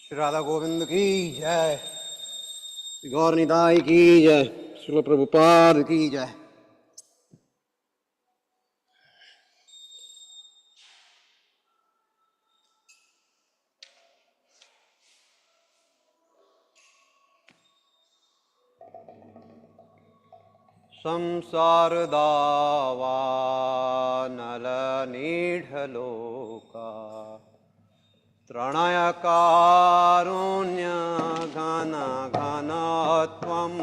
श्री राधा गोविंद की जय, गौर निताई की जय, श्रील प्रभुपाद की जय। संसार दावा नल नीढ़लोका त्रणय कारुण्य घन घन त्वं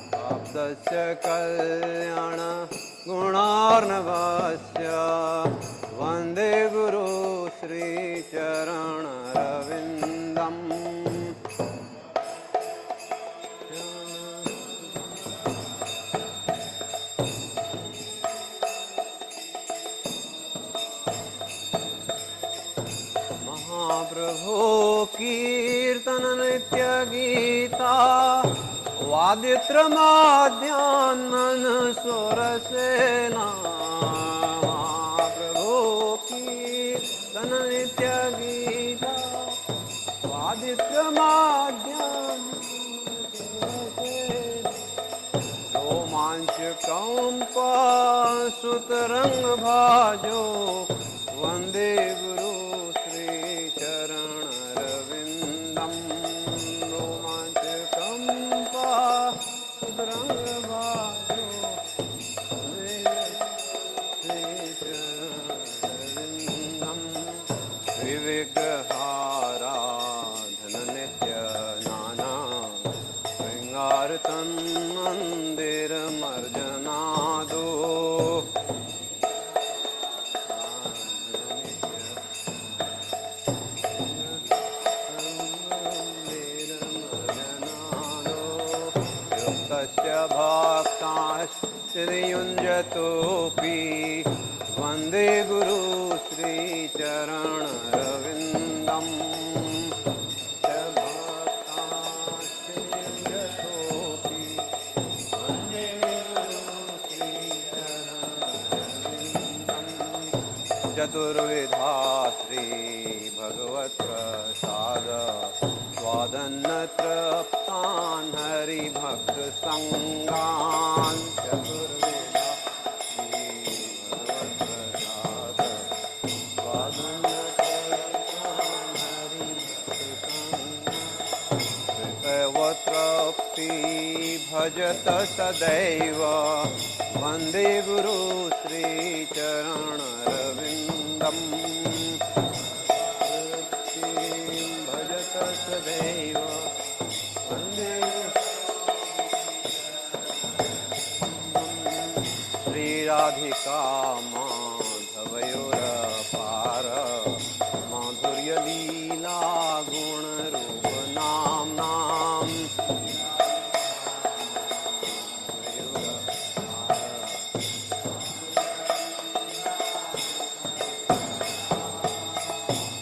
शब्दस्य कल्याण गुणार्णवस्य वन्दे गुरु श्रीचरणरविन्दम्। महाप्रभो कीर्तन नित्य गीता वादित्रमाद्यान्मन स्वरसेना। महाप्रभो कीर्तन नित्य गीता वादित्रमाद्यान्मन स्वरसेना। रोमांचकंपसुतरंग भाजो वंदे गुरु श्रीचरणरविन्दम्। रोमांचकंपसुतरंग भाजो वंदे श्रीचरणरविन्दम्। विविग्रहाराधन नित्य नाना श्रृंगार तन्मंदिर मर्जनादो। भक्ताश्चर्युञ्जतोऽपि वन्दे गुरु श्रीचरणरविन्दम्। भक्ताश्चर्युञ्जतोऽपि वन्दे गुरु श्रीचरणरविन्दम्। चतुर्विधा श्रीभगवत्प्रसाद स्वादन्नतृप्तान् हरिभक्तसङ्गान्। चतुर्विधा श्रीभगवत्प्रसाद स्वादन्नतृप्तान् हरिभक्तसङ्गान्। कृतवत्रपि भजत सदैव वन्दे गुरु श्रीचरणरविन्दम्। सदैव वन्दे श्रीराधिका माधवयोरपार माधुर्यलीला गुणरूपनाम्नाम्।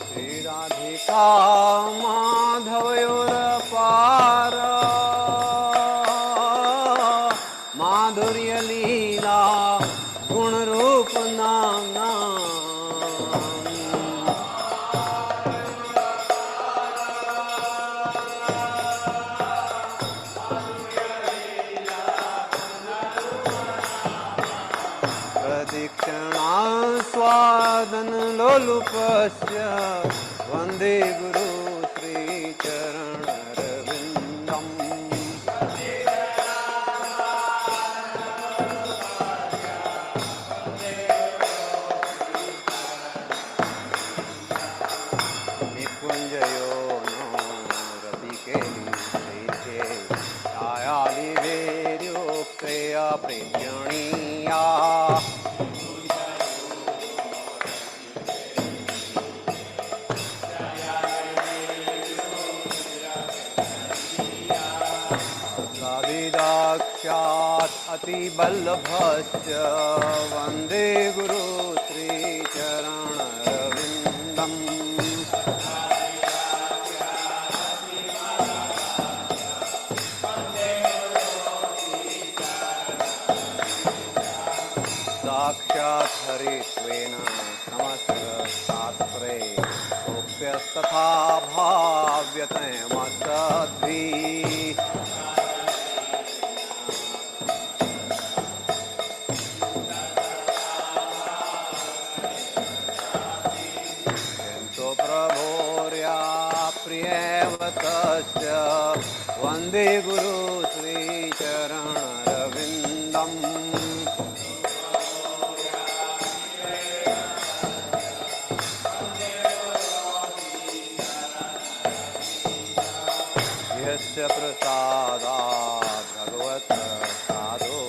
श्रीराधिका माधवयोरपार माधुर्यलीला गुणरूपनाम्नाम्। प्रदीक्षणास्वादनलोलुपस्य वन्दे गुरु श्रीचरणरविन्दम्। निकुञ्जयो नो रतिकेली प्रीत्ये छायादिवेर्योक्तया प्रेत्यणीया। साक्षात् अतिबल्लभस्य वन्दे गुरु श्रीचरणरविन्दम्। वन्दे साक्षात् हरित्वेन समस्तशास्त्रे उक्त्यस्तथा भाव्यतमसद्भिः किन्तु प्रभोर्या प्रियेव तस्य वन्दे गुरु श्रीचरणरविन्दम् यस्य प्रसादात् भगवत्प्रसादो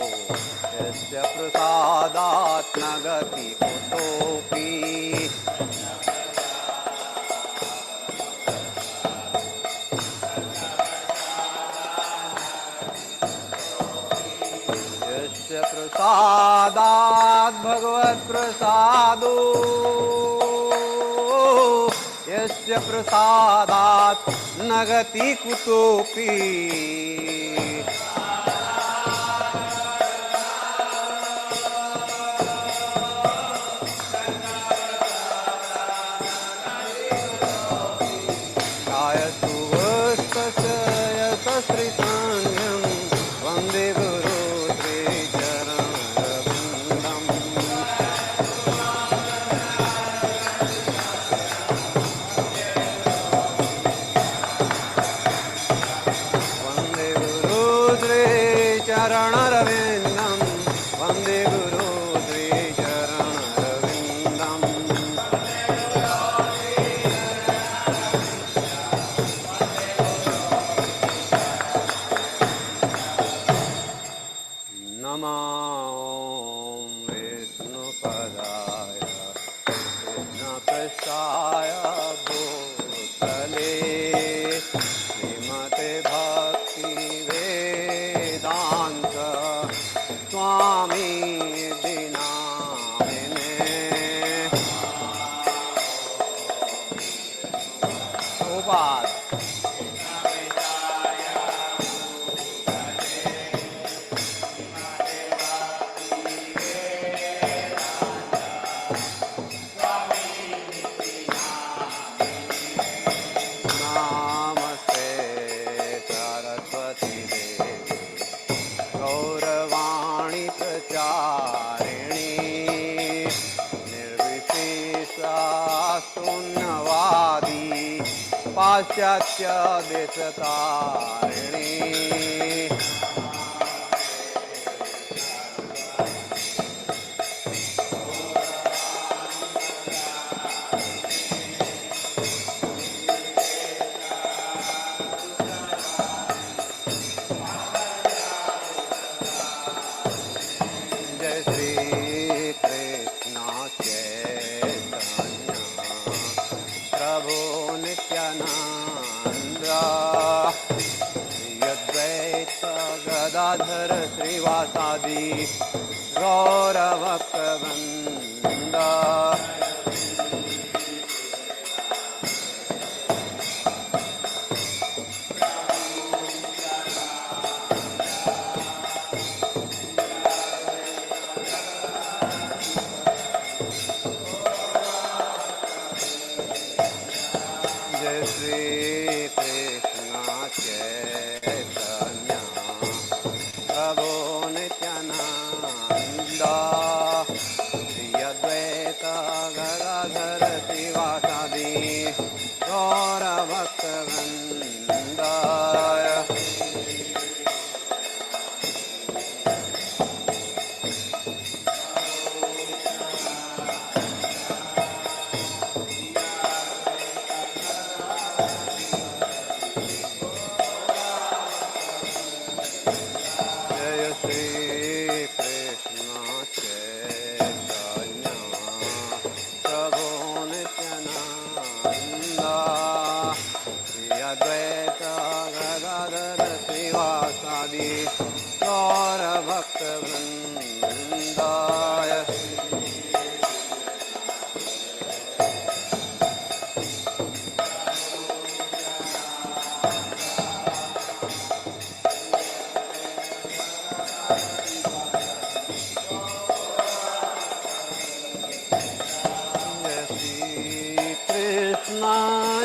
यस्य प्रसादात् न गति कुतोऽपि यस्य प्रसादात् भगवत्प्रसादो यस्य प्रसादात् न गति कुतोऽपि ध्यायतु वस्तस्य यशस्श्रीसान्यं वन्दे गुरु श्रीचरणरविन्दम् वन्दे गुरु श्रीचरणरविन्दं वन्दे गुरु श्रीचरणरविन्दम् नमो विष्णुपदाय कृष्णपृष्ठाय भूतले श्रीमते भक्तिवेदान्त स्वामी नामिने उपाद नमस्ते सरस्वती देवी गौरवाणी प्रचारिणी निर्विशेषा शून्यवादी पाश्चात्य देशतारिणी जय श्री कृष्ण चैतन्य प्रभु नित्यानंद श्री अद्वैत गदाधर श्रीवासादि गौरभक्तवृंद जय श्री कृष्ण चैतन्य प्रभु नित्यानंद श्री अद्वैत गदाधर श्रीवासादि गौरभक्तवृंद जय श्री कृष्ण चैतन्य प्रभु नित्यानंद श्री अद्वैत गदाधर श्रीवासादि गौरभक्तवृंद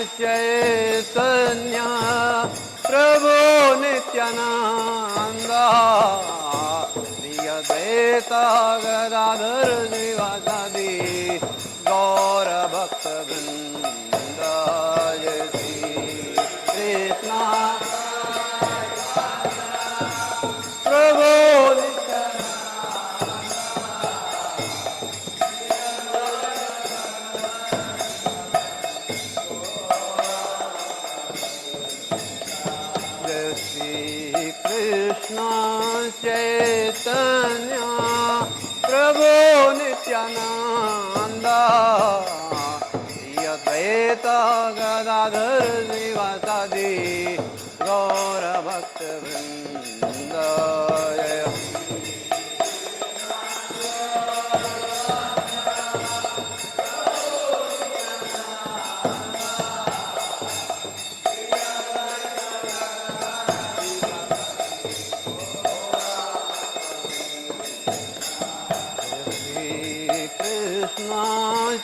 चैतन्य प्रभु नित्यानंद श्री अद्वैत गदाधर श्रीवासादि गौर भक्त वृंद जय श्री कृष्ण प्रभु कृष्ण चैतन्य प्रभु नित्यानंद श्री अद्वैत गदाधर श्रीवासादि गौर भक्त वृंद जय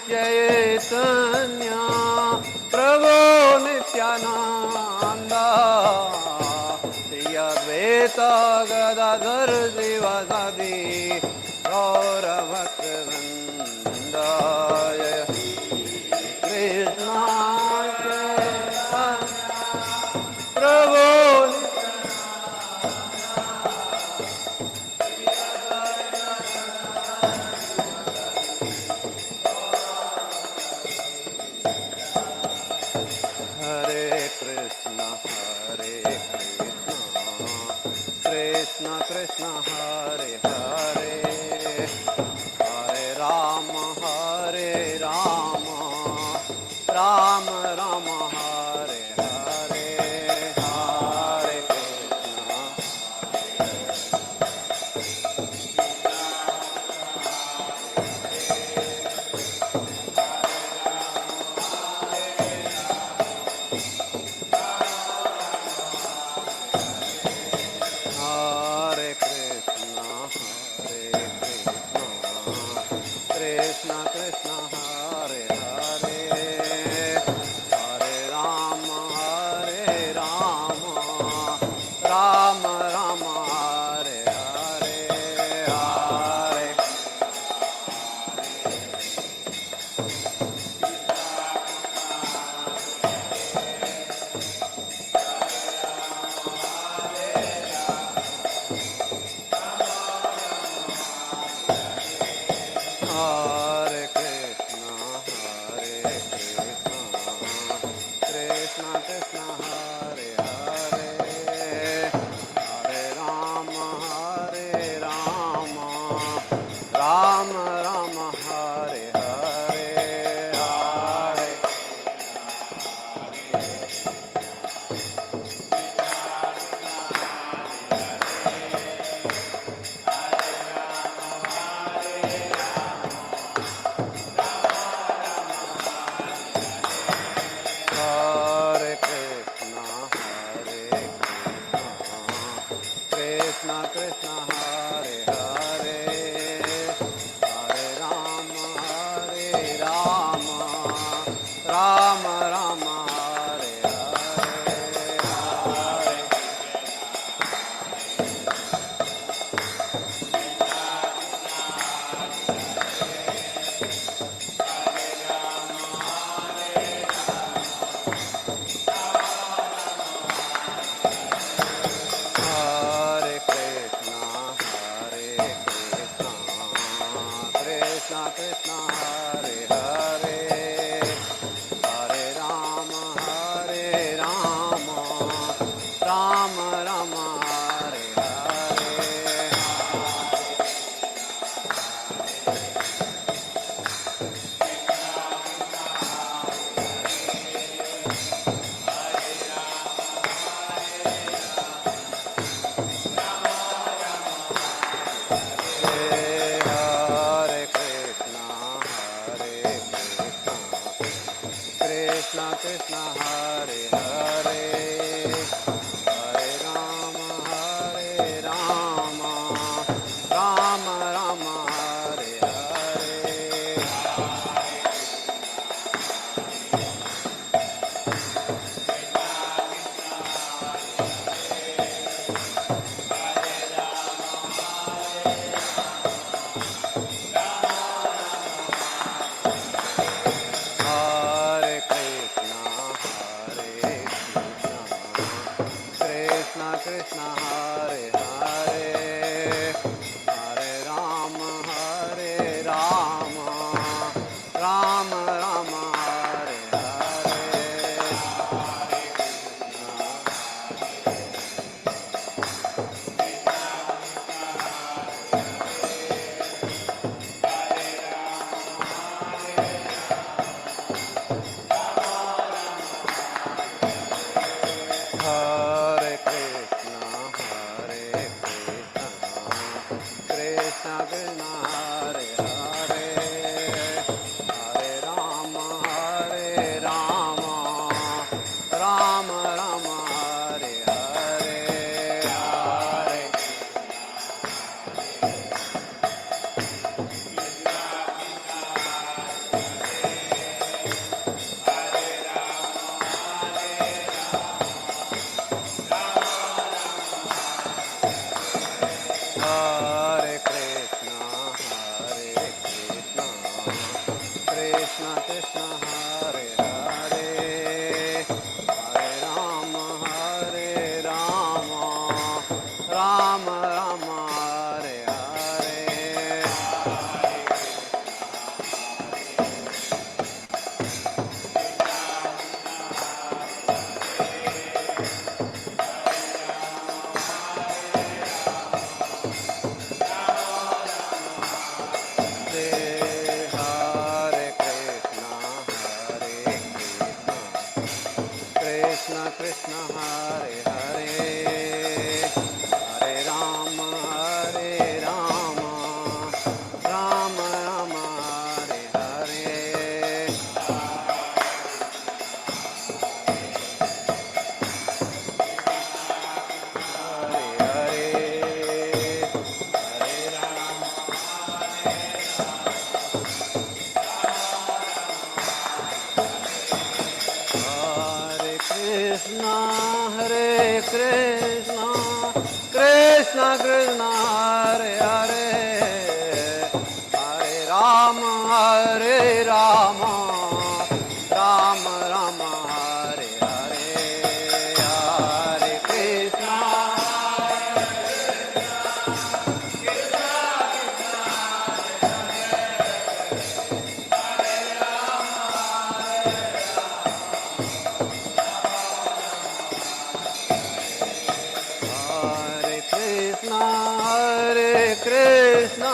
चैतन्य प्रभु नित्यानंद श्री अद्वैत गदाधर श्रीवासादि गौर भक्त वृंद जय कृष्ण प्रभु Krishna Hare Hare Hare Ram Ram Ram Hare Hare Hare Krishna Krishna Hare Hare Hare Ram Ram Ram Hare Hare Hare Hare Krishna Krishna Krishna Hare Hare Hare Ram Ram Ram Hare Hare Hare Krishna Krishna Hare Hare Hare Ram Ram Ram Hare Hare Hare Hare Krishna Krishna Krishna Hare Hare Hare Ram Ram Ram Hare Hare Hare Krishna Krishna Krishna Hare Hare Hare Ram Ram Ram Hare Hare Krishna, Hare Krishna, Krishna Krishna, Hare Hare, Hare Rama, Hare Rama, Rama Rama, Hare Hare, Hare Krishna. Hare Krishna,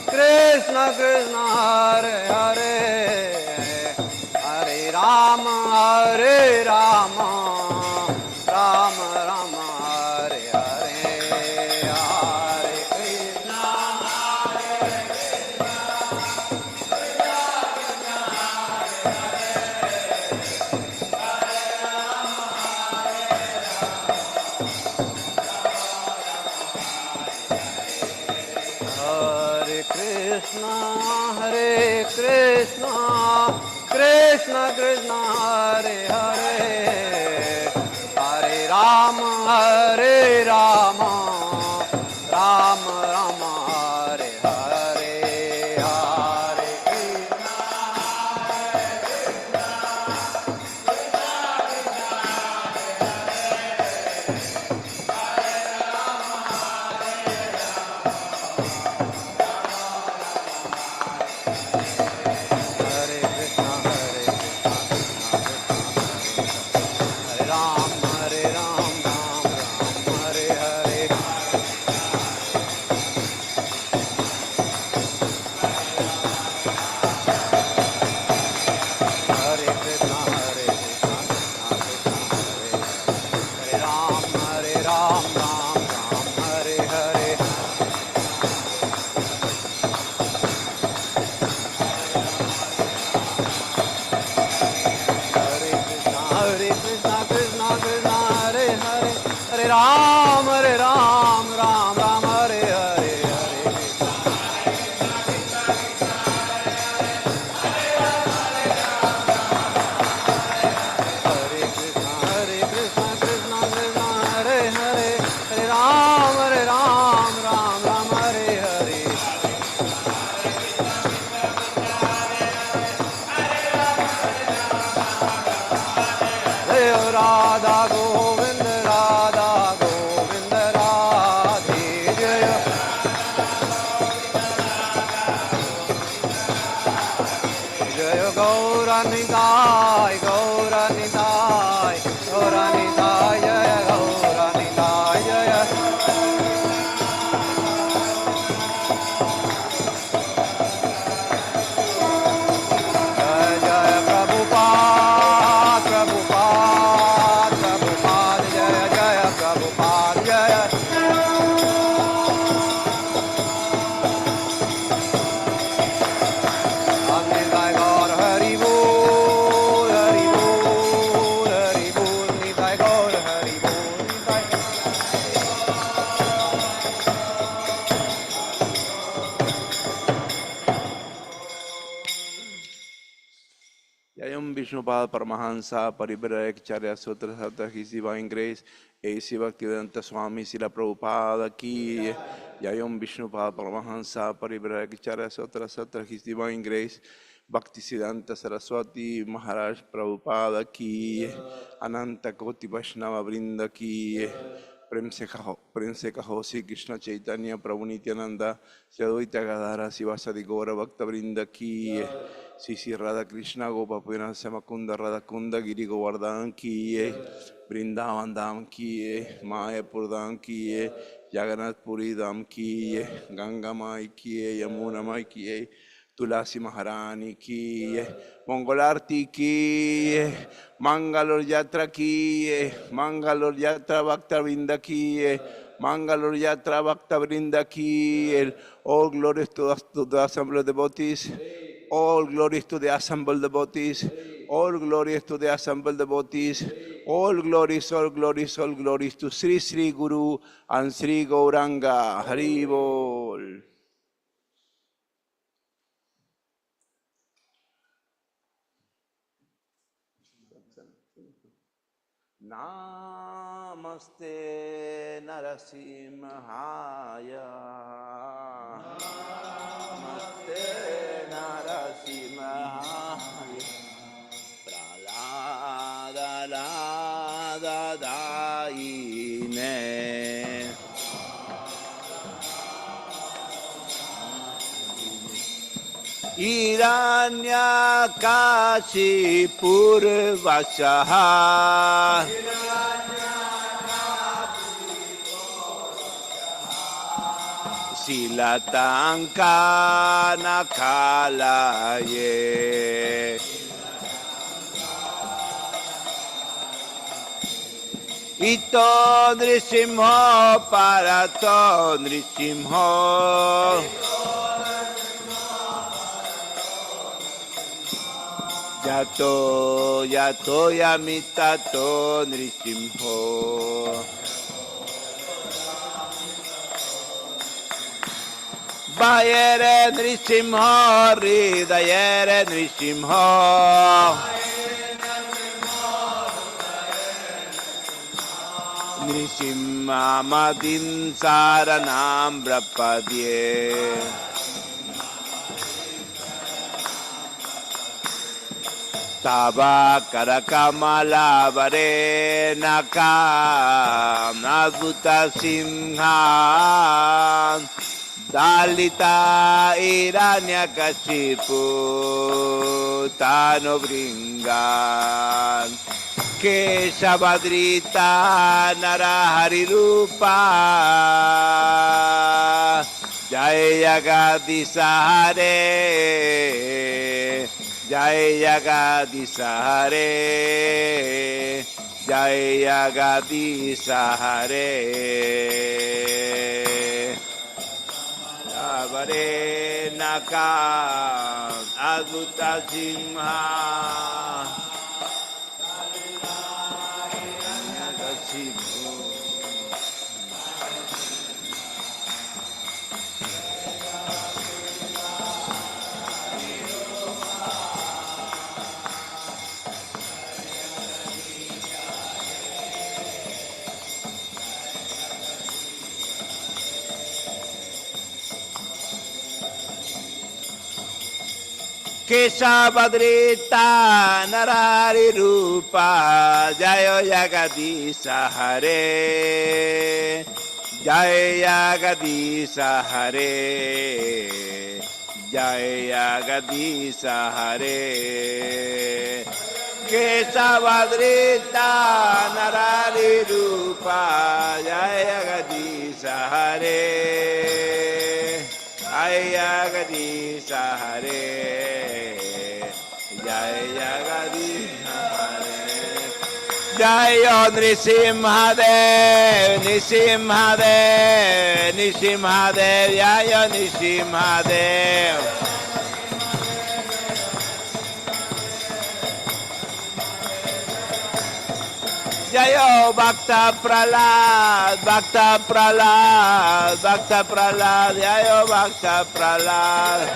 Krishna Krishna, Hare Hare, Hare Rama, Hare Rama, Rama Rama, Hare Hare, Hare Krishna. Hare Krishna, Hare Krishna, Krishna Krishna, Hare Hare, Hare Rama, Hare Rama, Rama Rama, Hare Hare, Hare Krishna. Hare Krishna, Hare Krishna, Hare Ram, Ram Ram, Hare Hare. Hare Krishna, Hare Krishna, Krishna Krishna, Hare Hare Ram, Ram Ram, Hare Hare. Hare Krishna, Krishna Krishna, Hare Hare, Hare Ram, Ram Ram, Hare Hare, Hare Krishna. Hare Krishna, Krishna Krishna, Hare Hare, Hare Ram, Ram Ram, Hare Hare. Jai Radha Govind, Radha Govind, Radhe Jaya. Jaya Gauranitai, Gauranitai, Gauranitai, Jaya Gauranitai, Jaya. Jaya Jaya Prabhupada, Prabhupada, Prabhupada, Jaya Jaya Prabhupada, Jaya. Nitai Gaur Hari Bol, Hari Bol, Hari Bol, Nitai Gaur Hari Bol, Nitai. Yayam Vishnupad Paramahansa Paribrahacharya Sutra Satra His Divine Grace A.C. Bhaktivedanta Swami Srila Prabhupada Ki Yayam Vishnupad Paramahansa Paribrahacharya Sutra Satra His Divine Grace Bhaktisiddhanta Saraswati Maharaj Prabhupada Ki Ananta Koti Vaishnava Vrinda Ki प्रेम से कहो श्री कृष्ण चैतन्य प्रभु नित्यानंद श्री अद्वैत गदाधर शिवासादि गौर भक्त वृंद की श्री श्री राधा कृष्ण गोपीनाथ से मुकुंद राधा कुंद गिरी गोवर्धन की वृंदावन धाम की मायापुर धाम की जगन्नाथपुरी धाम की गंगा माई की यमुना माई की तुलसी महारानी की मंगल आरती की मंगल यात्रा की मंगल यात्रा भक्त वृंद की मंगल यात्रा भक्त वृंद की all glories to the assembled devotees, all glories to the assembled devotees, all glories to the assembled devotees, all glories, all glories, all glories to Sri Sri Guru and Sri Gauranga. Hari Bol. Namaste Narasimhaya. Namaste Narasimhaya. Pralada Daine. Hiranyakashipurvashaha. Silatankanakalaye. Ito Nrisimho Parato Nrisimho. Yato Yato Yamitato Nrisimho. Bayere Nrisimho Hridayere Nrisimho. Nrisimhamadin Saranam Prapadye. Tava Karakamala Varenakam Adbhuta Simhan Dalita Hiranyakashipu Tano Vringan Keshavadrita Narahari Rupa Jaya Gadisahare Jaya Gadisahare Jaya Gadisahare Avare Naka Adbhuta Simha Keshavadrita Narari Rupa Jaya Jagadisa Hare Jaya Jagadisa Hare Jaya Jagadisa Hare Keshavadrita Narari Rupa Jaya Jagadisa Hare Jaya Jagadisa Hare Jaya Gadisha Hare Jaya Nrisimhadev Nrisimhadev Nrisimhadev Jaya Nrisimhadev Jaya Bhakta Pralad Bhakta Pralad Bhakta Pralad Jaya Bhakta Pralad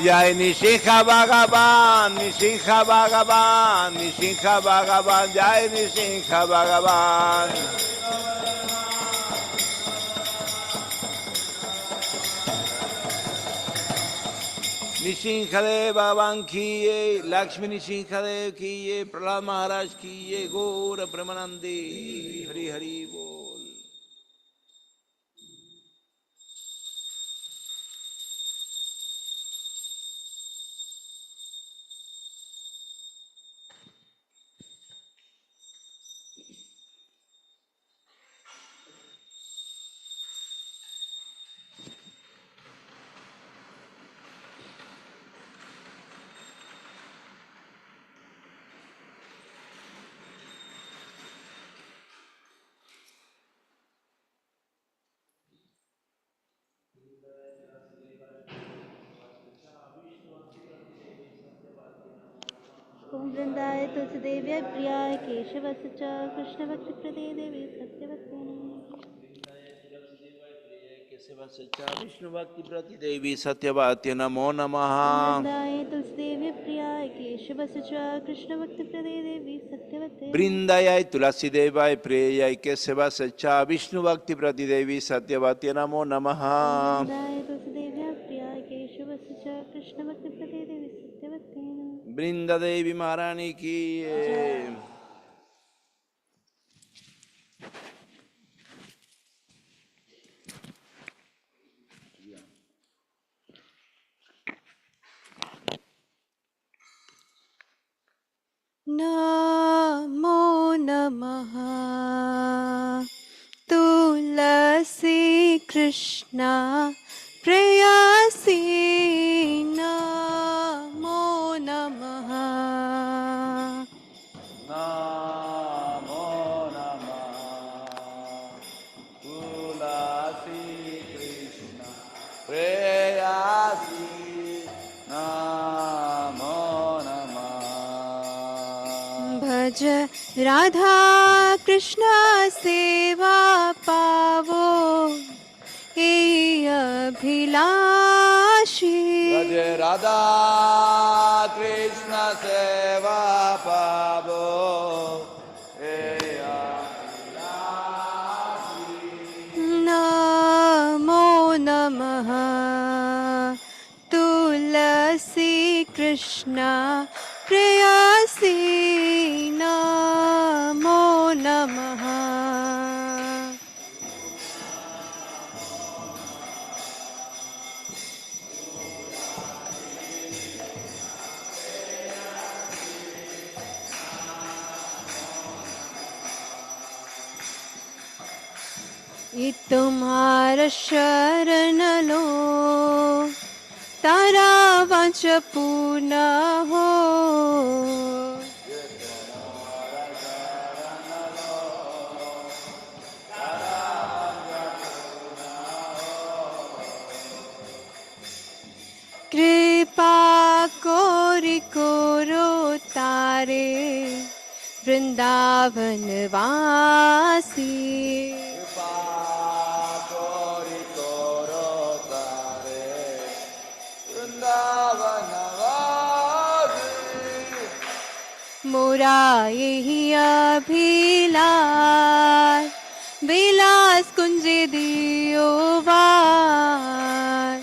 Jai Nishinha Bhagavan, Nishinha Bhagavan, Nishinha Bhagavan, Jai Nishinha Bhagavan. Nishinhadev Bhagavan Kiye, Lakshmi Nishinhadev Kiye, Prahlad Maharaj Kiye, Gaura Premanandi, Hari Hari Bol. ओम वृंदाय तुलसीदेव्य प्रियाय केशवस्य च कृष्णभक्तिप्रदे देवी सत्यवत्यै नमः। वृंदाय तुलसीदेवाय प्रिय विष्णु भक्ति प्रति देवी सत्यवात्य नमो नमः। वृंदाय तुलसीदेवी प्रियाय केशवस्य च कृष्ण भक्ति प्रदे देवी सत्यवते। वृंदाय तुलसी देवाय प्रियाय केशव सच्चा विष्णु भक्ति प्रति देवी सत्यवात्य नमो नमः। वृंदाय तुलसीदेवी प्रियाय केशवस्य च कृष्ण भक्ति प्रदे देवी सत्यवते। वृंदा देवी महारानी की नमो नमः तुलसी कृष्णा प्रेयसी नमो नमः। नमो नमः तुलसी कृष्ण प्रेयसी नमो नमः। भज राधा कृष्ण सेवा पावो ये अभिलाषी। भज राधा कृष्ण सेवा पावो नमो नमः तुलसी कृष्ण प्रेयसी नमो नमः। ये तुम्हारा शरण लो तारा वांछ पूर्ण हो। कृपा कोरि कोरो तारे वृंदावन वासी। मोरा यही अभिलाष विलास कुंज दियो वार।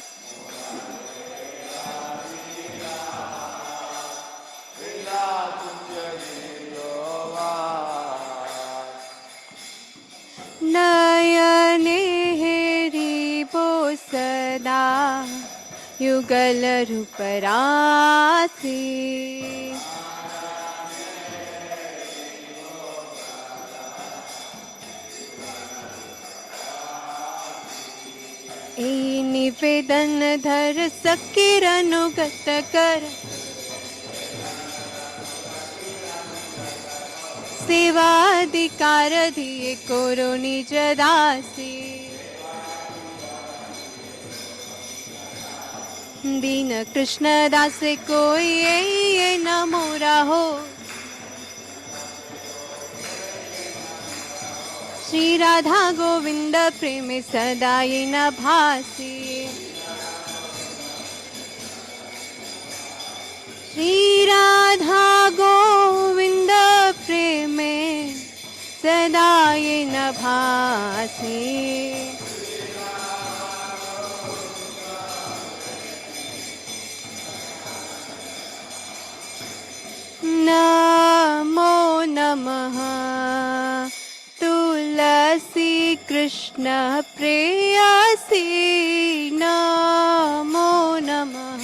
नयने हेरिबो सदा युगल रूप राशि। ए निवेदन धर सकीर अनुगत कर सेवाधिकार दिए कोरो निज दासी। दीन कृष्ण दास कोई ये न मोरा हो। श्री राधा गोविंद प्रेम सदा ये न भासी। श्री राधा गोविंद प्रेम सदा ये न भासी। नमो नमः तुलसी कृष्ण प्रेयसी नमो नमः।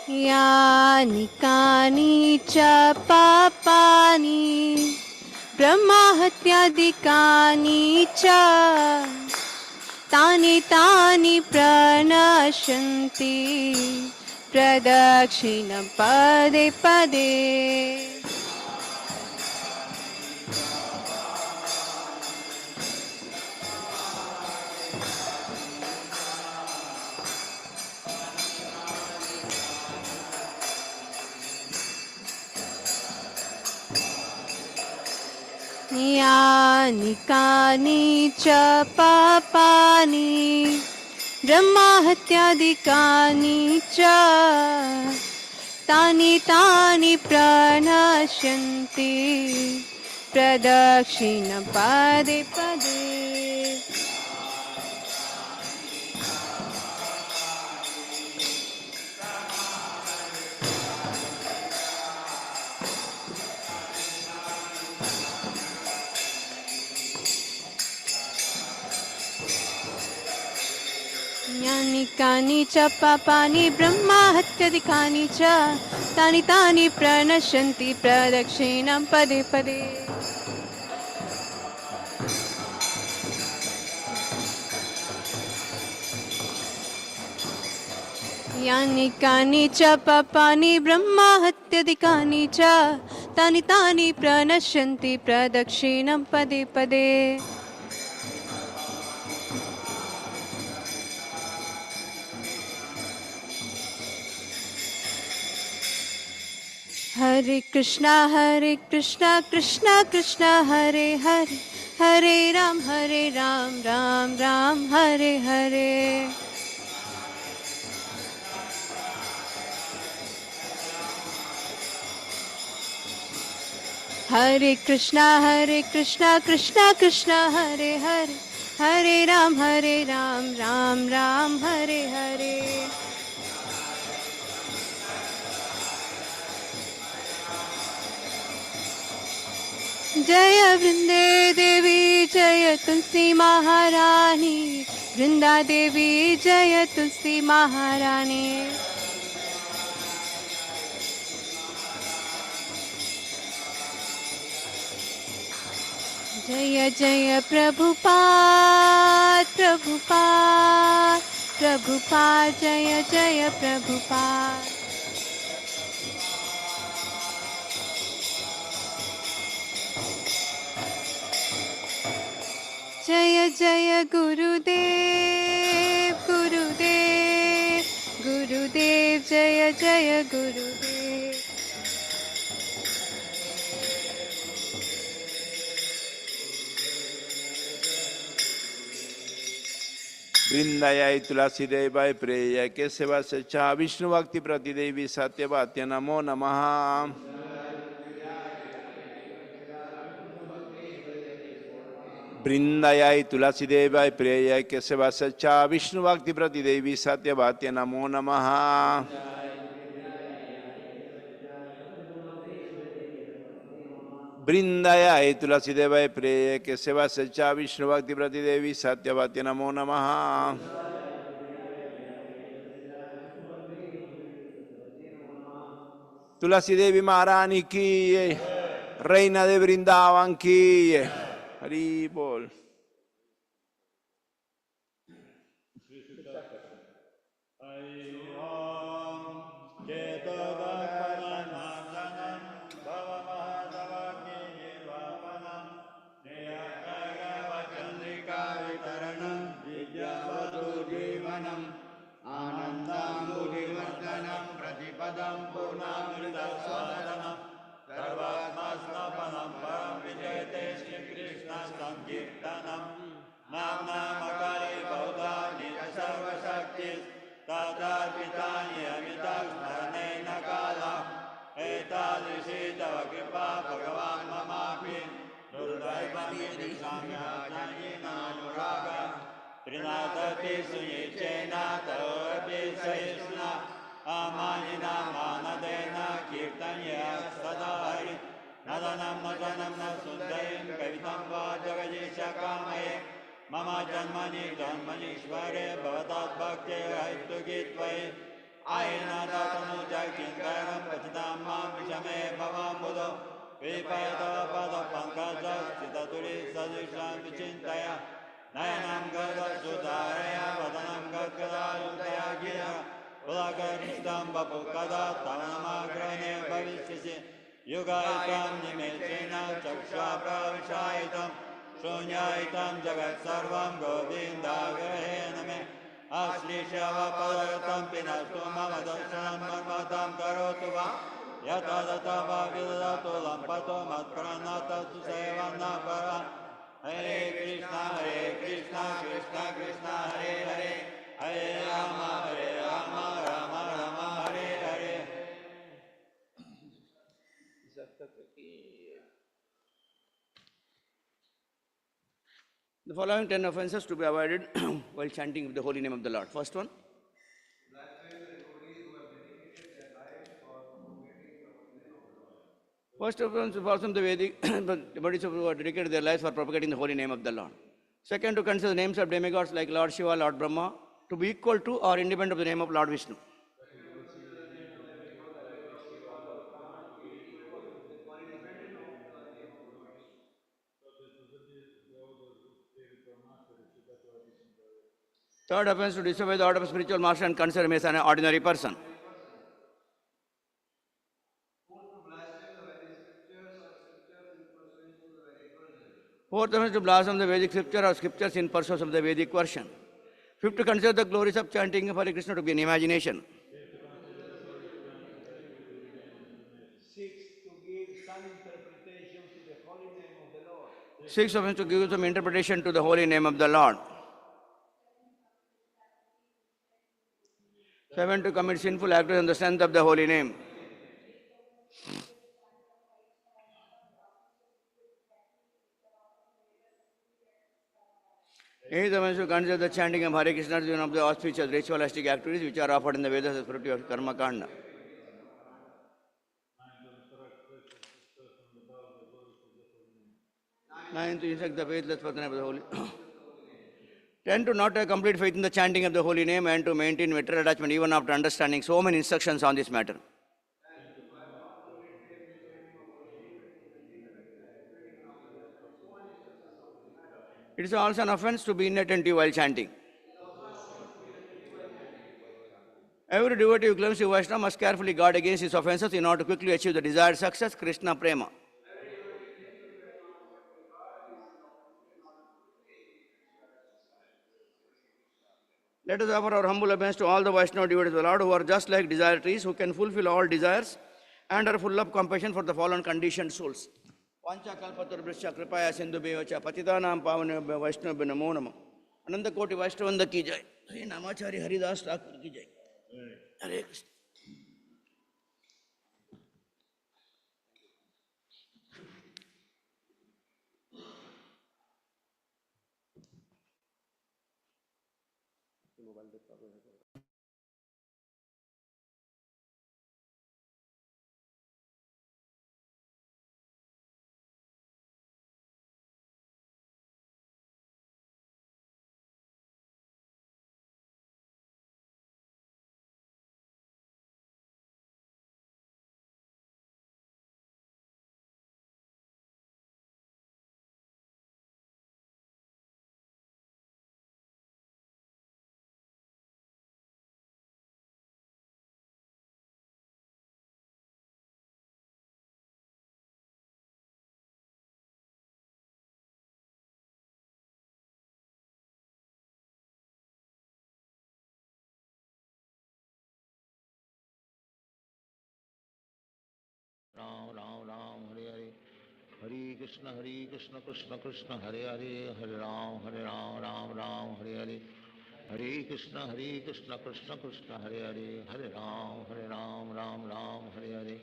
यानि कानि च पापानि ब्रह्महत्यादिकानि च तानि तानि प्रणश्यन्ति प्रदक्षिणं पदे पदे। यानि कानि च पापानि ब्रह्महत्यादिकानि च तानि तानि प्रणश्यन्ति प्रदक्षिणं पदे पदे। यानि कानि च पापानि ब्रह्महत्यादिकानि च तानि तानि प्रणश्यन्ति प्रदक्षिणं पदे पदे। यानि कानि च पापानि ब्रह्महत्यादिकानि च तानि तानि प्रणश्यन्ति प्रदक्षिणं पदे पदे। हरे कृष्णा कृष्णा कृष्णा हरे हरे हरे राम राम राम हरे हरे। हरे कृष्णा कृष्णा कृष्णा हरे हरे हरे राम राम राम हरे हरे। जय वृंदे देवी जय तुलसी महारानी वृंदा देवी जय तुलसी महारानी। जय जय प्रभुपाद प्रभुपाद प्रभुपाद जय जय प्रभुपाद। जय जय गुरुदेव गुरुदेव गुरुदेव जय जय गुरुदेव। वृंदाय तुलसी देवाय प्रेय केशव सच्चा विष्णु भक्ति प्रतिदेवी सत्यवात्य नमो नमः। वृंदाय तुलसी देवाय प्रेय केशव सच्चा विष्णु भक्ति प्रतिदेवी सत्यवात्य नमो नमः। वृंदाय तुलसी देवाय प्रेय केशव सच्चा विष्णु भक्ति प्रतिदेवी सत्यवात्य नमो नमः। तुलसी देवी महारानी की reina de Vrindavan की हरि बोल। आनन्दाम्बुधिवर्धनं प्रतिपदं पूर्णामृतस्वादनं सर्वात्मस्नपनं परं विजयते श्रीकृष्णसङ्कीर्तनं नाम्नामकारे बहुधानि सर्वशक्तिस्तदार्पितानि अमितस्मरणेन कालम् एतादृशी तव कृपा भगवान् ममापि दुर्दैवमिति साम्याज्ञानेनानुरागः त्रिनाथपि सुनिचेन तरोऽपि सहिष्णुना अमानिना मानदेन कीर्तन्य सदा हरि नदनं नदनं न सुन्दरीं कवितं वा जगदीशकामये मम जन्मनि जन्मनीश्वरे भवताद्भक्ते हैतुकी त्वयि आयेन दातनुज किङ्करं पतितां मां विषमे भवाम्बुधो विपयतव पदपङ्कजस्थिततुरि सदृशां विचिन्तय नयनं गदसुधारय वदनं गद्गदायुधया गिरा पुलकनिष्ठं बपु कदा तव नमाग्रहणे भविष्यसि युगायितं निमेषेण चक्षा प्रविशायितं शून्यायितं जगत्सर्वं गोविन्दाग्रहेण मे अश्लीषवपदगतं पिनस्तु मम दर्शनं मर्मतं करोतु वा Yatadata Vidato Lampato Matpranata Susevana Para Hare Krishna Krishna Krishna Hare Hare Hare Rama Rama Rama Hare Hare. The following 10 offenses to be avoided while chanting the holy name of the Lord. First one. First offense was from the Vedic devotees who have dedicated their lives for propagating the holy name of the Lord. Second, to consider the names of demigods like Lord Shiva, Lord Brahma, to be equal to or independent of the name of Lord Vishnu. Third offense, to disobey the order of spiritual master and consider him as an ordinary person. Fourth offense, to blaspheme the Vedic scripture or scriptures in pursuit of the Vedic version. Fifth, to consider the glories of chanting Hare Krishna to be an imagination. Sixth, to give some interpretation to the holy name of the Lord. Sixth offense, to give some interpretation to the holy name of the Lord. Seven, to commit sinful acts on the strength of the holy name. Eighth offense, to consider the chanting of Hare Krishna as one of the auspicious ritualistic activities which are offered in the Vedas as part of Karma Kanda. Ninth, to instruct the faithless person of the holy. 10, to not have complete faith in the chanting of the holy name and to maintain material attachment even after understanding so many instructions on this matter. It is also an offense to be inattentive while chanting. Every devotee who claims to be Vaishnava must carefully guard against his offenses in order to quickly achieve the desired success, Krishna Prema. Let us offer our humble obedience to all the Vaishnava devotees of the Lord who are just like desire trees, who can fulfill all desires and are full of compassion for the fallen conditioned souls. Vancha kalpatarvrischa kripaya sindhu bevacha patitanam pavanebhyo Vaishnavabhyo namo namo. Ananda Koti Vaishnavanda ki jai. Hare Namachari Haridas Thakur ki jai. Hare Krishna. Ram Ram Ram Hare Hare Hare Krishna Krishna Krishna Hare Hare Hare Ram Ram Ram Hare Hare Hare Krishna Krishna Krishna Hare Hare Hare Ram Ram Hare Hare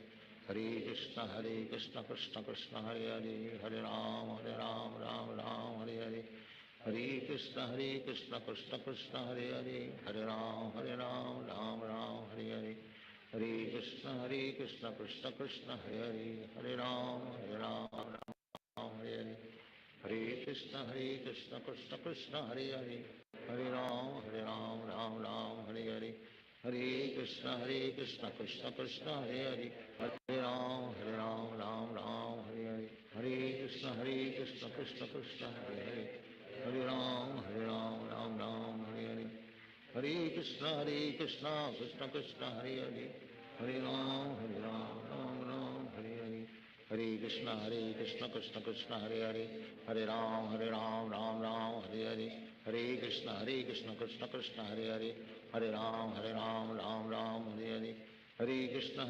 Hare Krishna Krishna Krishna Hare Hare Hare Ram Ram Hare Hare Hare Krishna Krishna Krishna Hare Hare Hare Ram Ram Hare Hare Hare Krishna Krishna Krishna Hare Hare Hare Ram Hare Hare Hare Krishna Krishna Krishna Hare Hare Hare Ram Ram Hare Hare Hare Krishna Krishna Krishna Hare Hare Hare Ram Hare Hare Hare Krishna Krishna Krishna Hare Hare Hare Ram Hare Hare Hare Krishna Krishna Krishna Hare Hare Hare Ram Hare Hare Hare Krishna Krishna Krishna Hare Hare Hare Ram Hare Hare Hare Krishna Krishna Krishna Hare Hare Hare Ram Hare Hare Hare Krishna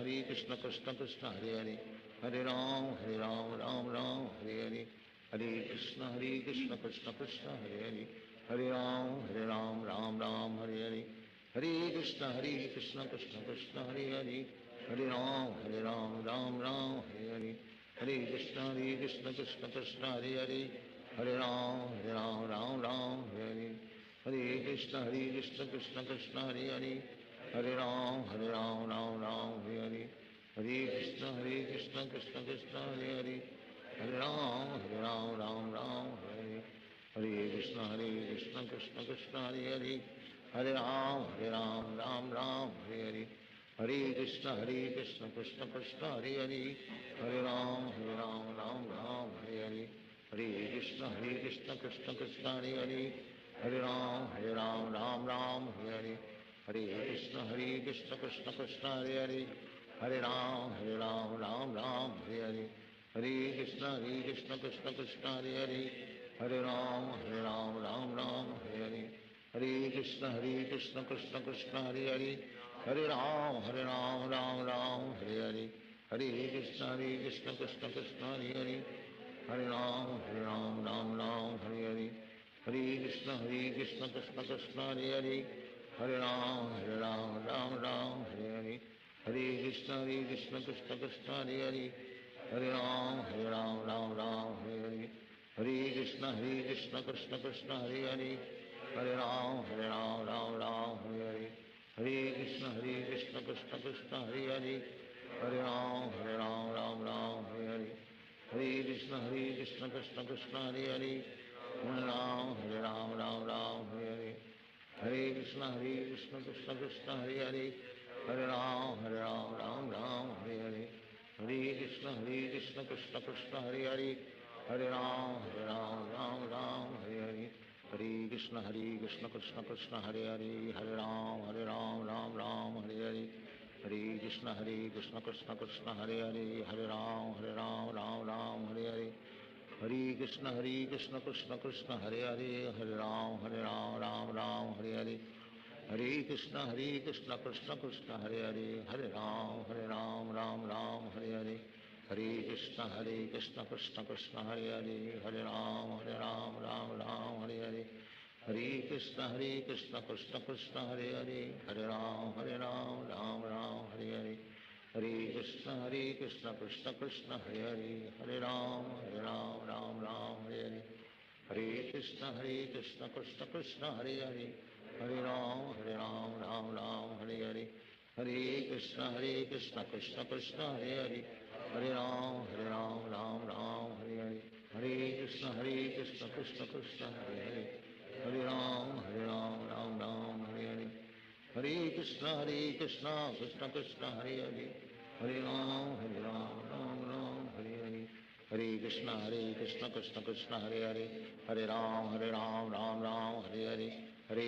Krishna Krishna Hare Hare, Hare Ram Ram Ram Hare Hare, Hare Krishna Krishna Krishna Hare Hare, Hare Ram Ram Hare Hare, Hare Krishna Krishna Krishna Hare Hare, Hare Ram Ram Hare Hare, Hare Krishna Krishna Krishna Hare Hare, Hare Ram Ram Hare Hare, Hare Krishna Krishna Krishna Hare Hare, Hare Ram Ram Hare Hare, Hare Krishna Krishna Krishna Hare Hare, Hare Ram Ram Hare Hare, Hare Krishna Krishna Krishna Hare Hare, Hare Ram Ram Hare Hare, Hare Krishna Krishna Krishna Hare Hare, Hare Ram Ram Hare Hare, Hare Krishna Krishna Krishna Hare Hare, Hare Ram Ram Hare Hare, Hare Krishna Krishna Krishna Hare Hare, Hare Ram Ram Hare Hare, Hare Krishna Krishna Krishna Hare Hare, Hare Ram Ram Hare Hare, Hare Krishna Krishna Krishna Hare Hare, Hare Ram Ram Hare Hare, Hare Krishna Krishna Krishna Hare Hare, Hare Ram Ram Hare Hare, Hare Krishna Krishna Krishna Hare Hare, Hare Ram Ram Hare Hare, Hare Krishna Krishna Krishna Hare Hare, Hare Ram Ram Hare Hare, Hare Krishna Krishna Krishna Hare Hare, Hare Ram Ram Hare Hare, Hare Krishna Krishna Krishna Hare Hare, Hare Ram Ram Hare Hare, Hare Krishna Krishna Krishna Hare Hare, Hare Ram Ram Hare Hare, Hare Krishna Krishna Krishna Hare Hare, Hare Ram Ram Hare Hare, Hare Krishna Krishna Krishna Hare Hare, Hare Ram Ram Hare Hare, Hare Krishna Krishna Krishna Hare Hare, Hare Ram Ram Hare Hare, Hare Krishna Krishna Krishna Hare Hare, Hare Ram Ram Hare Hare, Hare Krishna Krishna Krishna Hare Hare, Hare Ram Ram Hare Hare, Hare Krishna Krishna Krishna Hare Hare, Hare Ram Ram Hare Hare, Hare Krishna Krishna Krishna Hare Hare, Hare Ram Ram Hare Hare, Hare Krishna Krishna Krishna Hare Hare, Hare Ram Ram Hare Hare, Hare Krishna Krishna Krishna Hare Hare, Hare Ram Ram Hare Hare, Hare Krishna Krishna Krishna Hare Hare, Hare Ram Ram Hare Hare, Hare Krishna Krishna Krishna Hare Hare, Hare Ram Ram Hare Hare, Hare Krishna Krishna Krishna Hare Hare, Hare Ram Ram Hare Hare, Hare Krishna Krishna Krishna Hare Hare, Hare Ram Ram Hare Hare, Hare Krishna Krishna Krishna Hare Hare, Hare Ram Ram Hare Hare, Hare Krishna Krishna Krishna Hare Hare, Hare Ram Ram Hare Hare, Hare Krishna Krishna Krishna Hare Hare, Hare Ram Ram Hare Hare,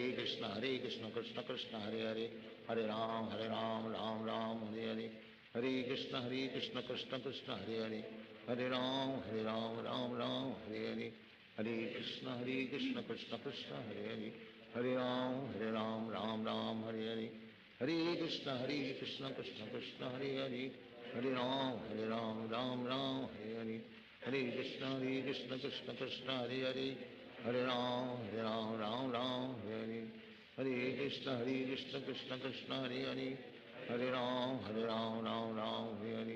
Hare Krishna Krishna Krishna Hare Hare, Hare Ram Ram Hare Hare, Hare Krishna Krishna Krishna Hare Hare, Hare Ram Ram Hare Hare, Hare Krishna Krishna Krishna Hare Hare, Hare Ram Ram Hare Hare, Hare Krishna Krishna Krishna Hare Hare, Hare Ram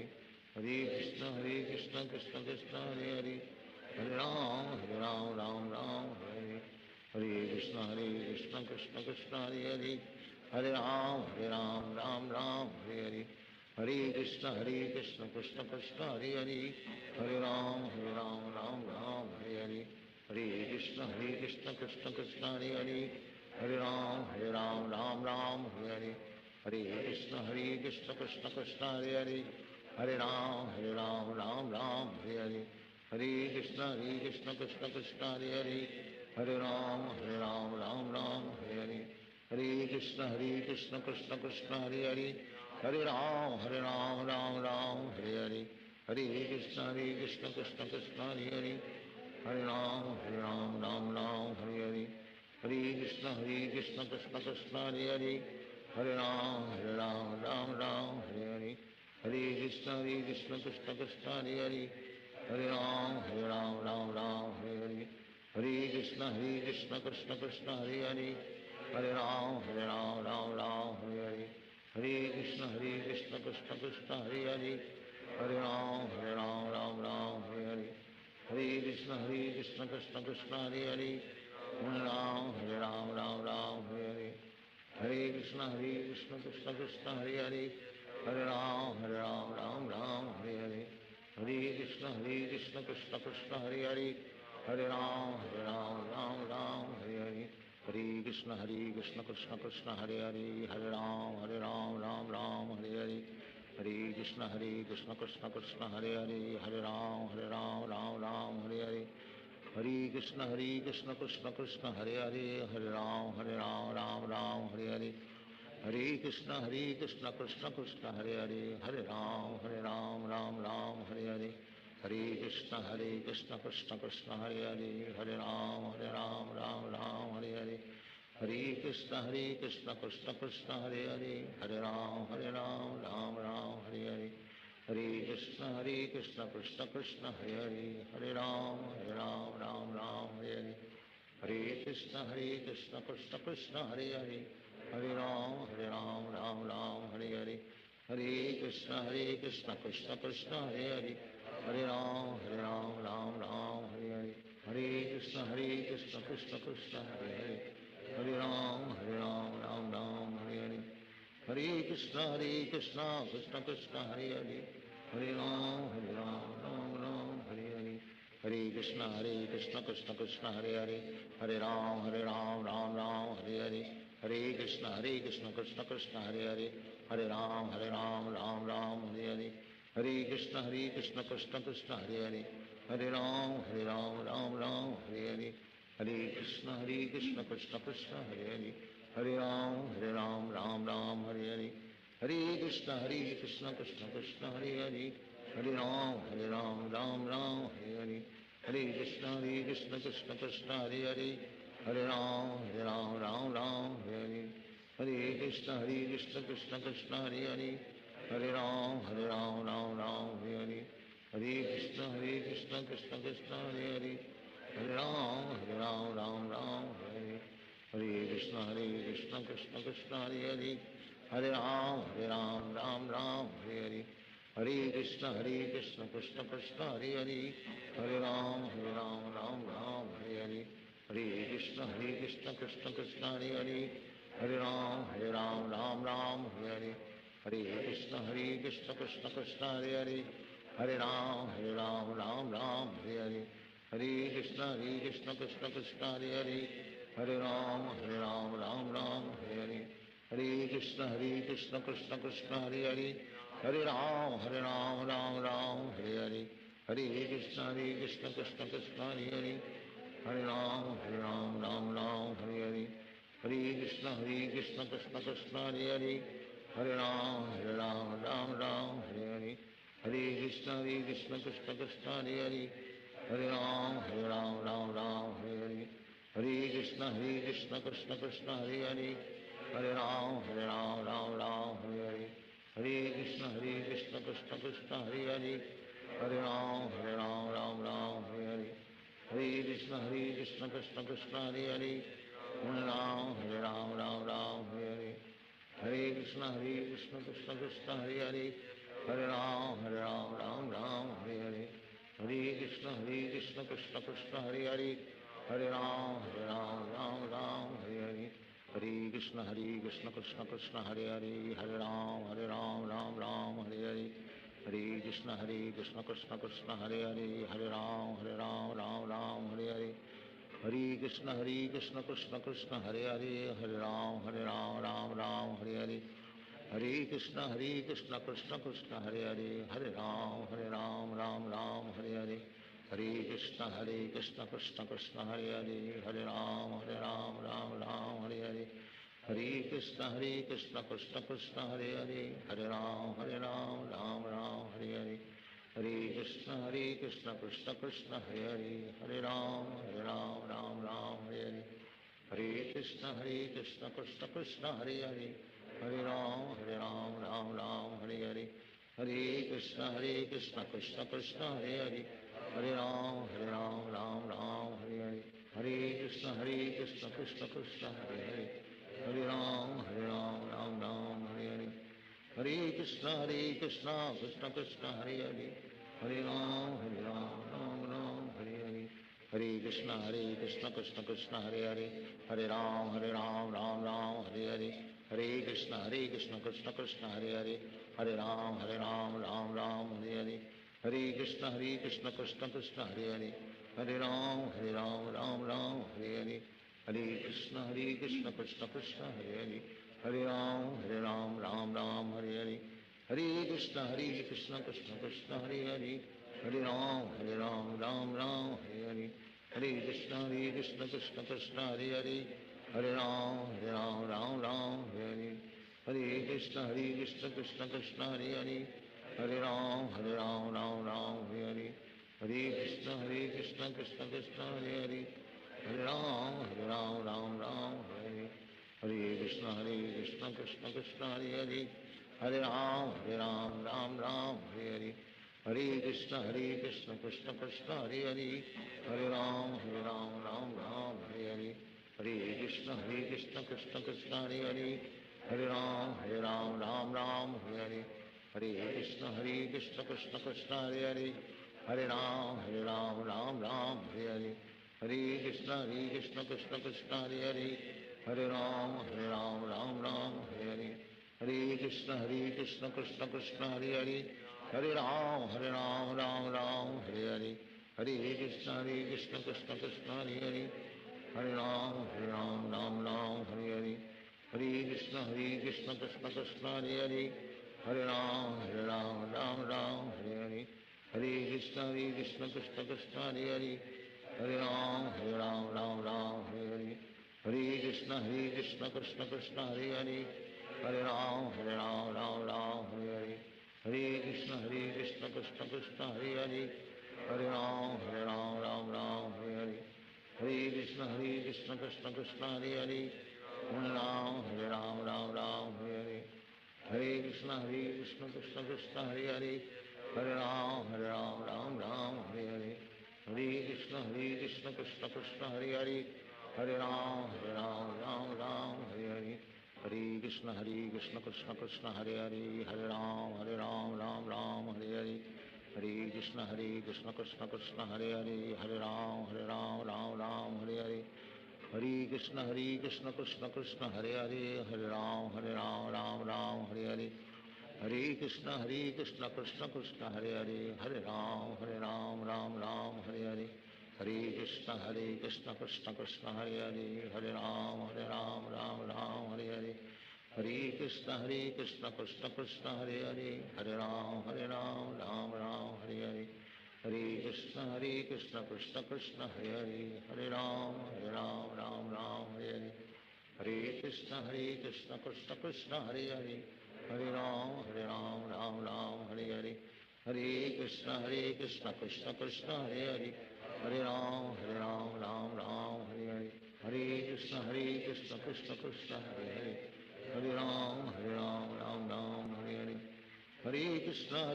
Ram Hare Hare, Hare Krishna Krishna Krishna Hare Hare, Hare Ram Ram Hare Hare, Hare Krishna Krishna Krishna Hare Hare, Hare Ram Hare Hare, Hare Krishna Krishna Krishna Hare Hare, Hare Ram Ram Hare Hare, Hare Krishna Krishna Krishna Hare Hare, Hare Ram Ram Hare Hare, Hare Krishna Krishna Krishna Hare Hare, Hare Ram Ram Hare Hare, Hare Krishna Krishna Krishna Hare Hare, Hare Ram Ram Hare Hare, Hare Krishna Krishna Krishna Hare Hare, Hare Ram Ram Hare Hare, Hare Krishna Krishna Krishna Hare Hare, Hare Ram Ram Hare Hare, Hare Krishna Krishna Krishna Hare Hare, Hare Ram, Ram Ram, Hare Hare, Hare Krishna, Krishna Krishna, Hare Hare, Hare Ram, Ram Ram, Hare Hare, Hare Krishna, Krishna Krishna, Hare Hare, Hare Ram, Ram Ram, Hare Hare, Hare Krishna, Krishna Krishna, Hare Hare, Hare Ram, Ram Ram, Hare Hare, Hare Krishna, Krishna Krishna, Hare Hare, Hare Ram, Ram Ram, Hare Hare, Hare Krishna, Krishna Krishna, Hare Hare, Hare Ram, Ram Ram, Hare Hare, Hare Krishna, Krishna Krishna, Hare Hare, Hare Ram, Ram Ram, Hare Hare, Hare Krishna, Krishna Krishna, Hare Hare, Hare Ram, Ram Ram, Hare Hare, Hare Krishna, Krishna Krishna, Hare Hare, Hare Ram, Ram Hare Hare, Hare Krishna, Krishna Krishna, Hare Hare, Hare Ram, Ram Hare Hare, Hare Krishna, Krishna Krishna, Hare Hare, Hare Ram, Ram Hare Hare, Hare Krishna, Krishna Krishna, Hare Hare, Hare Ram, Ram Hare Hare, Hare Krishna, Krishna Krishna, Hare Hare, Hare Ram, Ram Hare Hare, Hare Krishna, Krishna Krishna, Hare Hare, Hare Ram, Ram Hare Hare, Hare Krishna, Krishna Krishna, Hare Hare, Hare Ram, Ram Hare Hare, Hare Krishna, Krishna Krishna, Hare Hare, Hare Ram, Ram Hare Hare, Hare Krishna, Krishna Krishna, Hare Hare, Hare Ram, Ram Hare Hare, Hare Krishna, Krishna Krishna, Hare Hare, Hare Ram, Ram Hare Hare, Hare Krishna, Krishna Krishna, Hare Hare, Hare Ram, Ram Hare Hare, Hare Krishna, Krishna Krishna, Hare Hare, Hare Ram, Ram Hare Hare, Hare Krishna, Krishna Krishna, Hare Hare, Hare Ram, Ram Hare Hare, Hare Krishna, Krishna Krishna, Hare Hare, Hare Ram, Ram Hare Hare, Hare Krishna, Krishna Krishna, Hare Hare, Hare Ram, Ram Hare Hare, Hare Krishna, Krishna Krishna, Hare Hare, Hare Ram, Ram Hare Hare, Hare Krishna, Krishna Krishna, Hare Hare, Hare Ram, Ram Hare Hare, Hare Krishna, Krishna Krishna, Hare Hare, Hare Ram, Ram Hare Hare, Hare Krishna, Krishna Krishna, Hare Hare, Hare Ram, Ram Hare Hare, Hare Krishna, Krishna Krishna, Hare Hare, Hare Ram, Ram Hare Hare, Hare Krishna, Krishna Krishna, Hare Hare, Hare Ram, Ram Hare Hare, Hare Krishna, Krishna Krishna, Hare Hare, Hare Ram, Ram Hare Hare, Hare Krishna, Krishna Krishna, Hare Hare, Hare Ram, Ram Hare Hare, Hare Krishna, Krishna Krishna, Hare Hare, Hare Ram, Ram Hare Hare, Hare Krishna, Krishna Krishna, Hare Hare, Hare Ram, Ram Hare Hare, Hare Krishna, Krishna Krishna, Hare Hare, Hare Ram, Ram Hare Hare, Hare Krishna, Krishna Krishna, Hare Hare, Hare Ram, Ram Hare Hare, Hare Krishna, Krishna Krishna, Hare Hare, Hare Ram, Ram Hare Hare, Hare Krishna, Krishna Krishna, Hare Hare, Hare Ram, Ram Hare Hare, Hare Krishna, Krishna Krishna, Hare Hare, Hare Ram, Ram Hare Hare, Hare Krishna, Krishna Krishna, Hare Hare, Hare Ram, Ram Hare Hare, Hare Krishna, Krishna Krishna, Hare Hare, Hare Ram, Ram Hare Hare, Hare Krishna, Krishna Krishna, Hare Hare, Hare Ram, Ram Hare Hare, Hare Krishna, Krishna Krishna, Hare Hare, Hare Ram, Ram Hare Hare, Hare Krishna, Krishna Krishna, Hare Hare, Hare Ram, Ram Hare Hare, Hare Krishna, Krishna Krishna, Hare Hare, Hare Ram, Ram Hare Hare, Hare Krishna, Krishna Krishna, Hare Hare, Hare Ram, Ram Hare Hare, Hare Krishna, Krishna Krishna, Hare Hare, Hare Ram, Ram Hare Hare, Hare Krishna, Krishna Krishna, Hare Hare, Hare Ram, Ram Hare Hare, Hare Krishna, Krishna Krishna, Hare Hare, Hare Ram, Ram Ram, Hare Hare. Hare Krishna, Krishna Krishna, Hare Hare. Hare Ram, Ram Ram, Hare Hare. Hare Krishna, Krishna Krishna, Hare Hare. Hare Ram, Ram Ram, Hare Hare. Hare Krishna, Krishna Krishna, Hare Hare. Hare Ram, Ram Ram, Hare Hare. Hare Krishna, Krishna Krishna, Hare Hare. Hare Ram, Ram Ram, Hare Hare. Hare Krishna, Krishna Krishna, Hare Hare. Hare Ram, Ram Ram, Hare Hare. Hare Krishna, Krishna Krishna, Hare Hare. Hare Ram, Ram Ram, Hare Hare. Hare Krishna, Krishna Krishna, Hare Hare. Hare Ram, Ram Ram, Hare Hare. Hare Krishna, Krishna Krishna, Hare Hare. Hare Ram, Ram Ram, Hare Hare. Hare Krishna, Krishna Krishna, Hare Hare. Hare Ram, Ram Ram, Hare Hare. Hare Krishna, Krishna Krishna, Hare Hare. Hare Ram, Ram Ram, Hare Hare. Hare Krishna, Krishna Krishna, Hare Hare. Hare Ram, Ram Ram, Hare Hare. Hare Krishna, Krishna Krishna, Hare Hare. Hare Ram, Ram Ram, Hare Hare. Hare Krishna, Krishna Krishna, Hare Hare. Hare Ram, Ram Ram, Hare Hare. Hare Krishna, Krishna Krishna, Hare Hare. Hare Ram, Ram Ram, Hare Hare. Hare Krishna, Krishna Krishna, Hare Hare. Hare Ram, Ram Ram, Hare Hare. Hare Krishna, Krishna Krishna, Hare Hare. Hare Ram, Ram Ram, Hare Hare. Hare Krishna, Krishna Krishna, Hare Hare. Hare Ram, Ram Ram, Hare Hare. Hare Krishna, Krishna Krishna, Hare Hare. Hare Ram, Ram Ram, Hare Hare. Hare Krishna, Krishna Krishna, Hare Hare. Hare Ram, Ram Ram, Hare Hare. Hare Krishna, Krishna Krishna, Hare Hare. Hare Ram, Ram Ram, Hare Hare. Hare Krishna, Krishna Krishna, Hare Hare. Hare Ram, Ram Ram, Hare Hare. Hare Krishna, Krishna Krishna, Hare Hare. Hare Ram, Ram Ram, Hare Hare. Hare Krishna, Krishna Krishna, Hare Hare. Hare Ram, Ram Ram, Hare Hare. Hare Krishna, Krishna Krishna, Hare Hare. Hare Ram, Ram Ram, Hare Hare. Hare Krishna, Krishna Krishna, Hare Hare. Hare Ram, Ram Ram, Hare Hare. Hare Krishna, Krishna Krishna, Hare Hare. Hare Ram, Ram Ram, Hare Hare. Hare Krishna, Krishna Krishna, Hare Hare. Hare Ram, Ram Hare Hare. Hare Krishna, Krishna Krishna, Hare Hare. Hare Ram, Ram Hare Hare. Hare Krishna, Krishna Krishna, Hare Hare. Hare Ram, Ram Hare Hare. Hare Krishna, Krishna Krishna, Hare Hare. Hare Ram, Ram Hare Hare. Hare Krishna, Krishna Krishna, Hare Hare. Hare Ram, Ram Hare Hare. Hare Krishna, Krishna Krishna, Hare Hare. Hare Ram, Ram Hare Hare. Hare Krishna, Krishna Krishna, Hare Hare. Hare Ram, Ram Hare Hare. Hare Krishna, Krishna Krishna, Hare Hare. Hare Ram, Ram Hare Hare. Hare Krishna, Krishna Krishna, Hare Hare. Hare Ram, Ram Hare Hare. Hare Krishna,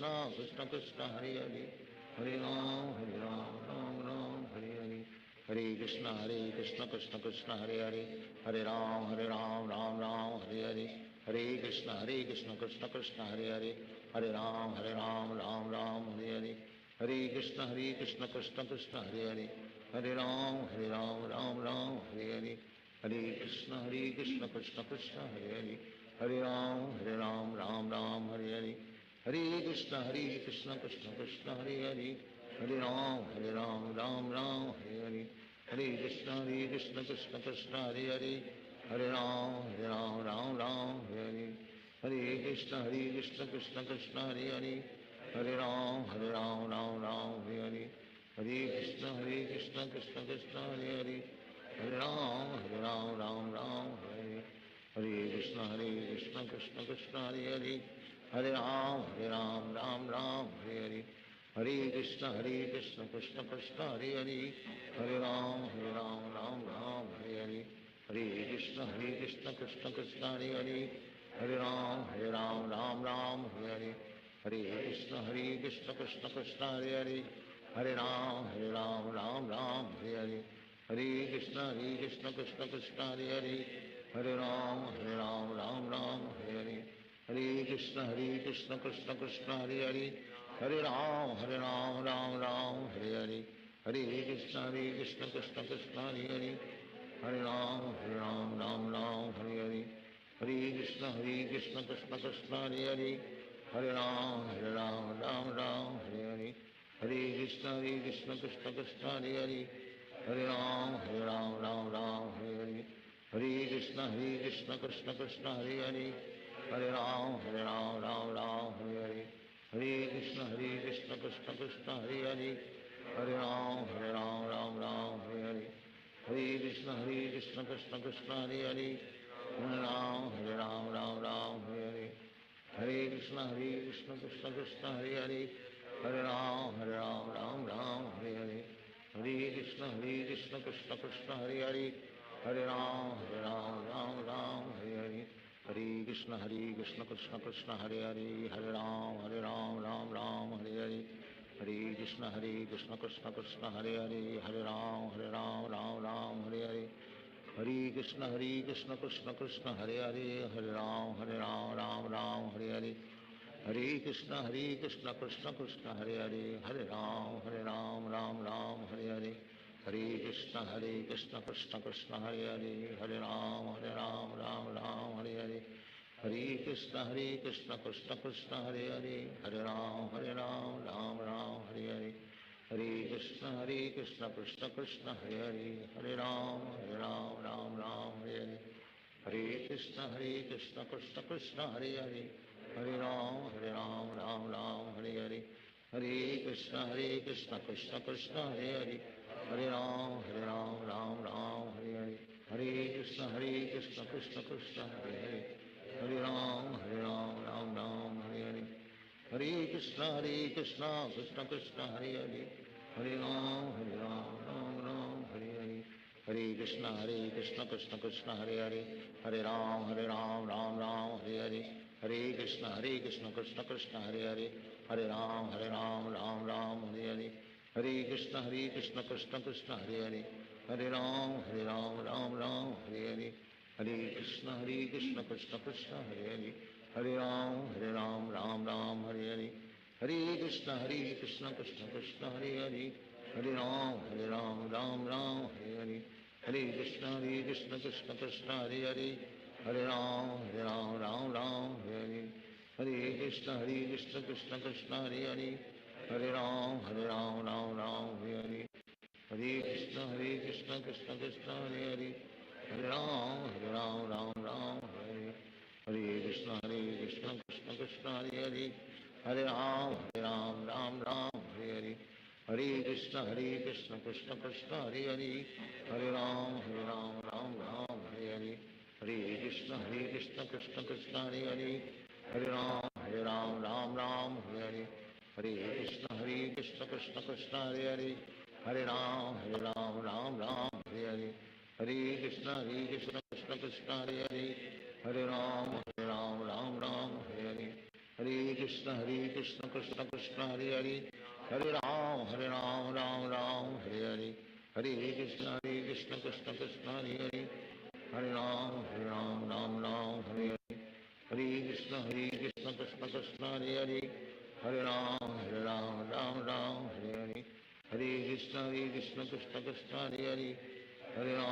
Krishna Krishna, Hare Hare. Hare Ram, Ram Hare Hare. Hare Krishna, Krishna Krishna, Hare Hare. Hare Ram, Ram Hare Hare. Hare Krishna, Krishna Krishna, Hare Hare. Hare Ram, Ram Hare Hare. Hare Krishna, Krishna Krishna, Hare Hare. Hare Ram, Ram Hare Hare. Hare Krishna, Krishna Krishna, Hare Hare. Hare Ram, Ram Hare Hare. Hare Krishna, Krishna Krishna, Hare Hare. Hare Ram, Ram Hare Hare. Hare Krishna, Krishna Krishna, Hare Hare. Hare Ram, Ram Hare Hare. Hare Krishna, Krishna Krishna, Hare Hare. Hare Ram, Ram Hare Hare. Hare Krishna, Krishna Krishna, Hare Hare. Hare Ram, Ram Hare Hare. Hare Krishna, Krishna Krishna, Hare Hare. Hare Ram, Ram Hare Hare. Hare Krishna, Krishna Krishna, Hare Hare. Hare Ram, Ram Hare Hare. Hare Krishna Krishna Krishna Hare Hare, Hare Ram Ram Ram Hare Hare, Hare Krishna Krishna Krishna Hare Hare, Hare Ram Ram Ram Hare Hare, Hare Krishna Krishna Krishna Hare Hare, Hare Ram Ram Ram Hare Hare, Hare Krishna Krishna Krishna Hare Hare, Hare Ram Ram Ram Hare Hare, Hare Krishna Krishna Krishna Hare Hare, Hare Ram Ram Ram Hare Hare, Hare Krishna Krishna Krishna Hare Hare, Hare Ram Ram Ram Hare Hare, Hare Krishna Krishna Krishna Hare Hare, Hare Ram Ram Hare Hare, Hare Krishna Krishna Krishna Hare Hare, Hare Ram Ram Hare Hare, Hare Krishna Krishna Krishna Hare Hare, Hare Ram Ram Hare Hare, Hare Krishna Krishna Krishna Hare Hare, Hare Ram Ram Hare Hare, Hare Krishna Krishna Krishna Hare Hare, Hare Ram Ram Hare Hare, Hare Krishna Krishna Krishna Hare Hare, Hare Ram Ram Hare Hare, Hare Krishna Krishna Krishna Hare Hare, Hare Ram Ram Hare Hare, Hare Krishna Krishna Krishna Hare Hare, Hare Ram Ram Hare Hare, Hare Krishna Krishna Krishna Hare Hare, Hare Ram Ram Hare Hare, Hare Krishna Krishna Krishna Hare Hare, Hare Ram Ram Hare Hare, Hare Krishna Krishna Krishna Hare Hare, Hare Ram Ram Hare Hare, Hare Krishna Krishna Krishna Hare Hare, Hare Ram Ram Hare Hare, Hare Krishna Krishna Krishna Hare Hare, Hare Ram Ram Hare Hare, Hare Krishna Krishna Krishna Hare Hare, Hare Ram Ram Hare Hare, Hare Krishna Krishna Krishna Hare Hare, Hare Ram Ram Hare Hare, Hare Krishna Krishna Krishna Hare Hare, Hare Ram Ram Hare Hare, Hare Krishna Krishna Krishna Hare Hare, Hare Ram Ram Hare Hare, Hare Krishna Krishna Krishna Hare Hare, Hare Ram Ram Hare Hare, Hare Krishna Krishna Krishna Hare Hare, Hare Ram Ram Hare Hare, Hare Krishna Krishna Krishna Hare Hare, Hare Ram Ram Hare Hare, Hare Krishna Krishna Krishna Hare Hare, Hare Ram Ram Hare Hare, Hare Krishna Krishna Krishna Hare Hare, Hare Ram Ram Hare Hare, Hare Krishna Krishna Krishna Hare Hare, Hare Ram Ram Hare Hare, Hare Krishna Krishna Krishna Hare Hare, Hare Ram Ram Hare Hare, Hare Krishna Krishna Krishna Hare Hare, Hare Ram Ram Hare, Hare Krishna Krishna Krishna Hare Hare, Hare Ram Ram Hare Hare, Hare Krishna Krishna Krishna Hare Hare, Hare Ram Hare Hare, Hare Krishna Krishna Krishna Hare Hare, Hare Ram Ram Hare Hare, Hare Krishna Krishna Krishna Hare Hare, Hare Ram Ram Hare Hare, Hare Krishna Krishna Krishna Hare Hare, Hare Ram Ram Hare Hare, Hare Krishna Krishna Krishna Hare Hare, Hare Ram Ram Hare Hare, Hare Krishna Krishna Krishna Hare Hare, Hare Ram Ram Hare Hare, Hare Krishna Krishna Krishna Hare Hare,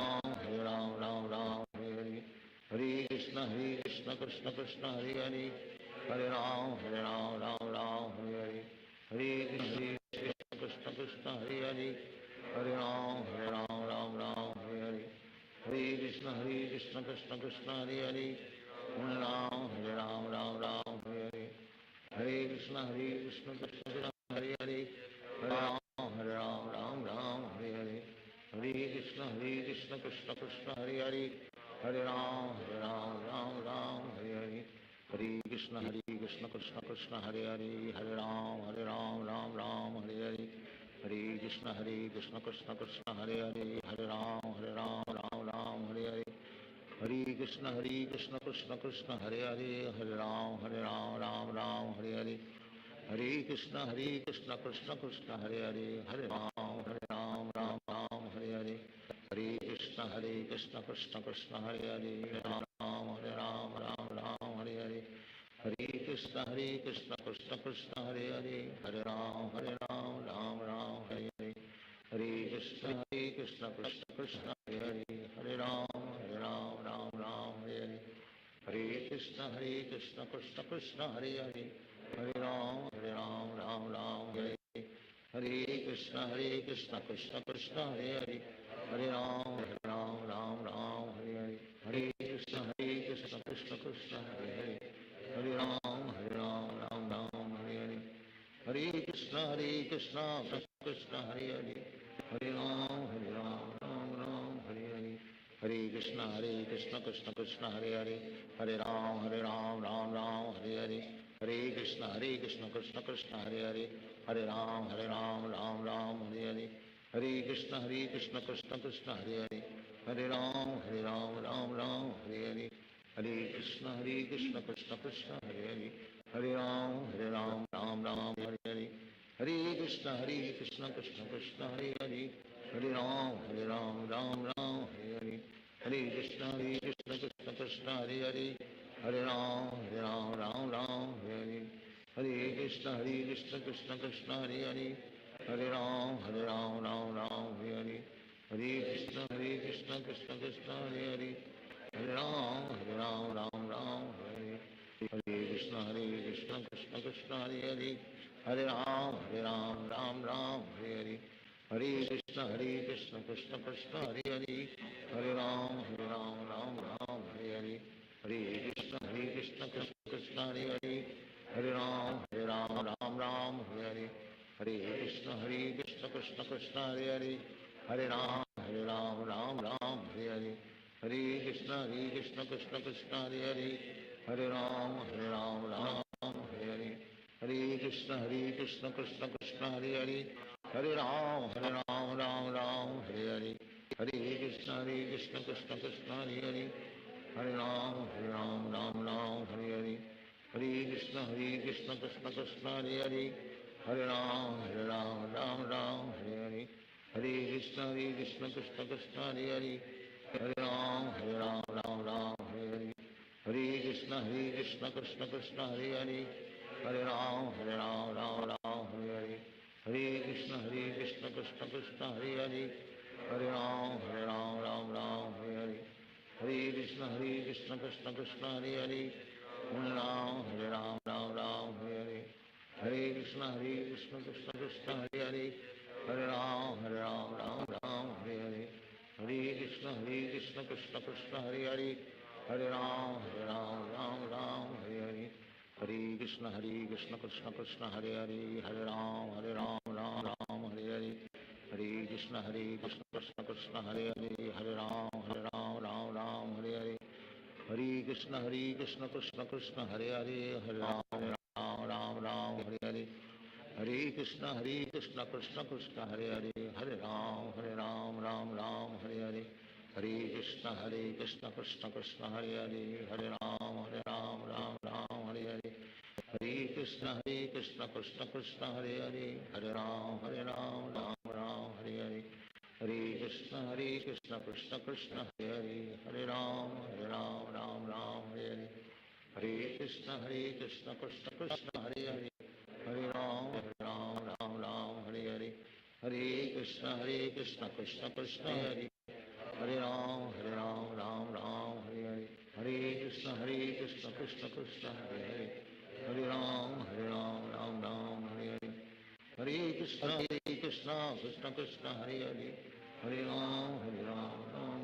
Hare Ram Ram Hare Hare, Hare Krishna Krishna Krishna Hare Hare, Hare Ram Ram Hare Hare, Hare Krishna Krishna Krishna Hare Hare, Hare Ram Hare Hare, Hare Krishna Krishna Hare Hare, Hare Ram Hare Hare, Hare Krishna Krishna Krishna Hare Hare, Hare Ram Hare Hare, Hare Krishna Krishna Krishna Hare Hare, Hare Ram Hare Hare, Hare Krishna Krishna Krishna Hare Hare, Hare Ram Hare Hare, Hare Krishna Krishna Krishna Hare Hare, Hare Ram Hare Hare, Hare Krishna Krishna Krishna Hare Hare, Hare Ram Hare Hare, Hare Krishna Krishna Krishna Hare Hare, Hare Ram Ram Ram Hare Hare, Hare Krishna Krishna Krishna Hare Hare, Hare Ram Ram Hare Hare, Hare Krishna Krishna Krishna Hare Hare, Hare Ram Ram Hare Hare, Hare Krishna Krishna Krishna Hare Hare, Hare Ram Ram Hare Hare, Hare Krishna Krishna Krishna Hare Hare, Hare Ram Ram Hare Hare, Hare Krishna Krishna Krishna Hare Hare, Hare Ram Ram Hare Hare, Hare Krishna Krishna Krishna Hare Hare, Hare Ram Ram Hare Hare, Hare Krishna Krishna Krishna Hare Hare, Hare Ram Ram Hare Hare, Hare Krishna Krishna Krishna Hare Hare, Hare Ram Hare Hare, Hare Krishna Krishna Krishna Hare Hare, Hare Ram Ram Hare Hare, Hare Krishna Krishna Krishna Hare Hare, Hare Ram Ram Hare Hare, Hare Krishna Krishna Krishna Hare Hare, Hare Ram Ram Hare Hare, Hare Krishna Krishna Krishna Hare Hare, Hare Ram Ram Hare Hare, Hare Krishna Krishna Krishna Hare Hare, Hare Ram Ram Hare Hare, Hare Krishna Krishna Krishna Hare Hare, Hare Ram Ram Hare Hare, Hare Krishna Krishna Krishna Hare Hare, Hare Ram Ram Hare Hare, Hare Krishna Krishna Krishna Hare Hare, Hare Ram Ram Hare Hare, Hare Krishna Krishna Krishna Hare Hare, Hare Ram Ram Hare Hare, Hare Krishna Krishna Krishna Hare Hare, Hare Ram Ram Hare Hare, Hare Krishna Krishna Krishna Hare Hare, Hare Ram Hare Hare, Hare Krishna Krishna Krishna Hare Hare, Hare Ram Ram Hare Hare, Hare Krishna Krishna Krishna Hare Hare, Hare Ram Hare Hare, Hare Krishna Krishna Krishna Hare Hare, Hare Ram Ram Hare Hare, Hare Krishna Krishna Krishna Hare Hare, Hare Ram Ram Hare Hare, Hare Krishna Krishna Krishna Hare Hare, Hare Ram Hare Hare, Hare Krishna Krishna Krishna Hare Hare, Hare Ram Hare Hare, Hare Krishna Krishna Krishna Hare Hare, Hare Ram Hare Hare, Hare Krishna Krishna Krishna Hare Hare, Hare Ram Hare Hare, Hare Krishna Krishna Krishna Hare Hare, Hare Ram Hare Hare, Hare Krishna Krishna Krishna Hare Hare, Hare Ram Hare Hare, Hare Krishna Krishna Krishna Hare Hare, Hare Ram Hare Hare, Hare Krishna Krishna Krishna Hare Hare, Hare Ram Hare Hare, Hare Krishna Krishna Krishna Hare Hare, Hare Ram Hare Hare, Hare Krishna Krishna Krishna Hare Hare, Hare Ram Hare Hare, Hare Krishna Krishna Krishna Hare Hare, Hare Ram Ram Hare Hare, Hare Krishna Krishna Krishna Hare Hare, Hare Ram Ram Hare Hare, Hare Krishna Krishna Krishna Hare Hare, Hare Ram Ram Hare Hare, Hare Krishna Krishna Krishna Hare Hare, Hare Ram Ram Hare Hare, Hare Krishna Krishna Krishna Hare Hare, Hare Ram Hare Hare, Hare Krishna Krishna Krishna Hare, Hare Ram Hare Hare, Hare Krishna Krishna Krishna Hare Hare, Hare Ram Hare Hare, Hare Krishna Krishna Krishna Hare Hare, Hare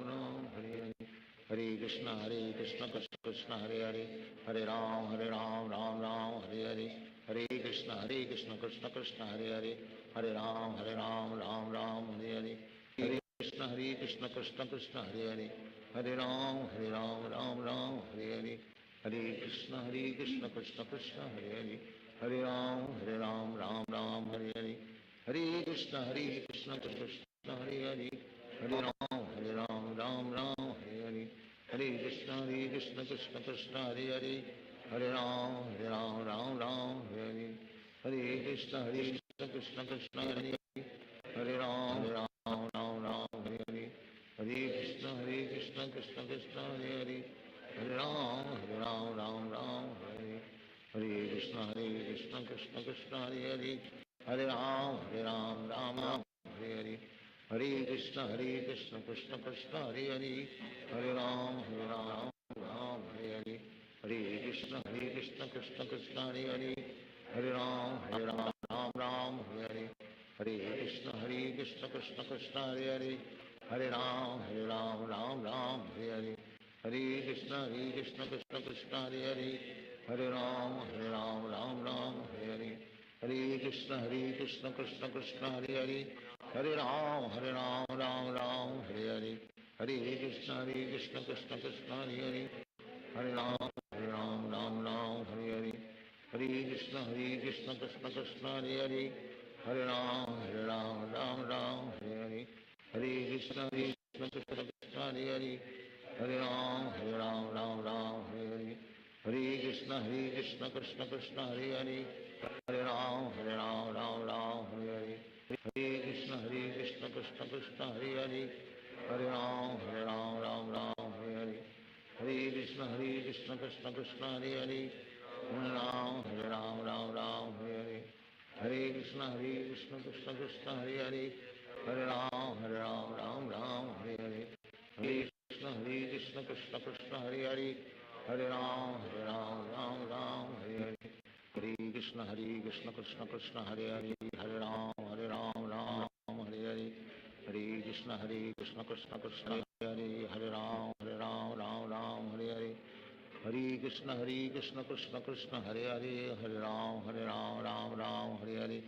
Ram Hare Hare, Hare Krishna Krishna Krishna Hare Hare, Hare Ram Ram Hare Hare, Hare Krishna Krishna Krishna Hare Hare, Hare Ram Ram Hare Hare, Hare Krishna Krishna Krishna Hare Hare, Hare Ram Hare Hare, Hare Krishna Krishna Krishna Hare Hare, Hare Ram Ram Hare Hare, Hare Krishna Krishna Krishna Hare Hare, Hare Ram Ram Hare Hare, Krishna Krishna Hare Hare, Hare Ram Ram Ram Hare Hare, Hare Krishna Krishna Krishna Hare Hare, Hare Ram Ram Ram Hare Hare, Hare Krishna Krishna Krishna Hare Hare, Hare Ram Ram Hare, Hare Krishna Krishna Krishna Hare Hare, Hare Ram Ram Hare Hare, Hare Krishna Krishna Krishna Hare Hare, Hare Ram Ram Hare Hare, Hare Krishna Krishna Krishna Hare Hare, Hare Ram Ram Hare Hare, Hare Krishna Krishna Krishna Hare Hare, Hare Ram Ram Hare Hare, Hare Krishna Krishna Krishna Hare Hare, Hare Ram Ram Hare Hare, Hare Krishna Krishna Krishna Hare Hare, Hare Ram Ram Hare Hare, Hare Krishna Krishna Krishna Hare Hare, Hare Ram Ram Hare Hare, Hare Krishna Krishna Krishna Hare Hare, Hare Ram Ram Hare Hare, Hare Krishna Krishna Krishna Hare Hare, Hare Ram Ram Hare Hare, Hare Krishna Krishna Krishna Hare Hare, Hare Ram Ram Hare Hare, Hare Krishna Krishna Krishna Hare Hare, Hare Ram Ram Hare Hare, Hare Krishna Krishna Krishna Hare Hare, Hare Ram Ram Hare Hare, Hare Krishna Krishna Krishna Hare Hare, Hare Ram Ram Hare Hare, Hare Krishna Krishna Krishna Hare Hare, Hare Ram Ram Hare Hare, Hare Krishna Krishna Krishna Hare Hare, Hare Ram Ram Hare Hare, Hare Krishna Krishna Krishna Hare Hare, Hare Ram Ram Hare Hare, Hare Krishna Krishna Krishna Hare Hare, Hare Ram Ram Hare Hare, Hare Krishna Krishna Krishna Hare Hare, Hare Ram Ram Hare Hare,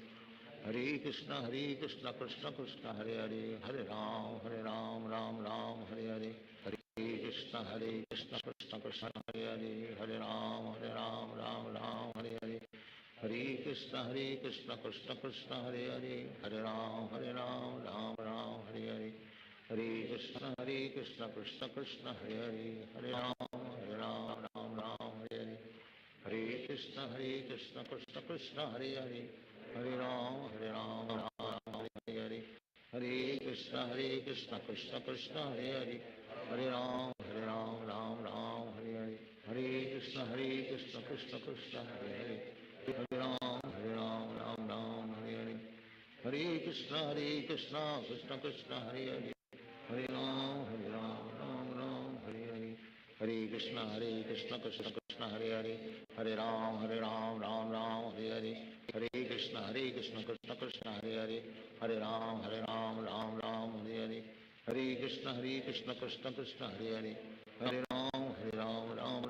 Hare Krishna Krishna Krishna Hare Hare, Hare Ram Ram Hare Hare, Hare Krishna Krishna Krishna Hare Hare, Hare Ram Ram Hare Hare, Hare Krishna Krishna Krishna Hare Hare, Hare Ram Ram Hare Hare, Hare Krishna Krishna Krishna Hare Hare, Hare Ram Hare Hare, Hare Krishna Krishna Krishna Hare Hare, Hare Ram Ram Hare Hare, Hare Krishna Krishna Krishna Hare Hare, Hare Ram Ram Hare Hare, Hare Krishna Krishna Krishna Hare Hare, Hare Ram Ram Hare Hare, Hare Krishna Krishna Krishna Hare Hare, Hare Ram Ram Hare Hare, Hare Krishna Krishna Krishna Hare Hare, Hare Ram Ram Hare Hare, Hare Krishna Krishna Krishna Hare Hare, Hare Ram Ram Hare Hare, Hare Krishna Krishna Krishna Hare Hare, Hare Ram Ram Hare Hare, Hare Krishna Krishna Krishna Hare Hare, Hare Ram Ram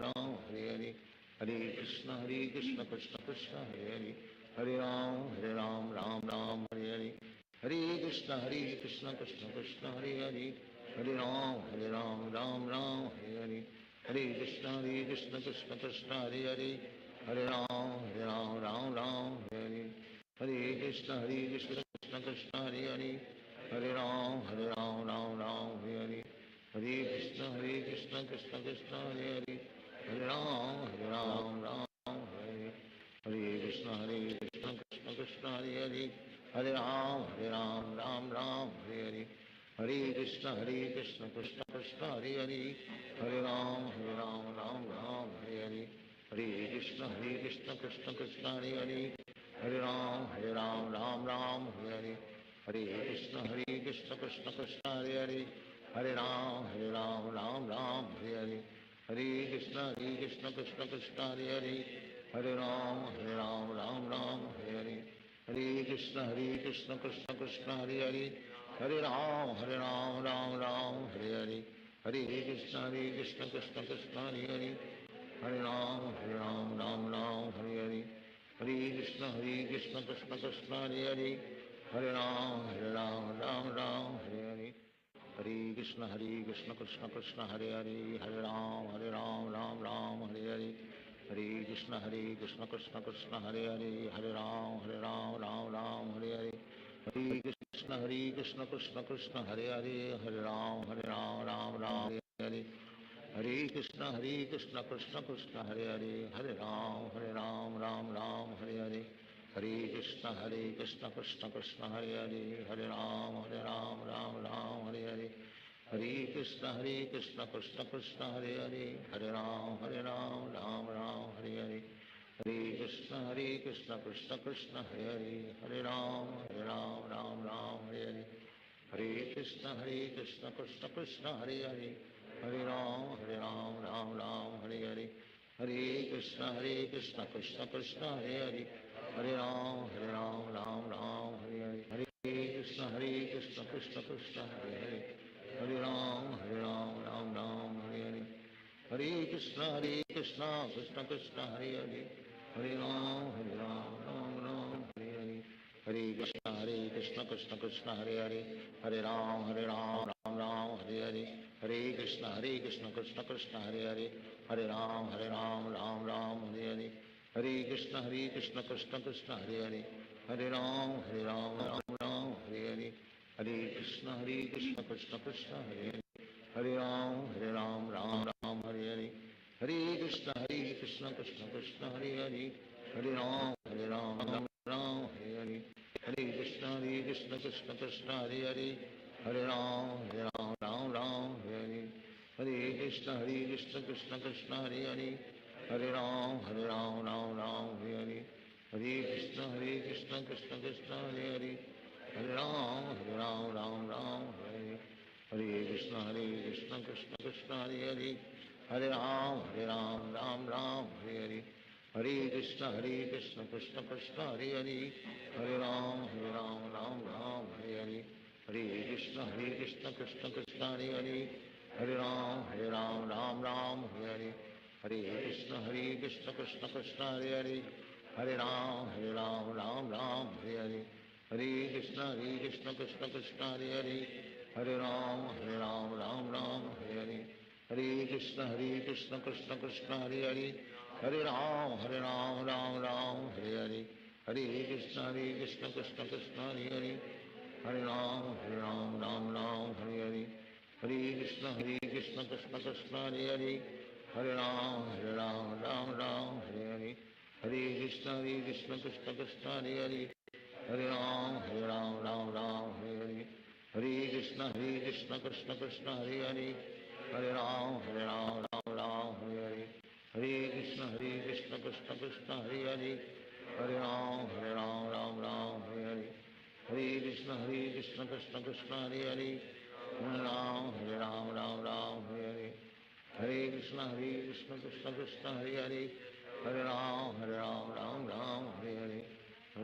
Hare Hare, Hare Krishna Krishna Krishna Hare Hare, Hare Ram Ram Hare Hare, Hare Krishna Krishna Krishna Hare Hare, Hare Ram Ram Hare Hare, Hare Krishna Krishna Krishna Hare Hare, Hare Ram Ram Hare Hare, Hare Krishna Krishna Krishna Hare Hare, Hare Ram Ram Hare Hare, Hare Krishna Krishna Krishna Hare Hare, Hare Ram Ram Hare Hare, Hare Krishna Krishna Krishna Hare Hare, Hare Ram Ram Hare Hare, Hare Krishna Krishna Krishna Hare Hare, Hare Ram Ram Hare Hare, Hare Krishna Krishna Krishna Hare Hare, Hare Ram Ram Hare Hare, Hare Krishna Krishna Krishna Hare Hare, Hare Ram Ram Hare Hare, Hare Krishna Krishna Krishna Hare Hare, Hare Ram Ram Hare Hare, Hare Krishna Krishna Krishna Hare Hare, Hare Ram Ram Hare Hare, Hare Krishna Krishna Krishna Hare Hare, Hare Ram Ram Hare Hare, Hare Krishna Krishna Krishna Hare Hare, Hare Ram Ram Hare Hare, Hare Krishna Krishna Krishna Hare Hare, Hare Ram Ram Hare Hare, Hare Krishna Krishna Krishna Hare Hare, Hare Ram Ram Ram Hare Hare, Hare Krishna Krishna Krishna Hare Hare, Hare Ram Ram Ram Hare Hare, Hare Krishna Krishna Krishna Hare Hare, Hare Ram Ram Ram Hare Hare, Hare Krishna Krishna Krishna Hare Hare, Hare Ram Ram Ram Hare Hare, Hare Krishna Krishna Krishna Hare Hare, Hare Ram Ram Ram Hare Hare, Hare Krishna Krishna Krishna Hare Hare, Hare Ram Ram Ram Hare Hare, Hare Krishna Krishna Krishna Hare Hare, Hare Ram Ram Ram Hare Hare, Hare Krishna Krishna Krishna Hare Hare, Hare Ram Ram Ram Hare Hare, Hare Krishna Krishna Krishna Hare Hare, Hare Ram Ram Ram Hare Hare, Hare Krishna Krishna Krishna Hare Hare, Hare Ram Ram Ram Hare Hare, Hare Krishna Krishna Krishna Hare Hare, Hare Ram Ram Ram Hare Hare, Hare Krishna Krishna Krishna Hare Hare, Hare Ram Ram Hare Hare, Hare Krishna Krishna Krishna Hare Hare, Hare Ram Ram Hare Hare, Hare Krishna Krishna Krishna Hare Hare, Hare Ram Ram Hare Hare, Hare Krishna Krishna Krishna Hare Hare, Hare Ram Ram Hare Hare, Hare Krishna Krishna Krishna Hare Hare, Hare Ram Ram Hare Hare, Hare Krishna Krishna Krishna Hare Hare, Hare Ram Ram Hare Hare, Hare Krishna Krishna Krishna Hare Hare, Hare Ram Ram Ram Hare Hare, Hare Krishna Krishna Krishna Hare Hare, Hare Ram Ram Hare Hare, Hare Krishna Krishna Krishna Hare Hare, Hare Ram Ram Hare Hare, Hare Krishna Krishna Krishna Hare Hare, Hare Ram Ram Ram Hare Hare, Hare Krishna Krishna Krishna Hare Hare, Hare Ram Ram Ram Hare Hare, Hare Krishna Krishna Krishna Hare Hare, Hare Ram Ram Hare Hare, Hare Krishna Krishna Krishna Hare Hare, Hare Ram Ram Hare Hare, Hare Krishna Krishna Krishna Hare Hare, Hare Ram Ram Hare Hare, Hare Krishna Krishna Krishna Hare Hare, Hare Ram Ram Hare Hare, Hare Krishna Krishna Krishna Hare Hare, Hare Ram Ram Hare Hare, Hare Krishna Krishna Krishna Hare Hare, Hare Ram Ram Hare Hare, Hare Krishna Krishna Krishna Hare Hare, Hare Ram Ram Hare Hare, Hare Krishna Krishna Krishna Hare Hare, Hare Ram Ram Hare Hare, Hare Krishna Krishna Krishna Hare Hare, Hare Ram Ram Hare Hare,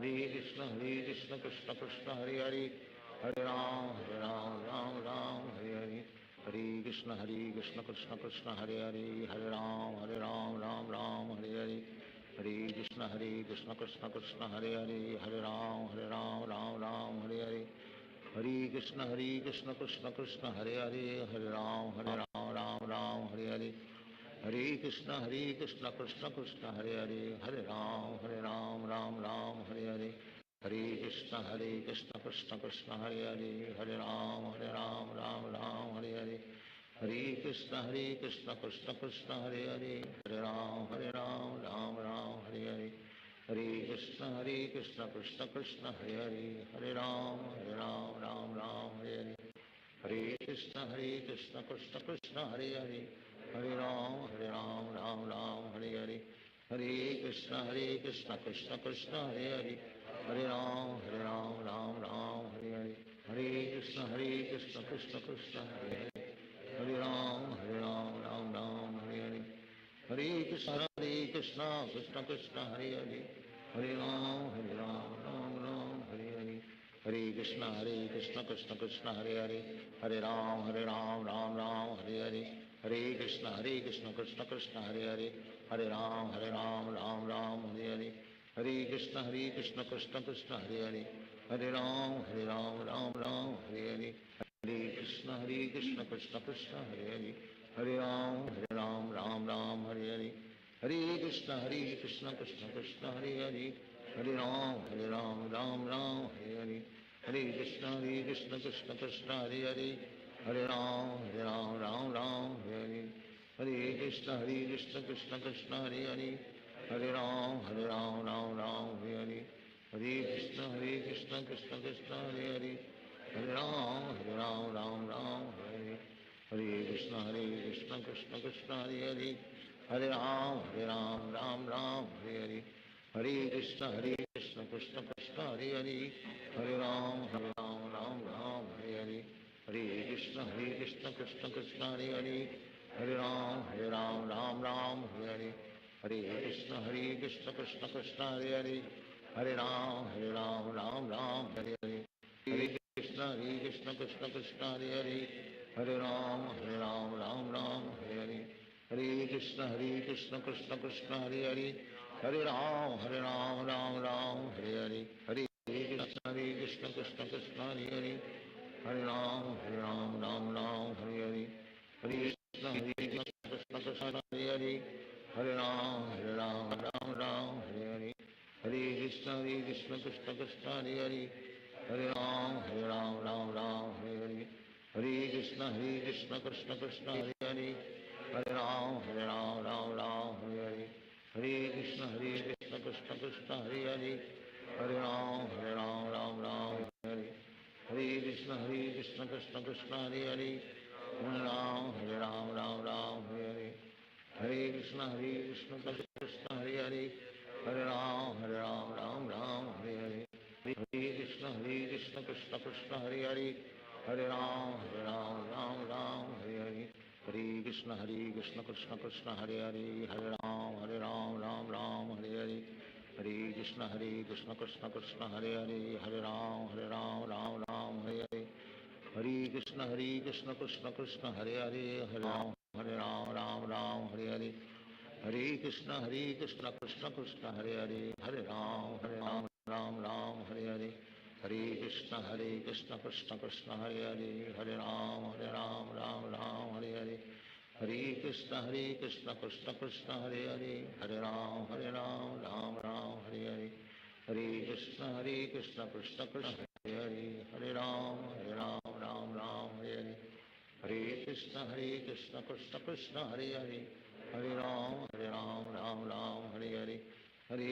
Hare Krishna Krishna Krishna Hare Hare, Hare Ram Ram Hare Hare, Hare Krishna Krishna Krishna Hare Hare, Hare Ram Ram Hare Hare, Hare Krishna Krishna Krishna Hare Hare, Hare Ram Ram Hare Hare, Hare Krishna Krishna Krishna Hare Hare, Hare Ram Ram Hare Hare, Hare Krishna Krishna Krishna Hare Hare, Hare Ram Ram Hare Hare, Hare Krishna Krishna Krishna Hare Hare, Hare Ram Ram Hare Hare, Hare Krishna Krishna Krishna Hare Hare, Hare Ram Ram Hare Hare, Hare Krishna Krishna Krishna Hare Hare, Hare Ram Ram Hare Hare, Hare Krishna Krishna Krishna Hare Hare, Hare Ram Ram Hare Hare, Hare Krishna Krishna Krishna Hare Hare, Hare Ram Ram Hare Hare, Hare Krishna Krishna Krishna Hare Hare, Hare Ram Ram Hare Hare, Hare Krishna Krishna Krishna Hare Hare, Hare Ram Ram Hare Hare, Hare Krishna Krishna Krishna Hare Hare, Hare Ram Ram Hare Hare, Hare Krishna Krishna Krishna Hare Hare, Hare Ram Ram Hare Hare, Hare Krishna Krishna Krishna Hare Hare, Hare Ram Ram Hare Hare, Hare Krishna Krishna Krishna Hare Hare, Hare Ram Ram Hare Hare, Hare Krishna Krishna Krishna Hare Hare Hare Ram Ram Ram Hare Hare Hare Krishna Krishna Krishna Hare Hare Hare Ram Ram Hare Hare Hare Krishna Krishna Krishna Hare Hare Hare Ram Ram Hare Hare Hare Krishna Krishna Krishna Hare Hare Hare Ram Ram Hare Hare Hare Krishna Krishna Krishna Hare Hare Hare Ram Ram Hare Hare Hare Krishna Krishna Krishna Hare Hare Hare Ram Ram Hare Hare Hare Krishna Krishna Krishna Hare Hare Hare Ram Ram Hare Hare Hare Krishna Krishna Krishna Hare Hare Hare Ram Ram Hare Hare Hare Krishna Krishna Krishna Hare Hare Hare Ram Hare Hare Hare Krishna Krishna Krishna Hare Hare Hare Ram Hare Hare Hare Krishna Krishna Krishna Hare Hare Hare Ram Hare Hare Hare Krishna Krishna Krishna Hare Hare Hare Ram Hare Hare Hare Krishna Krishna Krishna Hare Hare Hare Ram Hare Hare Krishna Krishna Krishna Hare Hare Hare Ram Hare Hare Hare Krishna Krishna Krishna Hare Hare Hare Ram Hare Hare Hare Krishna Krishna Krishna Hare Hare Hare Ram Hare Hare Hare Krishna Krishna Krishna Hare Hare Hare Ram Hare Hare Hare Krishna Krishna Krishna Hare Hare Hare Ram Hare Hare Hare Krishna Krishna Krishna Hare Hare Hare Ram Hare Hare Hare Krishna Krishna Krishna Hare Hare Hare Ram Hare Hare Hare Krishna Krishna Krishna Hare Hare Hare Ram Hare Hare Hare Krishna Krishna Krishna Hare Hare Hare Ram Hare Hare Hare Krishna Krishna Krishna Hare Hare Hare Ram Hare Hare Hare Krishna Krishna Krishna Hare Hare Hare Ram Hare Hare Hare Krishna Krishna Krishna Hare Hare Hare Ram Hare Hare Hare Krishna Krishna Krishna Hare Hare Hare Ram Hare Hare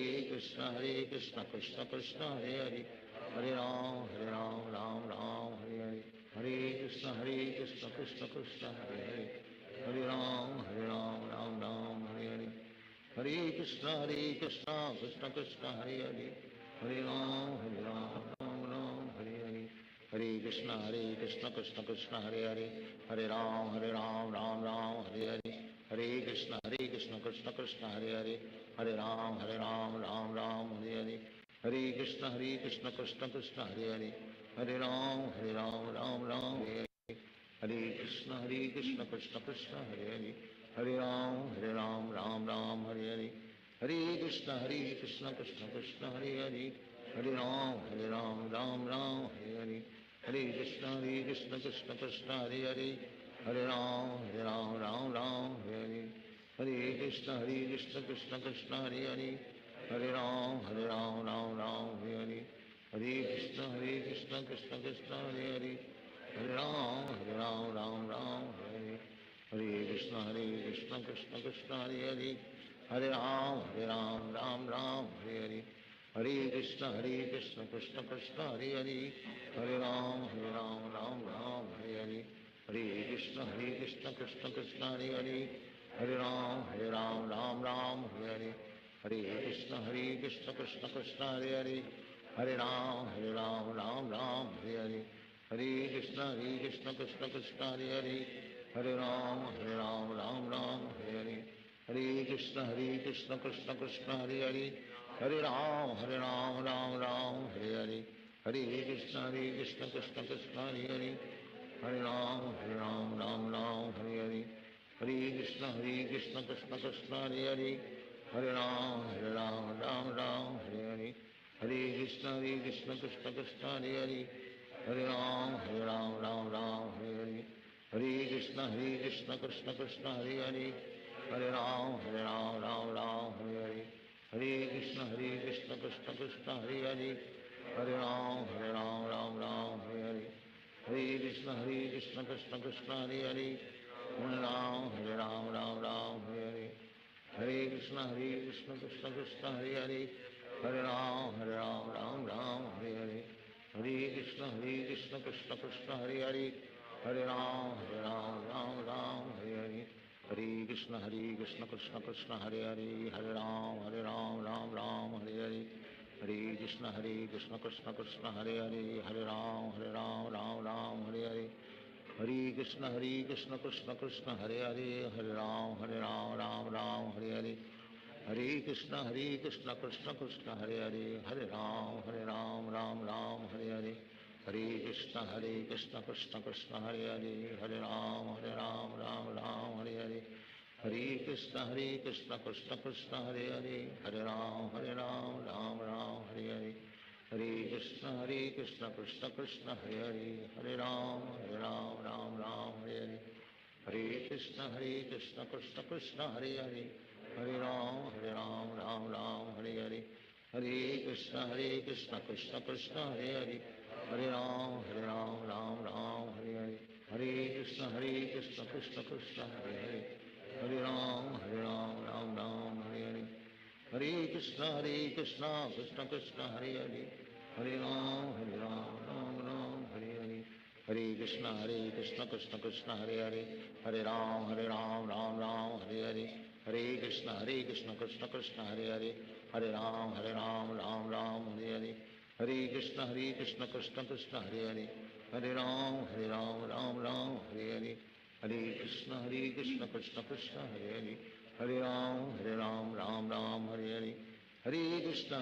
Hare Krishna Krishna Krishna Hare Hare Hare Ram Hare Hare Hare Krishna Krishna Krishna Hare Hare Hare Ram Hare Hare Hare Krishna Krishna Krishna Hare Hare Hare Ram Hare Hare Hare Krishna Krishna Krishna Hare Hare Hare Ram Hare Hare Krishna Krishna Krishna Hare Hare Hare Ram Hare Hare Hare Krishna Krishna Krishna Hare Hare Hare Ram Hare Hare Hare Krishna Krishna Krishna Hare Hare Hare Ram Hare Hare Hare Krishna Krishna Krishna Hare Hare Hare Ram Hare Hare Hare Krishna Krishna Krishna Hare Hare Hare Ram Hare Hare Hare Krishna Krishna Krishna Hare Hare Hare Ram Hare Hare Hare Krishna Krishna Krishna Hare Hare Hare Ram Hare Hare Hare Krishna Krishna Krishna Hare Hare Hare Ram Hare Hare Hare Krishna Krishna Krishna Hare Hare Hare Ram Hare Hare Hare Krishna Krishna Krishna Hare Hare Hare Ram Hare Hare Hare Krishna Krishna Krishna Hare Hare Hare Ram Hare Hare Hare Krishna Krishna Krishna Hare Hare Hare Ram Hare Hare Hare Krishna Krishna Krishna Hare Hare Hare Ram Hare Hare Hare Krishna Krishna Krishna Hare Hare Hare Ram Hare Hare Hare Krishna Krishna Krishna Hare Hare Hare Ram Hare Hare Hare Krishna Krishna Krishna Hare Hare Hare Ram Hare Hare Hare Krishna Krishna Krishna Hare Hare Hare Ram Hare Hare Krishna Krishna Krishna Hare Hare Hare Ram Ram Ram Hare Hare Hare Krishna Krishna Krishna Hare Hare Hare Ram Ram Ram Hare Hare Hare Krishna Krishna Krishna Hare Hare Hare Ram Ram Ram Hare Hare Hare Krishna Krishna Krishna Hare Hare Hare Ram Ram Hare Hare Hare Krishna Krishna Krishna Hare Hare Hare Ram Ram Hare Hare Hare Krishna Krishna Krishna Hare Hare Hare Ram Ram Hare Hare Hare Krishna Krishna Krishna Hare Hare Hare Ram Ram Hare Hare Hare Krishna Krishna Krishna Hare Hare Hare Ram Ram Hare Hare Hare Krishna Krishna Krishna Hare Hare Hare Ram Ram Hare Hare Hare Krishna Krishna Krishna Hare Hare Hare Ram Ram Hare Hare Hare Krishna Krishna Krishna Hare Hare Hare Ram Ram Hare Hare Hare Krishna Krishna Krishna Hare Hare Hare Ram Ram Hare Hare Hare Krishna Krishna Krishna Hare Hare Hare Ram Ram Hare Hare Hare Krishna Krishna Krishna Hare Hare Hare Ram Ram Hare Hare Hare Krishna Krishna Krishna Hare Hare Hare Ram Ram Hare Hare Hare Krishna Krishna Krishna Hare Hare Hare Ram Ram Hare Hare Hare Krishna Krishna Krishna Hare Hare Hare Ram Ram Hare Hare Hare Krishna Krishna Krishna Hare Hare Hare Ram Ram Hare Hare Hare Krishna Krishna Krishna Hare Hare Hare Ram Ram Hare Hare Hare Krishna Krishna Krishna Hare Hare Hare Ram Ram Hare Hare Hare Krishna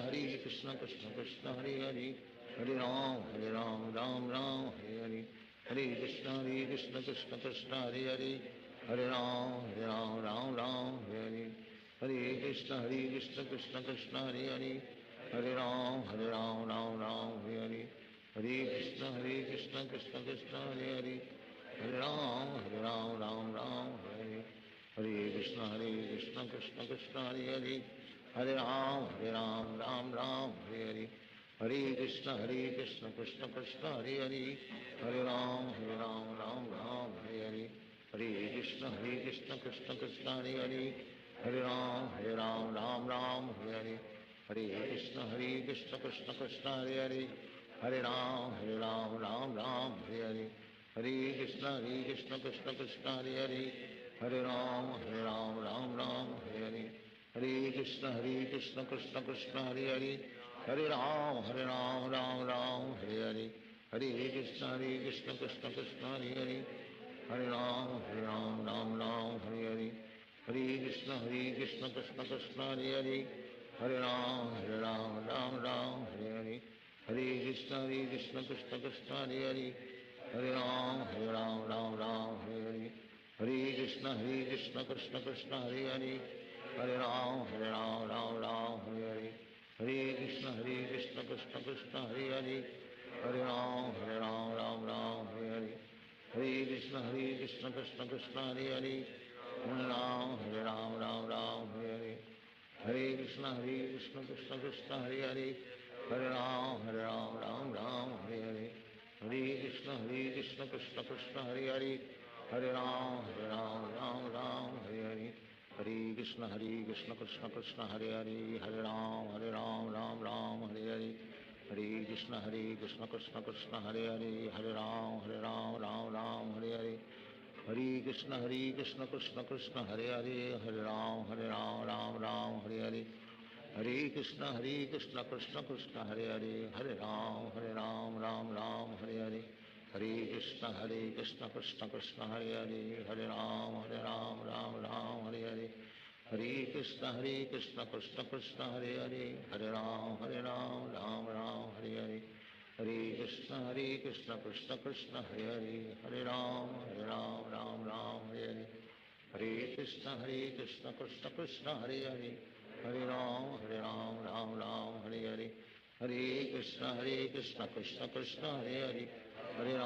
Krishna Krishna Hare Hare Hare Ram Ram Hare Hare Hare Krishna Krishna Krishna Hare Hare Hare Ram Ram Hare Hare Hare Krishna Krishna Krishna Hare Hare Hare Ram Ram Hare Hare Hare Krishna Krishna Krishna Hare Hare Hare Ram Ram Hare Hare Hare Krishna Krishna Krishna Hare Hare Hare Ram Ram Hare Hare Hare Krishna Krishna Krishna Hare Hare Hare Ram Ram Hare Hare Hare Krishna Krishna Krishna Hare Hare Hare Ram Ram Hare Hare Hare Krishna Krishna Krishna Hare Hare Hare Ram Ram Hare Hare Hare Krishna Krishna Krishna Hare Hare Hare Ram Ram Hare Hare Hare Krishna Krishna Krishna Hare Hare Hare Ram Ram Hare Hare Hare Krishna Krishna Krishna Hare Hare Hare Ram Ram Hare Hare Hare Krishna Krishna Krishna Hare Hare Hare Ram Ram Hare Hare Hare Krishna Krishna Krishna Hare Hare Hare Ram Ram Hare Hare Hare Krishna Krishna Krishna Hare Hare Hare Ram Ram Hare Hare Hare Krishna Krishna Krishna Hare Hare Hare Ram Ram Hare Hare Hare Krishna Krishna Krishna Hare Hare Hare Ram Ram Hare Hare Hare Krishna Krishna Krishna Hare Hare Hare Ram Ram Hare Hare Hare Krishna Krishna Krishna Hare Hare Hare Ram Ram Hare Hare Hare Krishna Krishna Krishna Hare Hare Hare Ram Ram Hare Hare Hare Krishna Krishna Krishna Hare Hare Hare Ram Ram Hare Hare Hare Krishna Krishna Krishna Hare Hare Hare Ram Ram Hare Hare Hare Krishna Krishna Krishna Hare Hare Hare Ram Ram Hare Hare Hare Krishna Krishna Krishna Hare Hare Hare Ram Ram Hare Hare Hare Krishna Krishna Krishna Hare Hare Hare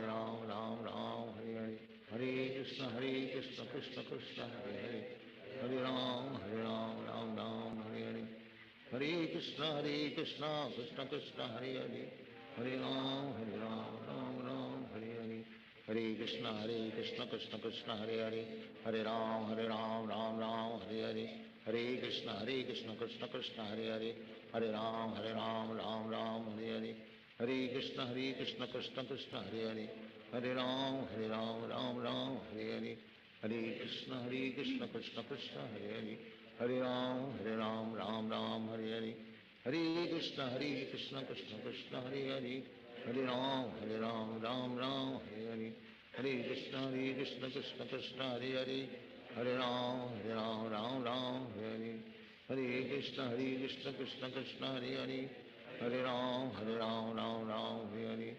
Ram Ram Hare Hare Hare Krishna Krishna Krishna Hare Hare Hare Ram Ram Hare Hare Hare Krishna Krishna Krishna Hare Hare Hare Ram Hare Hare Hare Krishna Krishna Krishna Hare Hare Hare Ram Ram Ram Hare Hare Hare Krishna Krishna Krishna Hare Hare Hare Ram Ram Ram Hare Hare Hare Krishna Krishna Krishna Hare Hare Hare Ram Ram Ram Hare Hare Hare Krishna Krishna Krishna Hare Hare Hare Ram Ram Ram Hare Hare Hare Krishna Krishna Krishna Hare Hare Hare Ram Ram Ram Hare Hare Hare Krishna Krishna Krishna Hare Hare Hare Ram Ram Ram Hare Hare Hare Krishna Krishna Krishna Hare Hare Hare Ram Ram Ram Hare Hare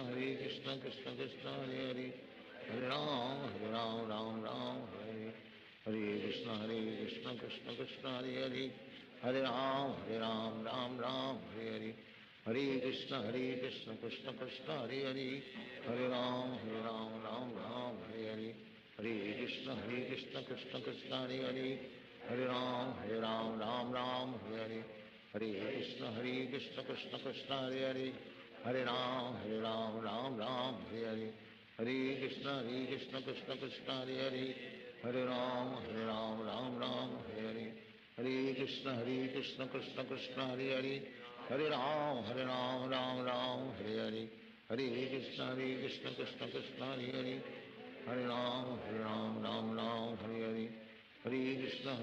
Hare Krishna Krishna Krishna Hare Hare Hare Ram Ram Ram Hare Hare Hare Krishna Krishna Krishna Hare Hare Hare Ram Ram Ram Hare Hare Hare Krishna Krishna Krishna Hare Hare Hare Ram Ram Ram Hare Hare Hare Krishna Krishna Krishna Hare Hare Hare Ram Ram Ram Hare Hare Hare Krishna Krishna Krishna Hare Hare Hare Ram Ram Ram Hare Hare Hare Krishna Krishna Krishna Hare Hare Hare Ram Ram Ram Hare Hare Hare Krishna Krishna Krishna Hare Hare Hare Ram Ram Ram Hare Hare Hare Krishna Krishna Krishna Hare Hare Hare Ram Ram Ram Hare Hare Hare Krishna Krishna Krishna Hare Hare Hare Ram Ram Ram Hare Hare Hare Krishna Krishna Krishna Hare Hare Hare Ram Ram Ram Hare Hare Hare Krishna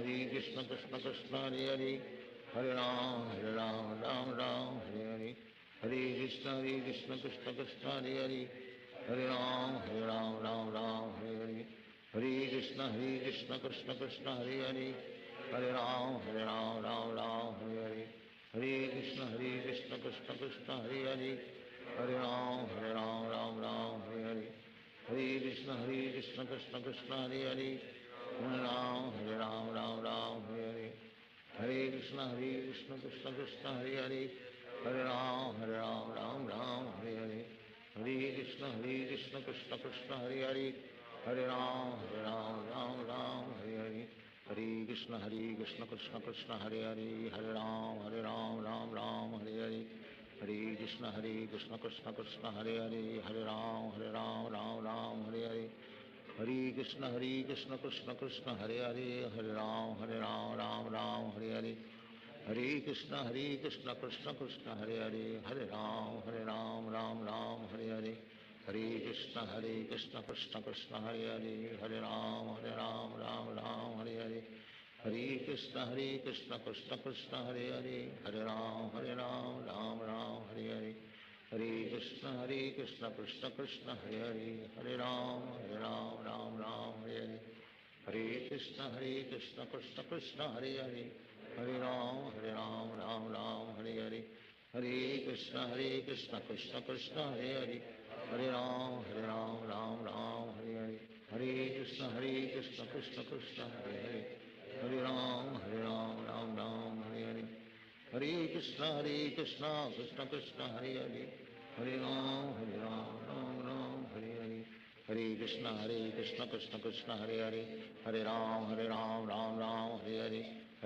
Krishna Krishna Hare Hare Hare Ram Ram Ram Hare Hare Hare Krishna Krishna Krishna Hare Hare Hare Ram Ram Ram Hare Hare Hare Krishna Krishna Krishna Hare Hare Hare Ram Ram Hare Hare Hare Krishna Krishna Krishna Hare Hare Hare Ram Ram Ram Hare Hare Hare Krishna Krishna Krishna Hare Hare Hare Ram Ram Ram Hare Hare Hare Krishna Krishna Krishna Hare Hare Hare Ram Ram Ram Hare Hare Hare Krishna Krishna Krishna Hare Hare Hare Ram Ram Ram Hare Hare Hare Krishna Krishna Krishna Hare Hare Hare Ram Ram Ram Hare Hare Hare Krishna Krishna Krishna Hare Hare Hare Ram Ram Ram Hare Hare Hare Krishna Krishna Krishna Hare Hare Hare Ram Ram Ram Hare Hare Hare Krishna Krishna Krishna Hare Hare Hare Ram Ram Ram Hare Hare Hare Krishna Krishna Krishna Hare Hare Hare Ram Ram Ram Hare Hare Hare Krishna Krishna Krishna Hare Hare Hare Ram Ram Ram Hare Hare Hare Krishna Krishna Krishna Hare Hare Hare Ram Ram Ram Hare Hare Hare Krishna Krishna Krishna Hare Hare Hare Ram Ram Ram Hare Hare Hare Krishna Krishna Krishna Hare Hare Hare Ram Ram Ram Hare Hare Hare Krishna Krishna Krishna Hare Hare Hare Ram Ram Ram Hare Hare Hare Krishna Krishna Krishna Hare Hare Hare Ram Ram Ram Hare Hare Hare Krishna Krishna Krishna Hare Hare Hare Ram Ram Ram Hare Hare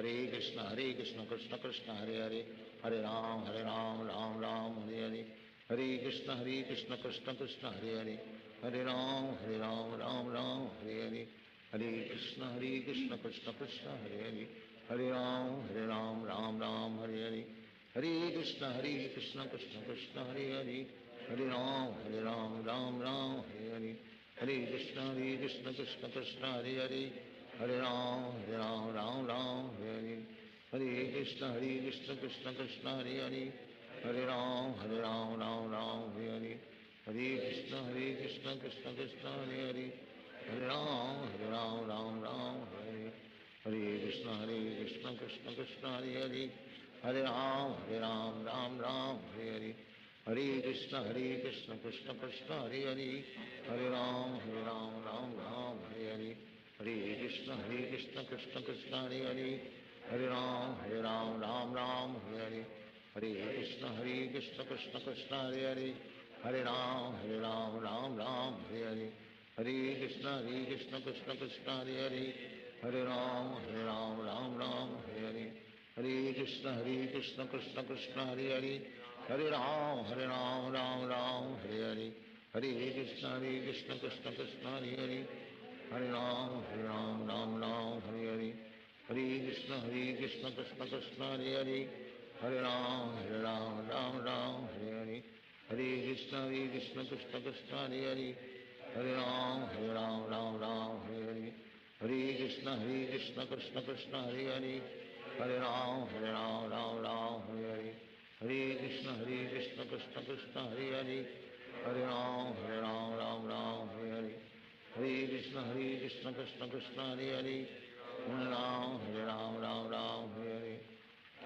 Hare Krishna Krishna Krishna Hare Hare Hare Ram Ram Ram Hare Hare Hare Krishna Krishna Krishna Hare Hare Hare Ram Ram Ram Hare Hare Hare Krishna Krishna Krishna Hare Hare Hare Ram Ram Ram Hare Hare Hare Krishna Krishna Krishna Hare Hare Hare Ram Ram Ram Hare Hare Hare Krishna Krishna Krishna Hare Hare Hare Ram Ram Ram Hare Hare Hare Krishna Krishna Krishna Hare Hare Hare Ram Ram Ram Hare Hare Hare Krishna Krishna Krishna Hare Hare Hare Ram Ram Ram Hare Hare Hare Krishna Krishna Krishna Hare Hare Hare Ram Ram Ram Hare Hare Hare Krishna Krishna Krishna Hare Hare Hare Ram Ram Ram Hare Hare Hare Krishna Krishna Krishna Hare Hare Hare Ram Ram Ram Hare Hare Hare Krishna Krishna Krishna Hare Hare Hare Ram Ram Ram Hare Hare Hare Krishna Krishna Krishna Hare Hare Hare Ram Ram Ram Hare Hare Hare Krishna Krishna Krishna Hare Hare Hare Ram Ram Ram Hare Hare Hare Krishna Krishna Krishna Hare Hare Hare Ram Ram Hare Hare Hare Krishna Krishna Krishna Hare Hare Hare Ram Ram Hare Hare Hare Krishna Krishna Krishna Hare Hare Hare Ram Ram Hare Hare Hare Krishna Krishna Krishna Hare Hare Hare Ram Ram Hare Hare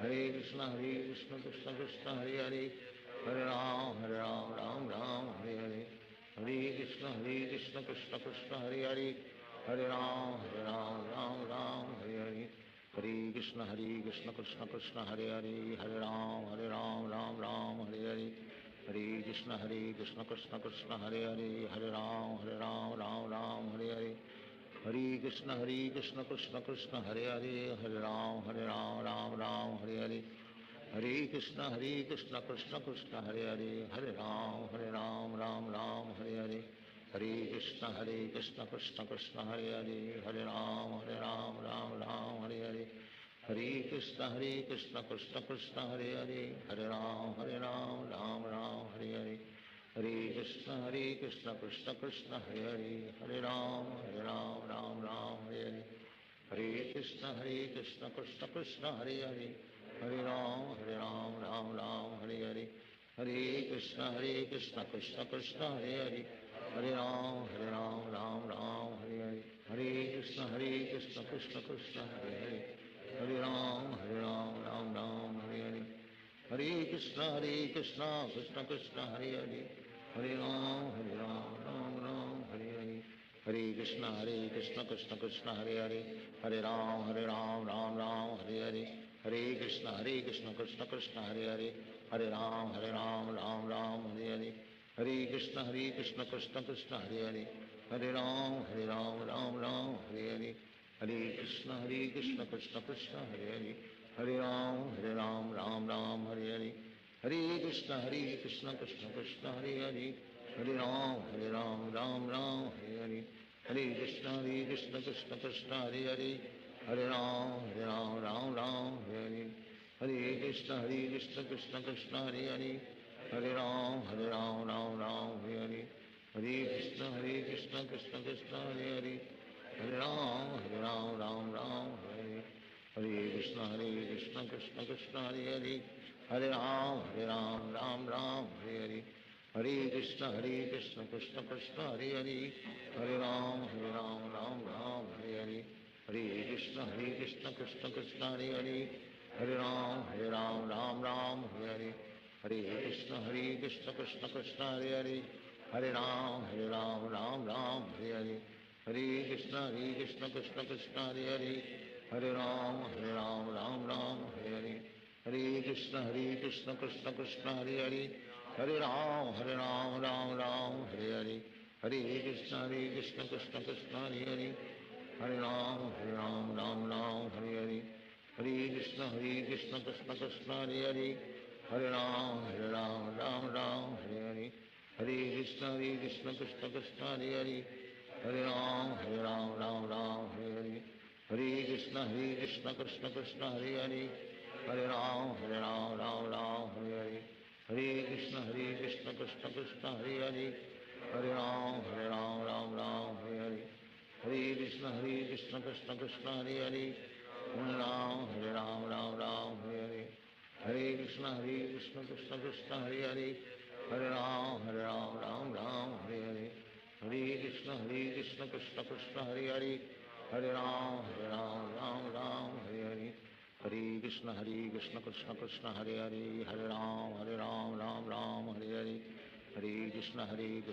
Hare Krishna Krishna Krishna Hare Hare Hare Ram Ram Hare Hare Hare Krishna Krishna Krishna Hare Hare Hare Ram Ram Hare Hare Hare Krishna Krishna Krishna Hare Hare Hare Ram Ram Hare Hare Hare Krishna Krishna Krishna Hare Hare Hare Ram Ram Hare Hare Hare Krishna Krishna Krishna Hare Hare Hare Ram Ram Hare Hare Hare Krishna Krishna Krishna Hare Hare Hare Ram Ram Hare Hare Hare Krishna Krishna Krishna Hare Hare Hare Ram Ram Hare Hare Hare Krishna Krishna Krishna Hare Hare Hare Ram Ram Hare Hare Hare Krishna Krishna Krishna Hare Hare Hare Ram Ram Hare Hare Hare Krishna Krishna Krishna Hare Hare Hare Ram Ram Hare Hare Hare Krishna Krishna Krishna Hare Hare Hare Ram Ram Hare Hare Hare Krishna Krishna Krishna Hare Hare Hare Ram Ram Hare Hare Hare Krishna Krishna Krishna Hare Hare Hare Ram Ram Hare Hare Hare Krishna Krishna Krishna Hare Hare Hare Ram Ram Hare Hare Hare Krishna Krishna Krishna Hare Hare Hare Ram Ram Hare Hare Hare Krishna Krishna Krishna Hare Hare Hare Ram Ram Hare Hare Hare Krishna Krishna Krishna Hare Hare Hare Ram Ram Hare Hare Hare Krishna Krishna Krishna Hare Hare Hare Ram Ram Hare Hare Hare Krishna Krishna Krishna Hare Hare Hare Ram Ram Hare Hare Hare Krishna Krishna Krishna Hare Hare Hare Ram Ram Hare Hare Hare Krishna Krishna Krishna Hare Hare Hare Ram Ram Hare Hare Hare Krishna Krishna Krishna Hare Hare Hare Ram Ram Hare Hare Hare Krishna Krishna Krishna Hare Hare Hare Ram Ram Hare Hare Hare Krishna Krishna Krishna Hare Hare Hare Ram Ram Hare Hare Hare Krishna Krishna Krishna Hare Hare Hare Ram Ram Hare Hare Hare Krishna Krishna Krishna Hare Hare Hare Ram Ram Hare Hare Hare Krishna Krishna Krishna Hare Hare Hare Ram Ram Hare Hare Hare Krishna Krishna Krishna Hare Hare Hare Ram Ram Hare Hare Hare Krishna Krishna Krishna Hare Hare Hare Ram Ram Hare Hare Hare Krishna Krishna Krishna Hare Hare Hare Ram Ram Hare Hare Hare Krishna Krishna Krishna Hare Hare Hare Ram Ram Hare Hare Hare Krishna Krishna Krishna Hare Hare Hare Ram Ram Hare Hare Hare Krishna Krishna Krishna Hare Hare Hare Ram Ram Hare Hare Hare Krishna Krishna Krishna Hare Hare Hare Ram Ram Hare Hare Hare Krishna Krishna Krishna Hare Hare Hare Ram Ram Hare Hare Hare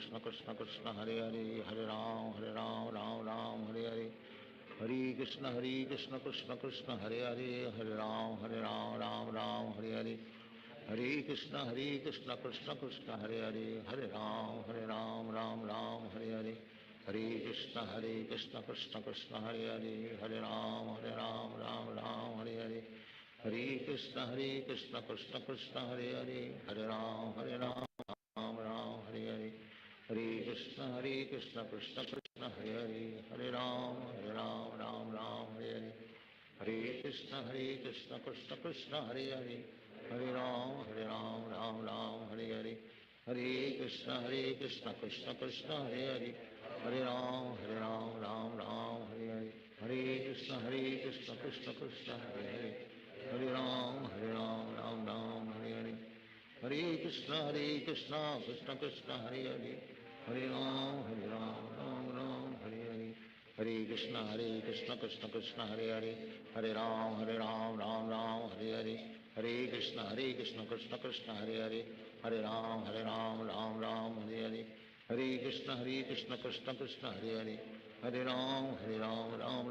Krishna Krishna Krishna Hare Hare Hare Ram Ram Hare Hare Hare Krishna Krishna Krishna Hare Hare Hare Ram Ram Hare Hare Hare Krishna Krishna Krishna Hare Hare Hare Ram Ram Hare Hare Hare Krishna Krishna Krishna Hare Hare Hare Ram Ram Hare Hare Hare Krishna Krishna Krishna Hare Hare Hare Ram Ram Hare Hare Hare Krishna Krishna Krishna Hare Hare Hare Ram Ram Hare Hare Hare Krishna Krishna Krishna Hare Hare Hare Ram Ram Hare Hare Hare Krishna Krishna Krishna Hare Hare, Hare Ram Ram Ram Hare Hare, Hare Krishna Krishna Krishna Hare Hare, Hare Ram Ram Ram Hare Hare, Hare Krishna Krishna Krishna Hare Hare, Hare Ram Ram Ram Hare Hare, Hare Krishna Krishna Krishna Hare Hare, Hare Ram Ram Hare Hare, Hare Krishna Krishna Krishna Hare Hare, Hare Ram Ram Hare Hare, Hare Krishna Krishna Krishna Hare Hare, Hare Ram Ram Hare Hare, Hare Krishna Krishna Krishna Hare Hare, Hare Ram Ram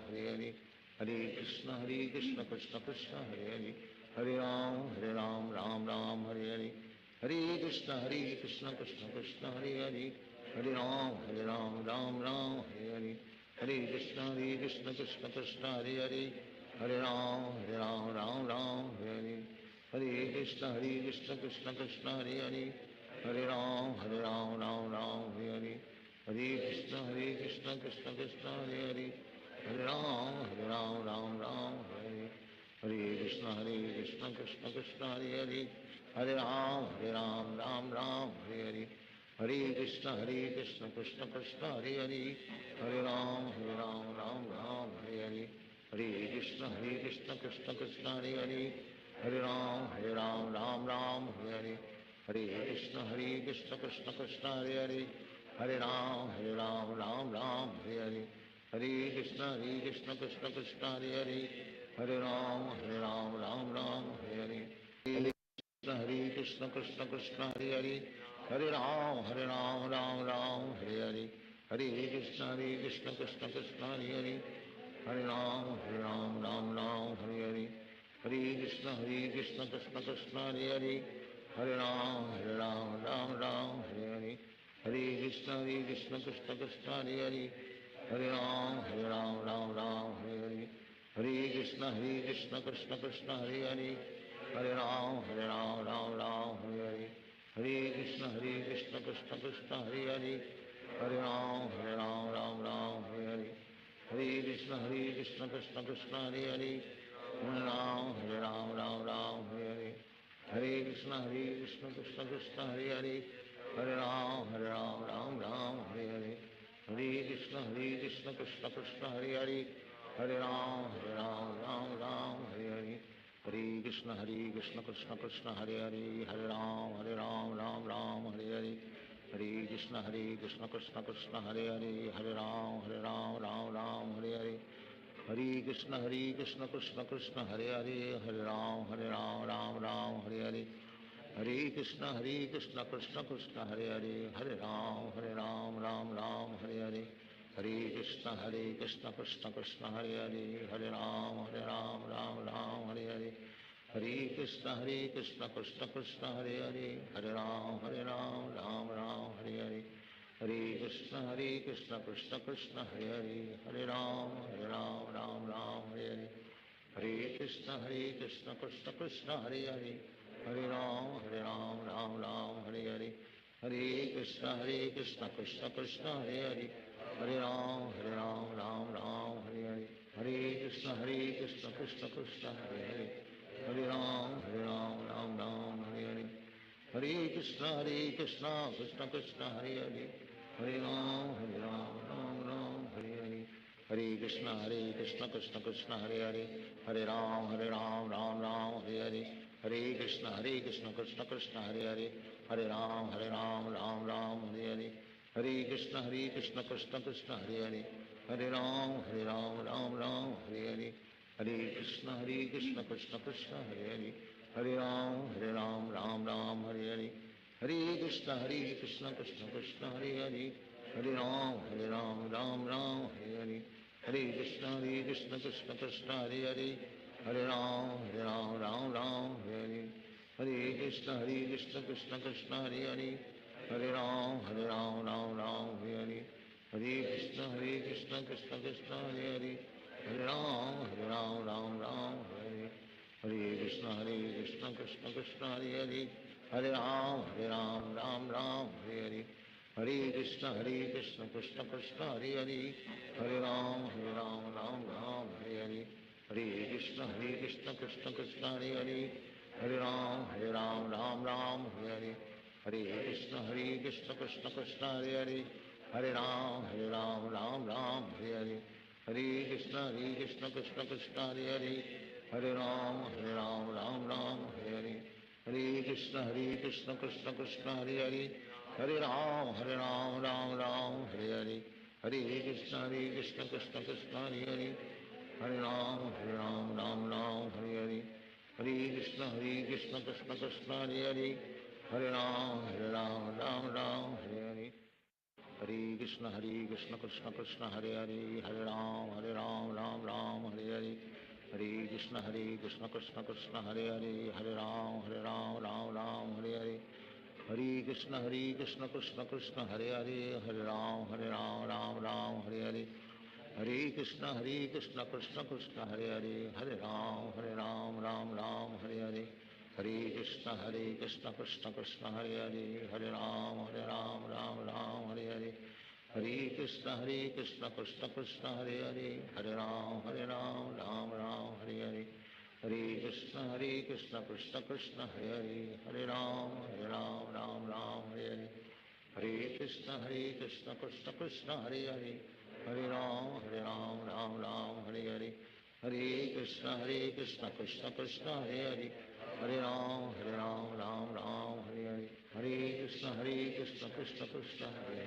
Hare Hare, Hare Krishna Krishna Krishna Hare Hare, Hare Ram Ram Hare Hare, Hare Krishna Krishna Krishna Hare Hare, Hare Ram Ram Hare Hare, Hare Krishna Krishna Krishna Hare Hare, Hare Ram Ram Hare Hare, Hare Krishna Krishna Krishna Hare Hare, Hare Ram Ram Hare Hare, Hare Krishna Krishna Krishna Hare Hare, Hare Ram Ram Hare Hare, Hare Krishna Krishna Krishna Hare Hare, Hare Ram Ram Hare Hare, Hare Krishna Krishna Krishna Hare Hare, Hare Ram Ram Hare Hare, Hare Krishna Krishna Krishna Hare Hare, Hare Ram Ram Hare Hare, Hare Krishna Krishna Krishna Hare Hare, Hare Ram Ram Hare Hare, Hare Krishna Krishna Krishna Hare Hare, Hare Ram Ram Hare Hare, Hare Krishna Krishna Hare Hare, Hare Ram Ram Hare Hare, Hare Krishna Krishna Krishna Hare Hare, Hare Ram Ram Hare Hare, Hare Krishna Krishna Krishna Hare Hare, Hare Ram Ram Hare Hare, Hare Krishna Krishna Krishna Hare Hare, Hare Ram Ram Hare Hare, Hare Krishna Krishna Krishna Hare Hare, Hare Ram Ram Hare Hare, Hare Krishna Krishna Krishna Hare Hare, Hare Ram Ram Hare Hare, Hare Krishna Krishna Krishna Hare Hare, Hare Ram Ram Hare Hare, Hare Krishna Krishna Krishna Hare Hare, Hare Ram Ram Hare Hare, Hare Krishna Krishna Krishna Hare Hare, Hare Ram Ram Hare Hare, Hare Krishna Krishna Krishna Hare Hare, Hare Ram Ram Hare Hare, Hare Krishna Krishna Krishna Hare Hare, Hare Ram Ram Hare Hare, Hare Krishna Krishna Krishna Hare Hare, Hare Ram Ram Hare Hare, Hare Krishna Krishna Krishna Hare Hare, Hare Ram Ram Hare Hare, Hare Krishna Krishna Krishna Hare Hare, Hare Ram Ram Hare Hare, Hare Krishna Krishna Krishna Hare Hare, Hare Ram Ram Hare Hare, Hare Krishna Krishna Krishna Hare Hare, Hare Ram Ram Hare Hare, Hare Krishna Krishna Krishna Hare Hare, Hare Ram Ram Hare Hare, Hare Krishna Krishna Krishna Hare Hare, Hare Ram Ram Hare Hare, Hare Krishna Krishna Krishna Hare Hare, Hare Ram Ram Hare Hare, Hare Krishna Krishna Krishna Hare Hare, Hare Ram Ram Hare Hare, Hare Krishna Krishna Krishna Hare Hare, Hare Ram Ram Hare Hare, Hare Krishna Krishna Krishna Hare Hare, Hare Ram Ram Hare Hare, Hare Krishna Krishna Krishna Hare Hare, Hare Ram Ram Hare Hare, Hare Krishna Krishna Krishna Hare Hare, Hare Ram Ram Hare Hare, Hare Krishna Krishna Krishna Hare Hare, Hare Ram Ram Hare Hare, Hare Krishna Krishna Krishna Hare Hare, Hare Ram Ram Hare Hare, Hare Krishna Krishna Krishna Hare Hare, Hare Ram Ram Hare Hare, Hare Krishna Krishna Krishna Hare Hare, Hare Ram Ram Hare Hare, Hare Krishna Krishna Krishna Hare Hare, Hare Ram Ram Hare Hare, Hare Krishna Krishna Krishna Hare Hare, Hare Ram Ram Hare Hare, Hare Krishna Krishna Krishna Hare Hare, Hare Ram Ram Ram Hare Hare, Hare Krishna Krishna Krishna Hare Hare, Hare Ram Ram Ram Hare Hare, Hare Krishna Krishna Krishna Hare Hare, Hare Ram Ram Hare Hare, Hare Krishna Krishna Krishna Hare Hare, Hare Ram Ram Hare Hare, Hare Krishna Krishna Krishna Hare Hare, Hare Ram Ram Hare Hare, Hare Krishna Krishna Krishna Hare Hare, Hare Ram Ram Hare Hare, Hare Krishna Krishna Krishna Hare Hare, Hare Ram Ram Hare Hare, Hare Krishna Krishna Krishna Hare Hare, Hare Ram Hare Hare, Hare Krishna Krishna Krishna Hare Hare, Hare Ram Hare Hare, Hare Krishna Krishna Krishna Hare Hare, Hare Ram Hare Hare, Hare Krishna Krishna Krishna Hare Hare, Hare Ram Hare Hare, Hare Krishna Krishna Krishna Hare Hare, Hare Ram Hare Hare, Hare Krishna Krishna Krishna Hare Hare, Hare Ram Hare Hare, Hare Krishna Krishna Krishna Hare Hare, Hare Ram Hare Hare, Hare Krishna Krishna Krishna Hare Hare, Hare Ram Hare Hare, Hare Krishna Krishna Krishna Hare Hare, Hare Ram Hare Hare, Hare Krishna Krishna Krishna Hare Hare, Hare Ram Hare Hare, Hare Krishna Krishna Krishna Hare Hare,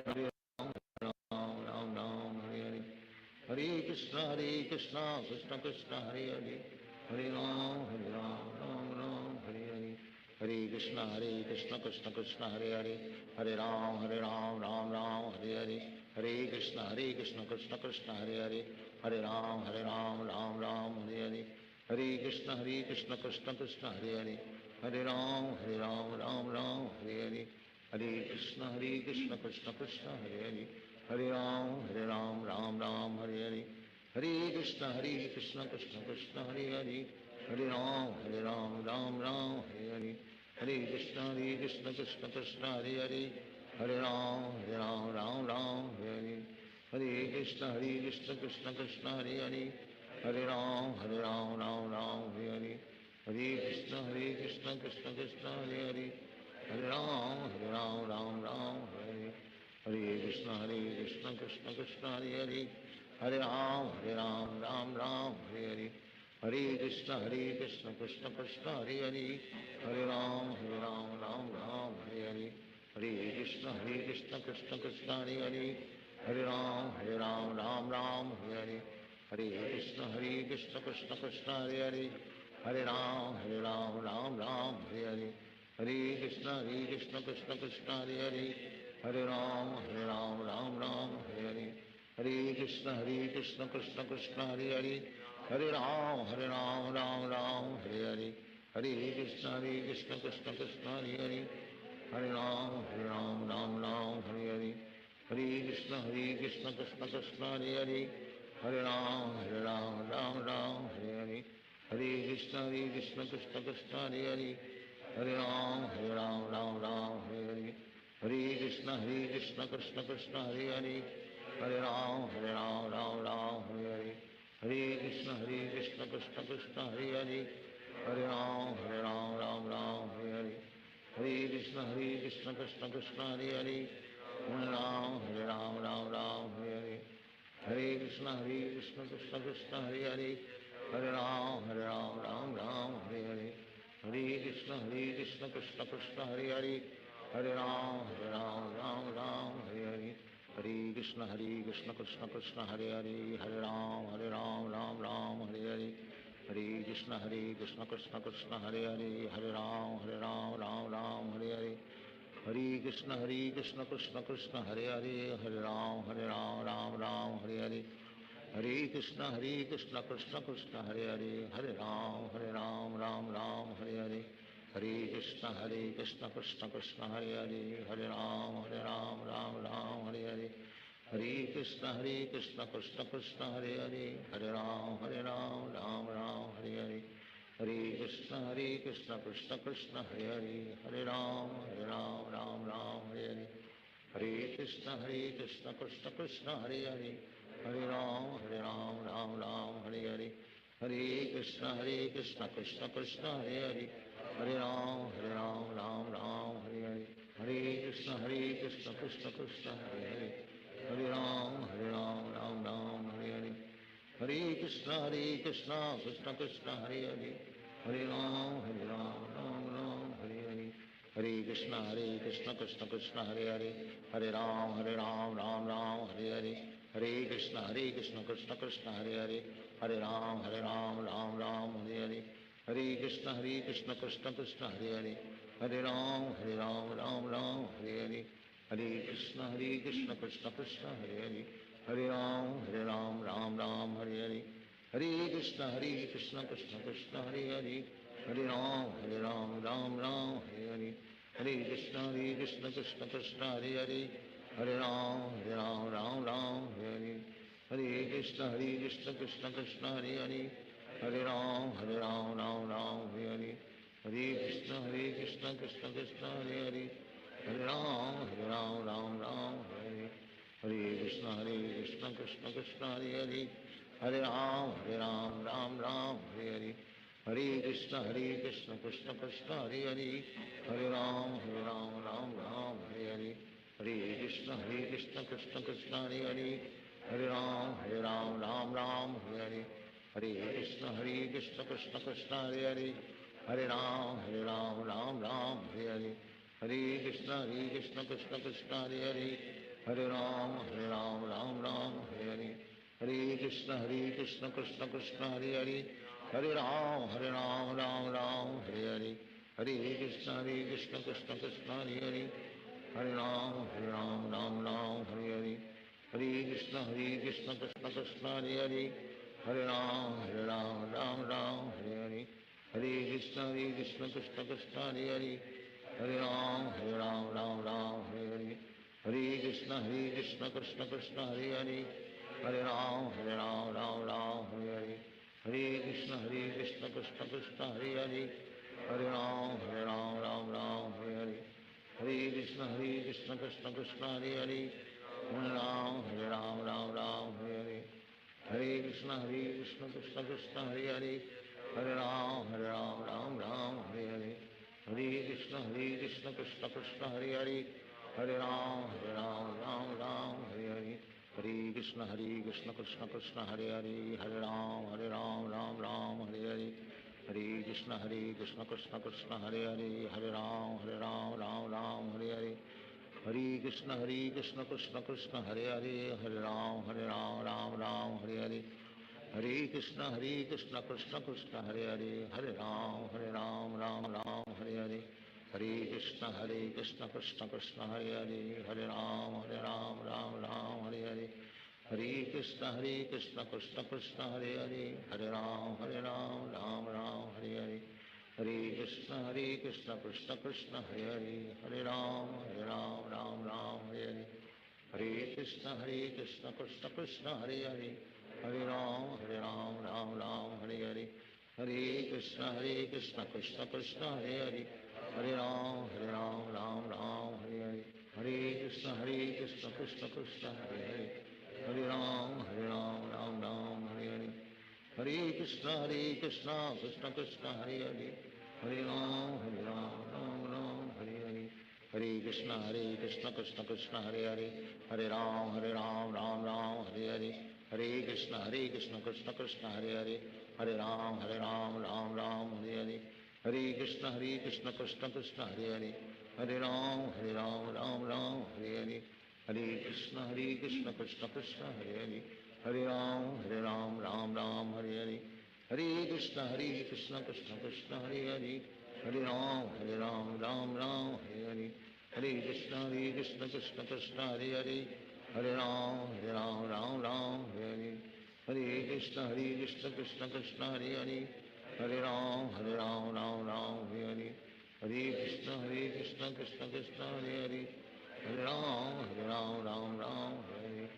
Hare Ram Ram Hare Hare, Hare Krishna Krishna Krishna Hare Hare, Hare Ram Ram Hare Hare, Hare Krishna Krishna Krishna Hare Hare, Hare Ram Ram Hare Hare, Hare Krishna Krishna Krishna Hare Hare, Hare Ram Ram Hare Hare, Hare Krishna Krishna Krishna Hare Hare, Hare Ram Ram Hare Hare, Hare Krishna Krishna Krishna Hare Hare, Hare Ram Ram Hare Hare, Hare Krishna Krishna Krishna Hare Hare, Hare Ram Ram Hare Hare, Hare Krishna Krishna Krishna Hare Hare, Hare Ram Ram Hare Hare, Hare Krishna Krishna Krishna Hare Hare, Hare Ram Ram Hare Hare, Hare Krishna Krishna Krishna Hare Hare, Hare Ram Ram Hare Hare, Hare Krishna Krishna Krishna Hare Hare, Hare Ram Ram Hare Hare, Hare Krishna Krishna Krishna Hare Hare, Hare Ram Ram Hare Hare, Hare Krishna Krishna Krishna Hare Hare, Hare Ram Ram Hare Hare, Hare Krishna Krishna Krishna Hare Hare, Hare Ram Ram Hare Hare, Hare Krishna Krishna Krishna Hare Hare, Hare Ram Ram Hare Hare, Hare Krishna Krishna Krishna Hare Hare, Hare Ram Ram Hare Hare, Hare Krishna Krishna Krishna Hare Hare, Hare Ram Ram Hare Hare, Hare Krishna Krishna Krishna Hare Hare, Hare Ram Ram Hare Hare, Hare Krishna Krishna Krishna Hare Hare, Hare Ram Ram Hare Hare, Hare Krishna Krishna Krishna Hare Hare, Hare Ram Hare Hare, Hare Krishna Krishna Krishna Hare Hare, Hare Ram Hare Hare, Hare Krishna Krishna Krishna Hare Hare, Hare Ram Hare Hare, Hare Krishna Krishna Krishna Hare Hare, Hare Ram Hare Hare, Hare Krishna Krishna Krishna Hare Hare, Hare Ram Hare Hare, Hare Krishna Krishna Krishna Hare Hare, Hare Ram Hare Hare, Hare Krishna Krishna Krishna Hare Hare, Hare Ram Ram Hare Hare, Hare Krishna Krishna Krishna Hare Hare, Hare Ram Ram Hare Hare, Hare Krishna Krishna Krishna Hare Hare, Hare Ram Ram Hare Hare, Hare Krishna Krishna Krishna Hare Hare, Hare Ram Ram Hare Hare, Hare Krishna Krishna Krishna Hare Hare, Hare Ram Ram Hare Hare, Hare Krishna Krishna Krishna Hare Hare, Hare Ram Ram Ram Hare Hare, Hare Krishna Krishna Krishna Hare Hare, Hare Ram Ram Ram Hare Hare, Hare Krishna Krishna Krishna Hare Hare, Hare Ram Ram Ram Hare Hare, Hare Krishna Krishna Krishna Hare Hare, Hare Ram Ram Ram Hare Hare, Hare Krishna Krishna Krishna Hare Hare, Hare Ram Ram Ram Hare Hare, Hare Krishna Krishna Krishna Hare Hare, Hare Ram Ram Ram Hare Hare, Hare Krishna Krishna Krishna Hare Hare, Hare Ram Ram Hare Hare, Hare Krishna Krishna Krishna Hare Hare, Hare Ram Ram Hare Hare, Hare Krishna Krishna Krishna Hare Hare, Hare Ram Ram Hare Hare, Hare Krishna Krishna Krishna Hare Hare, Hare Ram Ram Hare Hare, Hare Krishna Krishna Krishna Hare Hare, Hare Ram Ram Hare Hare, Hare Krishna Krishna Krishna Hare Hare, Hare Ram Ram Hare Hare, Hare Krishna Krishna Krishna Hare Hare, Hare Ram Ram Ram Hare Hare, Hare Krishna Krishna Krishna Hare Hare, Hare Ram Ram Hare Hare, Hare Krishna Krishna Krishna Hare Hare, Hare Ram Ram Hare Hare, Hare Krishna Krishna Krishna Hare Hare, Hare Ram Ram Hare Hare, Hare Krishna Krishna Krishna Hare Hare, Hare Ram Ram Hare Hare, Hare Krishna Krishna Krishna Hare Hare, Hare Ram Ram Hare Hare, Hare Krishna Krishna Krishna Hare Hare, Hare Ram Ram Hare Hare, Hare Krishna Krishna Krishna Hare Hare, Hare Ram Ram Hare Hare, Hare Krishna Krishna Krishna Hare Hare, Hare Ram Ram Hare Hare, Hare Krishna Krishna Krishna Hare Hare, Hare Ram Ram Hare Hare, Hare Krishna Krishna Krishna Hare Hare, Hare Ram Ram Hare Hare, Hare Krishna Krishna Krishna Hare Hare, Hare Ram Ram Hare Hare, Hare Krishna Krishna Krishna Hare Hare, Hare Ram Ram Hare Hare, Hare Krishna Krishna Krishna Hare Hare, Hare Ram Ram Hare Hare, Hare Krishna Krishna Krishna Hare Hare, Hare Ram Ram Hare Hare, Hare Krishna Krishna Krishna Hare Hare, Hare Ram Ram Hare Hare, Hare Krishna Krishna Krishna Hare Hare, Hare Ram Ram Hare Hare, Hare Krishna Krishna Krishna Hare Hare, Hare Ram Ram Hare Hare, Hare Krishna Krishna Krishna Hare Hare, Hare Ram Ram Hare Hare, Hare Krishna Krishna Krishna Hare Hare, Hare Ram Ram Hare Hare, Hare Krishna Krishna Krishna Hare Hare, Hare Ram Ram Hare Hare, Hare Krishna Krishna Krishna Hare Hare, Hare Ram Ram Hare Hare, Hare Krishna Krishna Krishna Hare Hare, Hare Ram Ram Hare Hare, Hare Krishna Krishna Krishna Hare Hare, Hare Ram Hare Hare, Hare Krishna Krishna Krishna Hare Hare, Hare Ram Ram Hare Hare, Hare Krishna Krishna Krishna Hare Hare, Hare Ram Ram Hare Hare, Hare Krishna Krishna Krishna Hare Hare, Hare Ram Ram Hare Hare, Hare Krishna Krishna Krishna Hare Hare, Hare Ram Ram Hare Hare, Hare Krishna Krishna Krishna Hare Hare, Hare Ram Ram Hare Hare, Hare Krishna Krishna Krishna Hare Hare, Hare Ram Ram Hare Hare, Hare Krishna Krishna Krishna Hare Hare, Hare Ram Ram Hare Hare,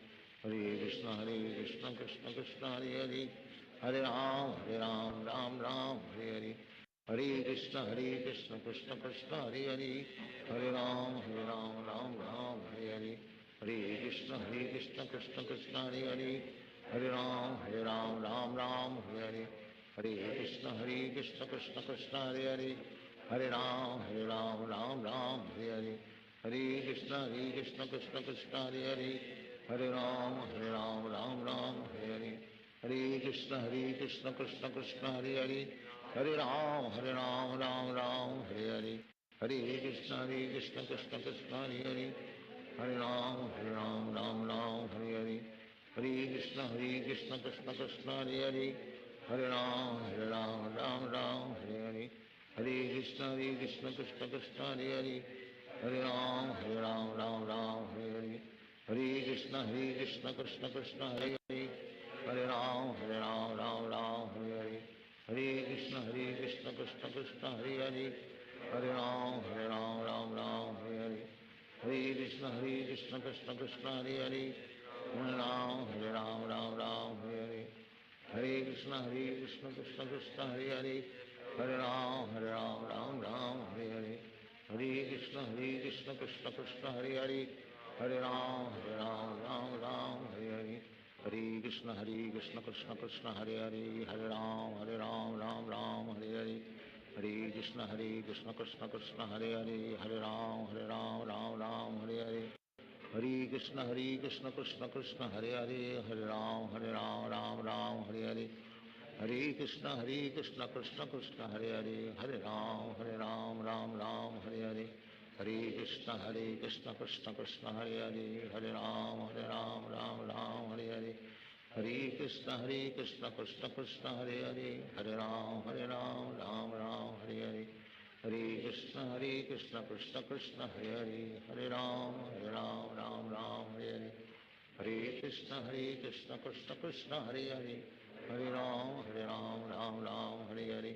Hare Krishna Krishna Krishna Hare Hare, Hare Ram Hare Hare, Hare Krishna Krishna Krishna Hare Hare, Hare Ram Hare Hare, Hare Krishna Krishna Krishna Hare Hare, Hare Ram Hare Hare, Hare Krishna Krishna Krishna Hare Hare, Hare Ram Ram Hare Hare, Hare Krishna Krishna Krishna Hare Hare, Hare Ram Ram Ram Hare Hare, Hare Krishna Krishna Krishna Hare Hare, Hare Ram Ram Ram Hare Hare, Hare Krishna Krishna Krishna Hare Hare, Hare Ram Ram Ram Hare Hare, Hare Krishna Krishna Krishna Hare Hare, Hare Ram Ram Ram Hare Hare, Hare Krishna Krishna Krishna Hare Hare, Hare Ram Ram Ram Hare Hare, Hare Krishna Krishna Krishna Hare Hare, Hare Ram Ram Ram Hare Hare, Hare Krishna Krishna Krishna Hare Hare, Hare Ram Ram Ram Hare Hare, Hare Krishna Krishna Krishna Hare Hare, Hare Ram Ram Ram Hare Hare, Hare Krishna Krishna Krishna Hare Hare, Hare Ram Ram Hare Hare, Hare Krishna Krishna Krishna Hare Hare, Hare Ram Ram Hare Hare, Hare Krishna Krishna Krishna Hare Hare, Hare Ram Ram Hare Hare, Hare Krishna Krishna Krishna Hare Hare, Hare Ram Ram Hare Hare, Hare Krishna Krishna Krishna Hare Hare, Hare Ram Ram Hare Hare, Hare Krishna Krishna Krishna Hare Hare, Hare Ram Ram Hare Hare, Hare Krishna Krishna Krishna Hare Hare, Hare Ram Ram Hare Hare, Hare Krishna Krishna Krishna Hare Hare, Hare Ram Ram Hare Hare, Hare Krishna Krishna Krishna Hare Hare, Hare Ram Ram Hare Hare, Hare Krishna Krishna Krishna Hare Hare, Hare Ram Ram Hare Hare, Hare Krishna Krishna Krishna Hare Hare, Hare Ram Ram Hare Hare, Hare Krishna Krishna Krishna Hare Hare, Hare Ram Ram Hare Hare, Hare Krishna Krishna Krishna Hare Hare, Hare Ram Ram Hare Hare, Hare Krishna Krishna Krishna Hare Hare, Hare Ram Ram Hare Hare,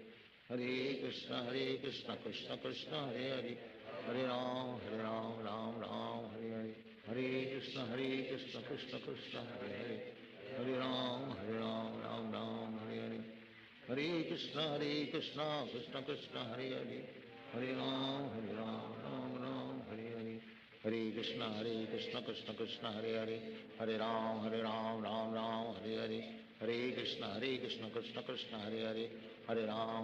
Hare Krishna Krishna Krishna Hare Hare, Hare Ram Ram Hare Hare, Hare Krishna Krishna Krishna Hare Hare, Hare Ram Ram Hare Hare, Hare Krishna Krishna Krishna Hare Hare, Hare Ram Ram Hare Hare, Hare Krishna Krishna Hare Ram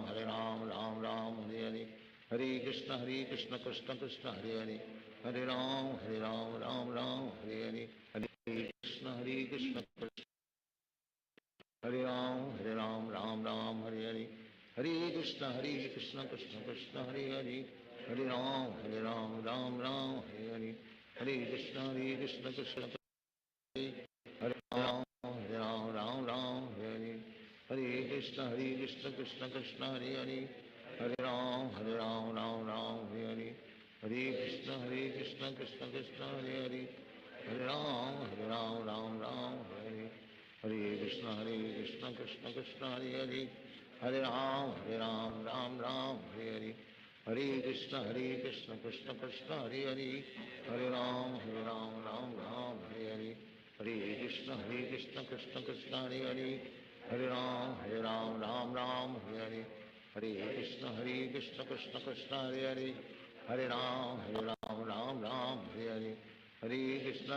Ram Hare Hare, Hare Krishna Krishna Krishna Hare Hare, Hare Ram Ram Hare Hare, Hare Krishna Krishna Hare Ram Hare Hare, Hare Krishna Krishna Krishna Hare Hare, Hare Ram Ram Hare Hare, Hare Krishna Krishna Krishna Hare Hare, Hare Ram Ram Hare Hare, Hare Krishna Krishna Krishna Hare Hare, Hare Ram Ram Hare Hare, Hare Krishna Krishna Krishna Hare Hare, Hare Ram Ram Hare Hare, Hare Krishna Krishna Krishna Hare Hare, Hare Ram Ram Hare Hare, Hare Krishna Krishna Krishna Hare Hare, Hare Ram Ram Hare Hare,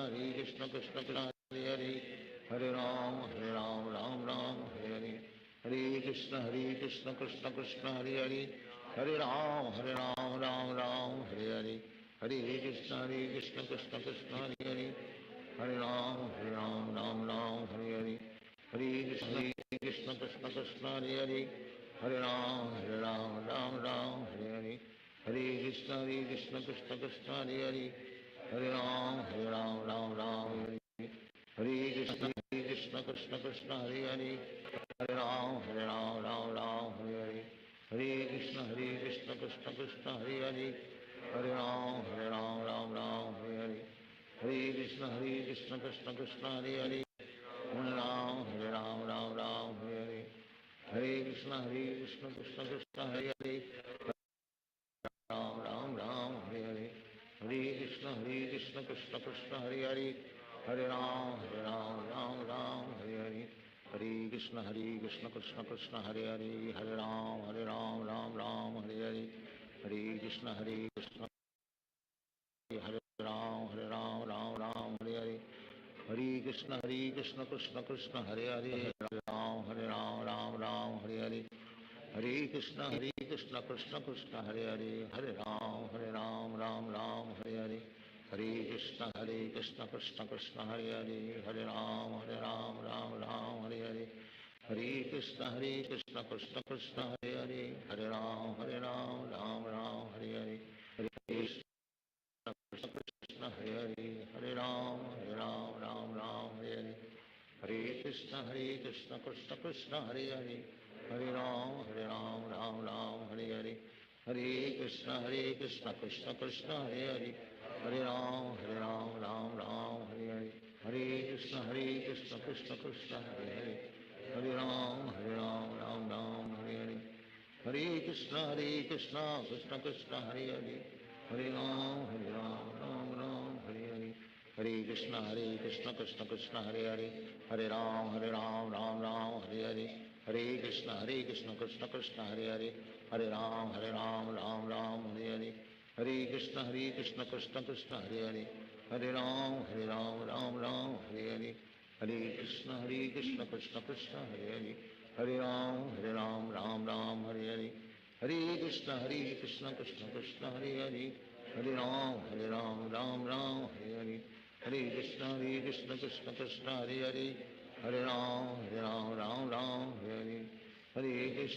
Hare Krishna Krishna Krishna Hare Hare, Hare Ram Ram Hare Hare, Hare Krishna Krishna Krishna Hare Hare, Hare Ram Hare Hare, Hare Krishna Krishna Krishna Hare Hare, Hare Ram Hare Hare, Hare Krishna Krishna Krishna Hare Hare, Hare Ram Hare Hare, Hare Krishna Krishna Krishna Hare Hare, Hare Ram Hare, Hare Krishna Krishna Krishna Hare Hare, Hare Ram Hare Hare, Hare Krishna Krishna Krishna Hare Hare, Hare Ram Hare Hare, Hare Krishna Krishna Krishna Hare Hare, Hare Ram Hare Hare, Hare Krishna Krishna Krishna Hare Hare, Ram Hare Hare, Hare Krishna Krishna Krishna Hare Hare, Hare Ram Hare Hare, Hare Krishna Krishna Krishna Hare Hare, Hare Ram Hare Hare, Hare Krishna Hare Ram Hare Hare, Hare Krishna Krishna Krishna Hare Hare, Hare Ram Ram Hare Hare, Hare Krishna Krishna Krishna Hare Hare, Hare Ram Ram Ram Hare Hare, Hare Krishna Krishna Krishna Hare Hare, Hare Ram Ram Ram Hare Hare, Hare Krishna Krishna Krishna Hare Hare, Hare Ram Ram Ram Hare Hare, Hare Krishna Krishna Hare Hare, Hare Ram Ram Ram Hare Hare, Hare Krishna Krishna Krishna Hare Hare, Hare Ram Ram Ram Hare Hare, Hare Krishna Krishna Krishna Hare Hare, Hare Ram Ram Hare Hare, Hare Krishna Krishna Krishna Hare Hare, Hare Ram Ram Ram Hare Hare, Hare Krishna Krishna Krishna Hare Hare, Hare Ram Ram Hare Hare, Hare Krishna Krishna Krishna Hare Hare, Hare Ram Ram Ram Hare Hare, Hare Krishna Krishna Krishna Hare Hare, Hare Ram Ram Ram Hare Hare, Hare Krishna Krishna Krishna Hare Hare, Hare Ram Ram Hare Hare, Hare Krishna Krishna Krishna Hare Hare, Hare Ram Ram Hare Hare, Hare Krishna Krishna Krishna Hare Hare, Hare Ram Ram Hare Hare, Hare Krishna Krishna Krishna Hare Hare, Hare Ram Ram Hare Hare, Hare Krishna Krishna Krishna Hare Hare, Hare Ram Ram Hare Hare, Hare Krishna Krishna Krishna Hare Hare, Hare Ram Ram Hare Hare, Hare Krishna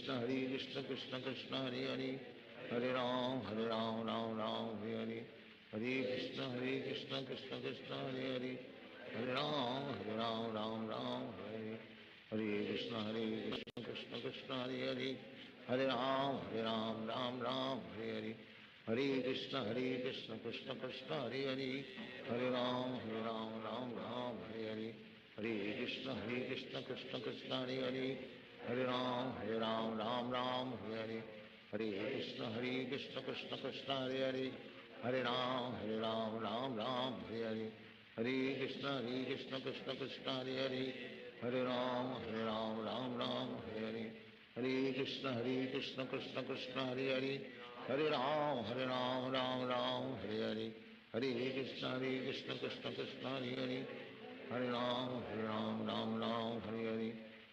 Krishna Krishna Hare Hare, Hare Ram Ram Hare Hare, Hare Krishna Krishna Krishna Hare Hare, Hare Ram Ram Hare Hare, Hare Krishna Krishna Krishna Hare Hare, Hare Ram Ram Hare Hare, Hare Krishna Krishna Krishna Hare Hare, Hare Ram Ram Hare Hare, Hare Krishna Krishna Krishna Hare Hare, Hare Ram Ram Hare Hare, Hare Krishna Krishna Krishna Hare Hare, Hare Ram Ram Hare Hare, Hare Krishna Krishna Krishna Hare Hare, Hare Ram Ram Hare Hare, Hare Krishna Krishna Krishna Hare Hare, Hare Ram Ram Hare Hare,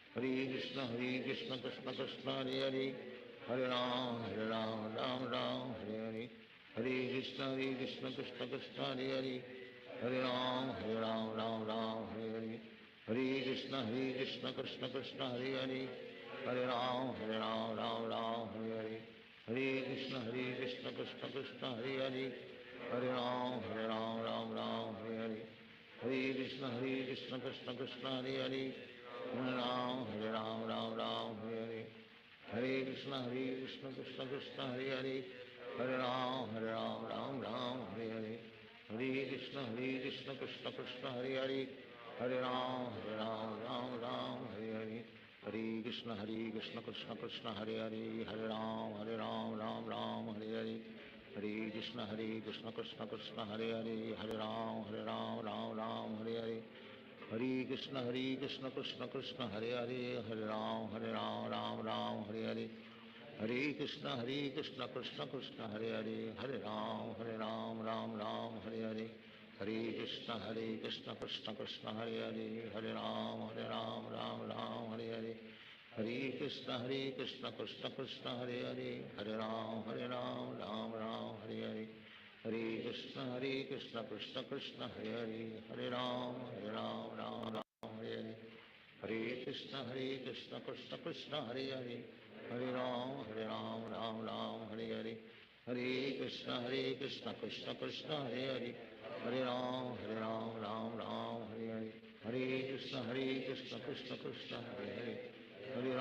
Hare Krishna Krishna Krishna Hare Hare, Hare Ram Ram Hare Hare, Hare Krishna Krishna Krishna Hare Hare, Hare Ram Ram Hare Hare, Hare Krishna Krishna Krishna Hare Hare, Hare Ram Ram Hare Hare, Hare Krishna Krishna Krishna Hare Hare, Hare Ram Hare Hare, Hare Krishna Krishna Krishna Hare Hare, Hare Ram Ram Hare Hare, Hare Krishna Krishna Krishna Hare Hare, Hare Ram Ram Hare Hare, Hare Krishna Krishna Krishna Hare Hare, Hare Ram Ram Hare Hare, Hare Krishna Krishna Krishna Hare Hare, Hare Ram Ram Hare Hare, Hare Krishna Krishna Krishna Hare Hare, Hare Ram Ram Hare Hare, Hare Krishna Krishna Krishna Hare Hare, Hare Ram Ram Hare Hare, Hare Krishna Krishna Krishna Hare Hare, Hare Ram Ram Hare Hare, Hare Krishna Krishna Krishna Hare Hare, Hare Ram Ram Hare Hare, Hare Krishna Krishna Krishna Hare Hare, Hare Ram Ram Hare Hare, Hare Krishna Krishna Krishna Hare Hare, Hare Ram Ram Hare Hare, Hare Krishna Krishna Krishna Hare Hare,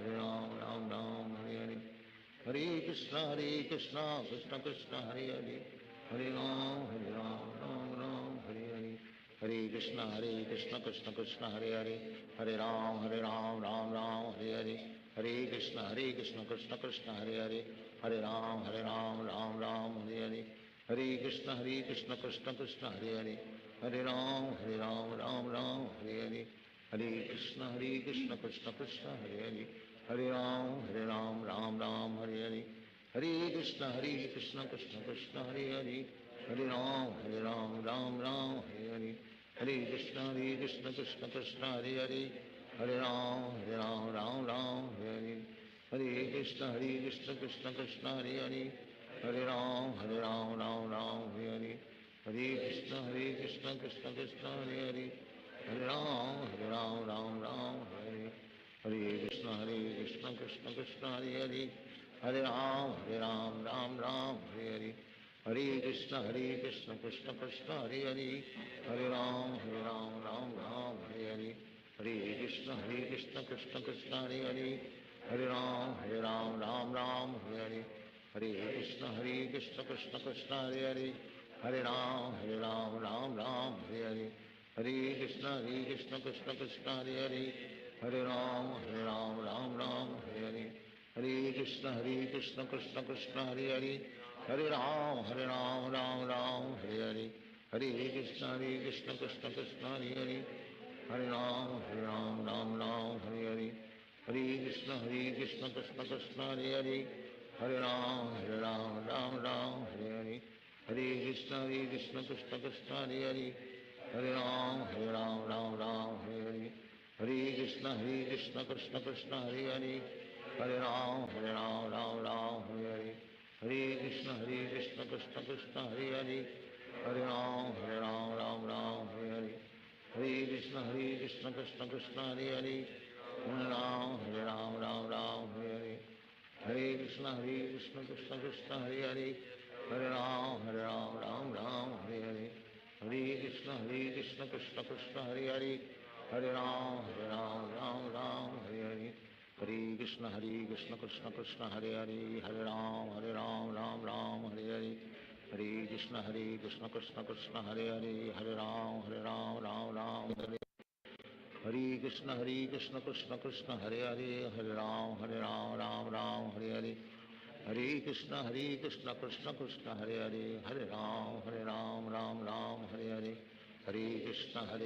Hare Ram Ram Hare Hare, Hare Krishna Krishna Krishna Hare Hare, Hare Ram Ram Hare Hare, Hare Krishna Krishna Krishna Hare Hare, Hare Ram Hare Hare, Hare Krishna Krishna Krishna Hare Hare, Hare Ram Ram Hare Hare, Hare Krishna Krishna Krishna Hare Hare, Hare Ram Ram Hare Hare, Hare Krishna Krishna Krishna Hare Hare, Hare Ram Hare Hare, Hare Krishna Krishna Krishna Hare Hare, Hare Ram Ram Hare Hare, Hare Krishna Krishna Krishna Hare Hare, Hare Ram Ram Hare Hare, Hare Krishna Krishna Krishna Hare Hare, Hare Ram Ram Hare Hare, Hare Krishna Krishna Krishna Hare Hare, Hare Ram Ram Ram Hare Hare, Hare Krishna Krishna Krishna Hare Hare, Hare Ram Ram Ram Hare Hare, Hare Krishna Krishna Krishna Hare Hare, Hare Ram Ram Ram Hare Hare, Hare Krishna Krishna Krishna Hare Hare, Hare Ram Ram Ram Hare Hare, Hare Krishna Krishna Krishna Hare Hare, Hare Ram Ram Hare Hare, Hare Krishna Krishna Krishna Hare Hare, Hare Ram Ram Hare Hare, Hare Krishna Krishna Krishna Hare Hare, Hare Ram Ram Hare Hare, Hare Krishna Krishna Krishna Hare Hare, Hare Ram Ram Hare Hare, Hare Krishna Krishna Krishna Hare Hare, Hare Ram Ram Hare Hare, Hare Krishna Krishna Krishna Hare Hare, Hare Ram Ram Hare Hare, Hare Krishna Krishna Krishna Hare Hare, Hare Ram Ram Hare Hare, Hare Krishna Krishna Krishna Hare Hare, Hare Ram Ram Hare Hare, Hare Krishna Krishna Krishna Hare Hare, Hare Ram Ram Hare Hare, Hare Krishna Krishna Krishna Hare Hare, Hare Ram Ram Hare Hare, Hare Krishna Krishna Krishna Hare Hare, Hare Ram Ram Hare Hare, Hare Krishna Krishna Krishna Hare Hare, Hare Ram Ram Hare Hare, Hare Krishna Krishna Krishna Hare Hare, Hare Ram Ram Hare Hare, Hare Krishna Krishna Krishna Hare Hare, Hare Ram Ram Hare, Hare Krishna Krishna Krishna Hare Hare, Hare Ram Ram Hare Hare, Hare Krishna Krishna Krishna Hare Hare, Hare Ram Ram Hare Hare, Hare Krishna Krishna Krishna Hare Hare, Hare Ram Ram Hare Hare, Hare Krishna Krishna Krishna Hare Hare, Hare Ram Ram Hare Hare, Hare Krishna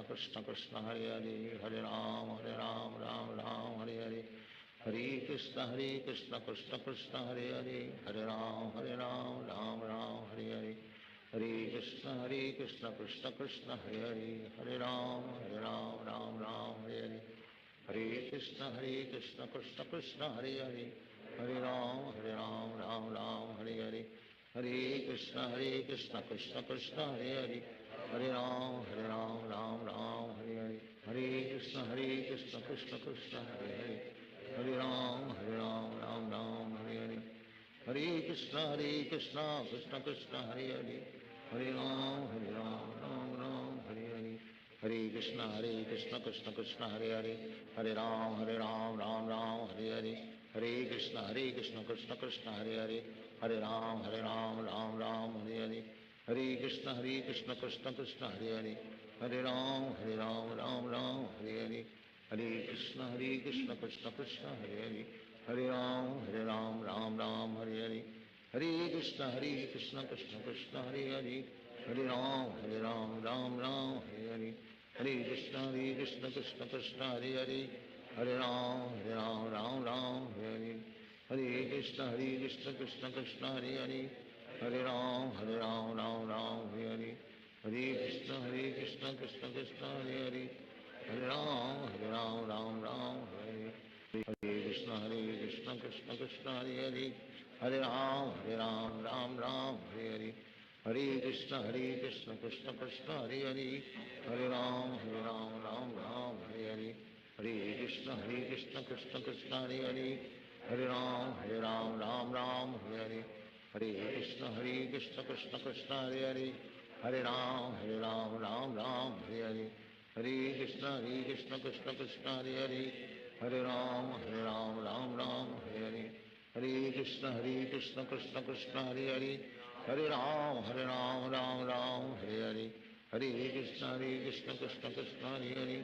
Krishna Krishna Hare Hare, Hare Ram Ram Hare Hare, Hare Krishna Krishna Krishna Hare Hare, Hare Ram Ram Hare Hare, Hare Krishna Krishna Krishna Hare Hare, Hare Ram Ram Hare Hare, Hare Krishna Krishna Krishna Hare Hare, Hare Ram Ram Hare Hare, Hare Krishna Krishna Krishna Hare Hare, Hare Ram Ram Hare Hare, Hare Krishna Krishna Krishna Hare Hare, Hare Ram Ram Hare Hare, Hare Krishna Krishna Krishna Hare Hare, Hare Ram Ram Hare Hare, Hare Krishna Krishna Krishna Hare Hare, Hare Ram Ram Hare Hare, Hare Krishna Krishna Krishna Hare Hare, Hare Ram Ram Hare Hare, Hare Krishna Krishna Krishna Hare Hare, Hare Ram Ram Hare Hare, Hare Krishna Krishna Krishna Hare Hare, Hare Ram Ram Hare Hare, Hare Krishna Krishna Krishna Hare Hare, Hare Ram Ram Hare Hare, Hare Krishna Krishna Krishna Hare Hare, Hare Ram Ram Hare Hare, Hare Krishna Krishna Krishna Hare Hare, Hare Ram Ram Hare Hare, Hare Krishna Krishna Krishna Hare Hare, Hare Ram Ram Hare Hare, Hare Krishna Krishna Krishna Hare Hare, Hare Ram Ram Hare Hare, Hare Krishna Krishna Krishna Hare Hare, Hare Ram Ram Hare Hare, Hare Krishna Krishna Krishna Hare Hare, Hare Ram Ram Hare Hare, Hare Krishna Krishna Krishna Hare Hare,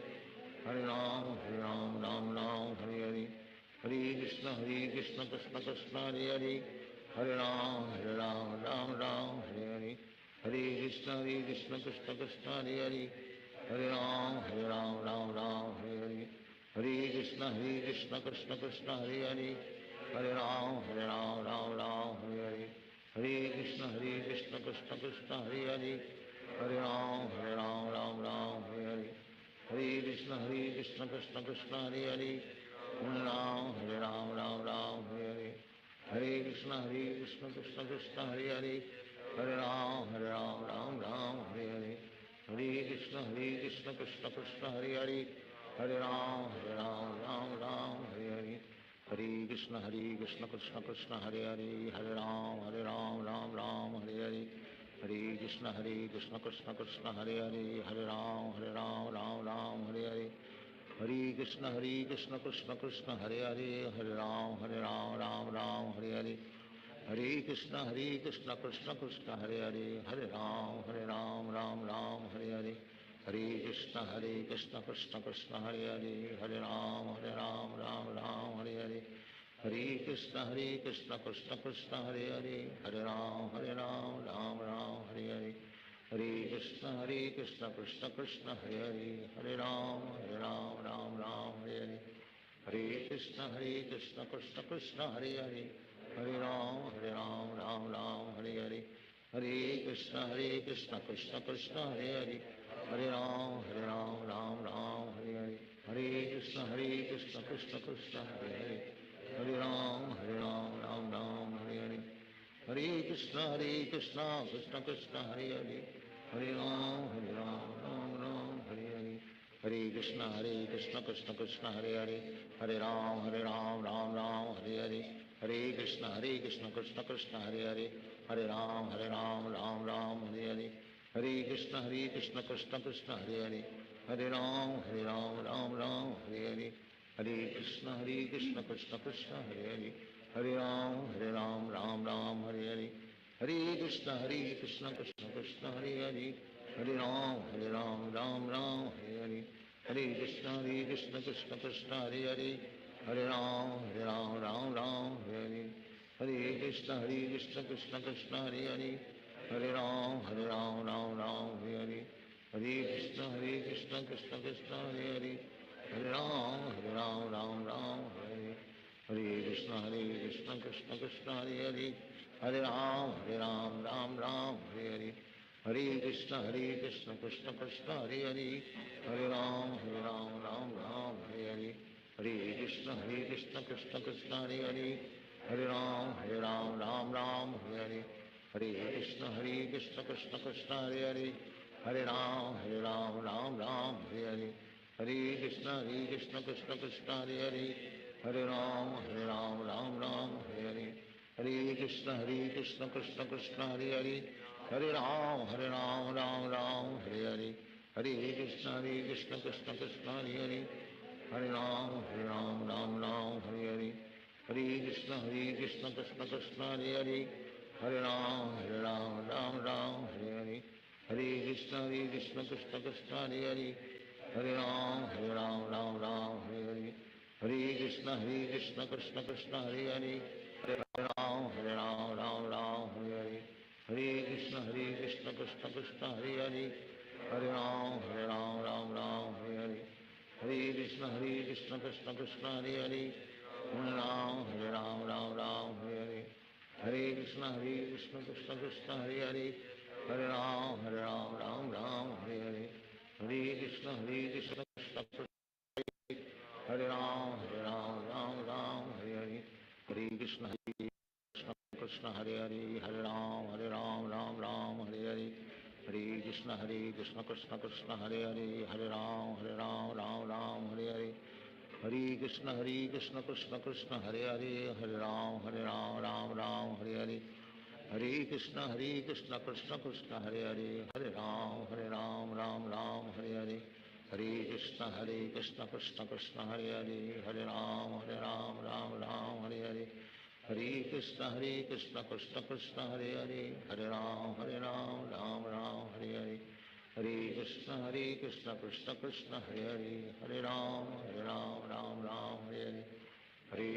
Hare Ram Ram Hare Hare, Hare Krishna Krishna Krishna Hare Hare, Hare Ram Ram Hare Hare, Hare Krishna Krishna Krishna Hare Hare, Hare Ram Ram Hare Hare, Hare Krishna Krishna Krishna Hare Hare, Hare Ram Ram Hare Hare, Hare Krishna Krishna Krishna Hare Hare, Hare Ram Ram Hare Hare, Hare Krishna Krishna Krishna Hare Hare, Hare Ram Ram Hare Hare, Hare Krishna Krishna Krishna Hare Hare, Hare Ram Ram Hare Krishna Krishna Krishna Hare Hare Hare Ram Ram Ram Hare Hare Hare Krishna Krishna Krishna Hare Hare Hare Ram Ram Hare Hare Hare Krishna Krishna Krishna Hare Hare Hare Ram Ram Hare Hare Hare Krishna Krishna Krishna Hare Hare Hare Ram Hare Hare Hare Krishna Krishna Krishna Hare Hare Hare Ram Ram Hare Hare Hare Krishna Krishna Krishna Hare Hare Hare Ram Ram Hare Hare Hare Krishna Krishna Krishna Hare Hare Hare Ram Ram Hare Hare Hare Krishna Krishna Krishna Hare Hare Hare Ram Ram Hare Hare Hare Krishna Krishna Krishna Hare Hare Hare Ram Ram Hare Hare Hare Krishna Krishna Krishna Hare Hare Hare Ram Ram Hare Hare Hare Krishna Krishna Krishna Hare Hare Hare Ram Ram Hare Hare Hare Krishna Krishna Krishna Hare Hare Hare Ram Ram Hare Hare Hare Krishna Krishna Krishna Hare Hare Hare Ram Hare Hare Hare Krishna Krishna Krishna Hare Hare Hare Ram Ram Hare Hare Hare Krishna Krishna Krishna Hare Hare Hare Ram Ram Hare Hare Hare Krishna Krishna Krishna Hare Hare Hare Ram Ram Hare Hare Hare Krishna Krishna Krishna Hare Hare Hare Ram Ram Hare Hare Hare Krishna Krishna Krishna Hare Hare Hare Ram Ram Hare Hare Hare Krishna Krishna Krishna Hare Hare Hare Ram Ram Hare Hare Hare Krishna Krishna Krishna Hare Hare Hare Ram Ram Hare Hare Hare Krishna Krishna Krishna Hare Hare Hare Ram Ram Hare Hare Hare Krishna Krishna Krishna Hare Hare Hare Ram Ram Hare Hare Hare Krishna Krishna Krishna Hare Hare Hare Ram Ram Hare Hare Hare Krishna Krishna Krishna Hare Hare Hare Ram Ram Hare Hare Hare Krishna Krishna Krishna Hare Hare Hare Ram Ram Hare Hare Hare Krishna Krishna Krishna Hare Hare Hare Ram Ram Hare Hare Hare Krishna Krishna Krishna Hare Hare Hare Ram Ram Hare Hare Hare Krishna Krishna Krishna Hare Hare Hare Ram Ram Hare Hare Hare Krishna Krishna Krishna Hare Hare Hare Ram Hare Hare Hare Krishna Krishna Krishna Hare Hare Hare Ram Hare Hare Hare Krishna Krishna Krishna Hare Hare Hare Ram Hare Hare Hare Krishna Krishna Krishna Hare Hare Hare Ram Hare Hare Hare Krishna Krishna Krishna Hare Hare Hare Ram Hare Hare Hare Krishna Krishna Krishna Hare Hare Hare Ram Hare Hare Hare Krishna Krishna Hare Ram Hare Hare Hare Krishna Krishna Hare Hare Hare Ram Ram Hare Hare Hare Krishna Krishna Krishna Hare Hare Hare Ram Hare Hare Hare Krishna Krishna Krishna Hare Hare Hare Ram Hare Hare Hare Krishna Krishna Krishna Hare Hare Hare Ram Hare Hare Hare Krishna Krishna Krishna Hare Hare Hare Ram Hare Hare Hare Krishna Krishna Krishna Hare Hare Hare Ram Hare Hare Hare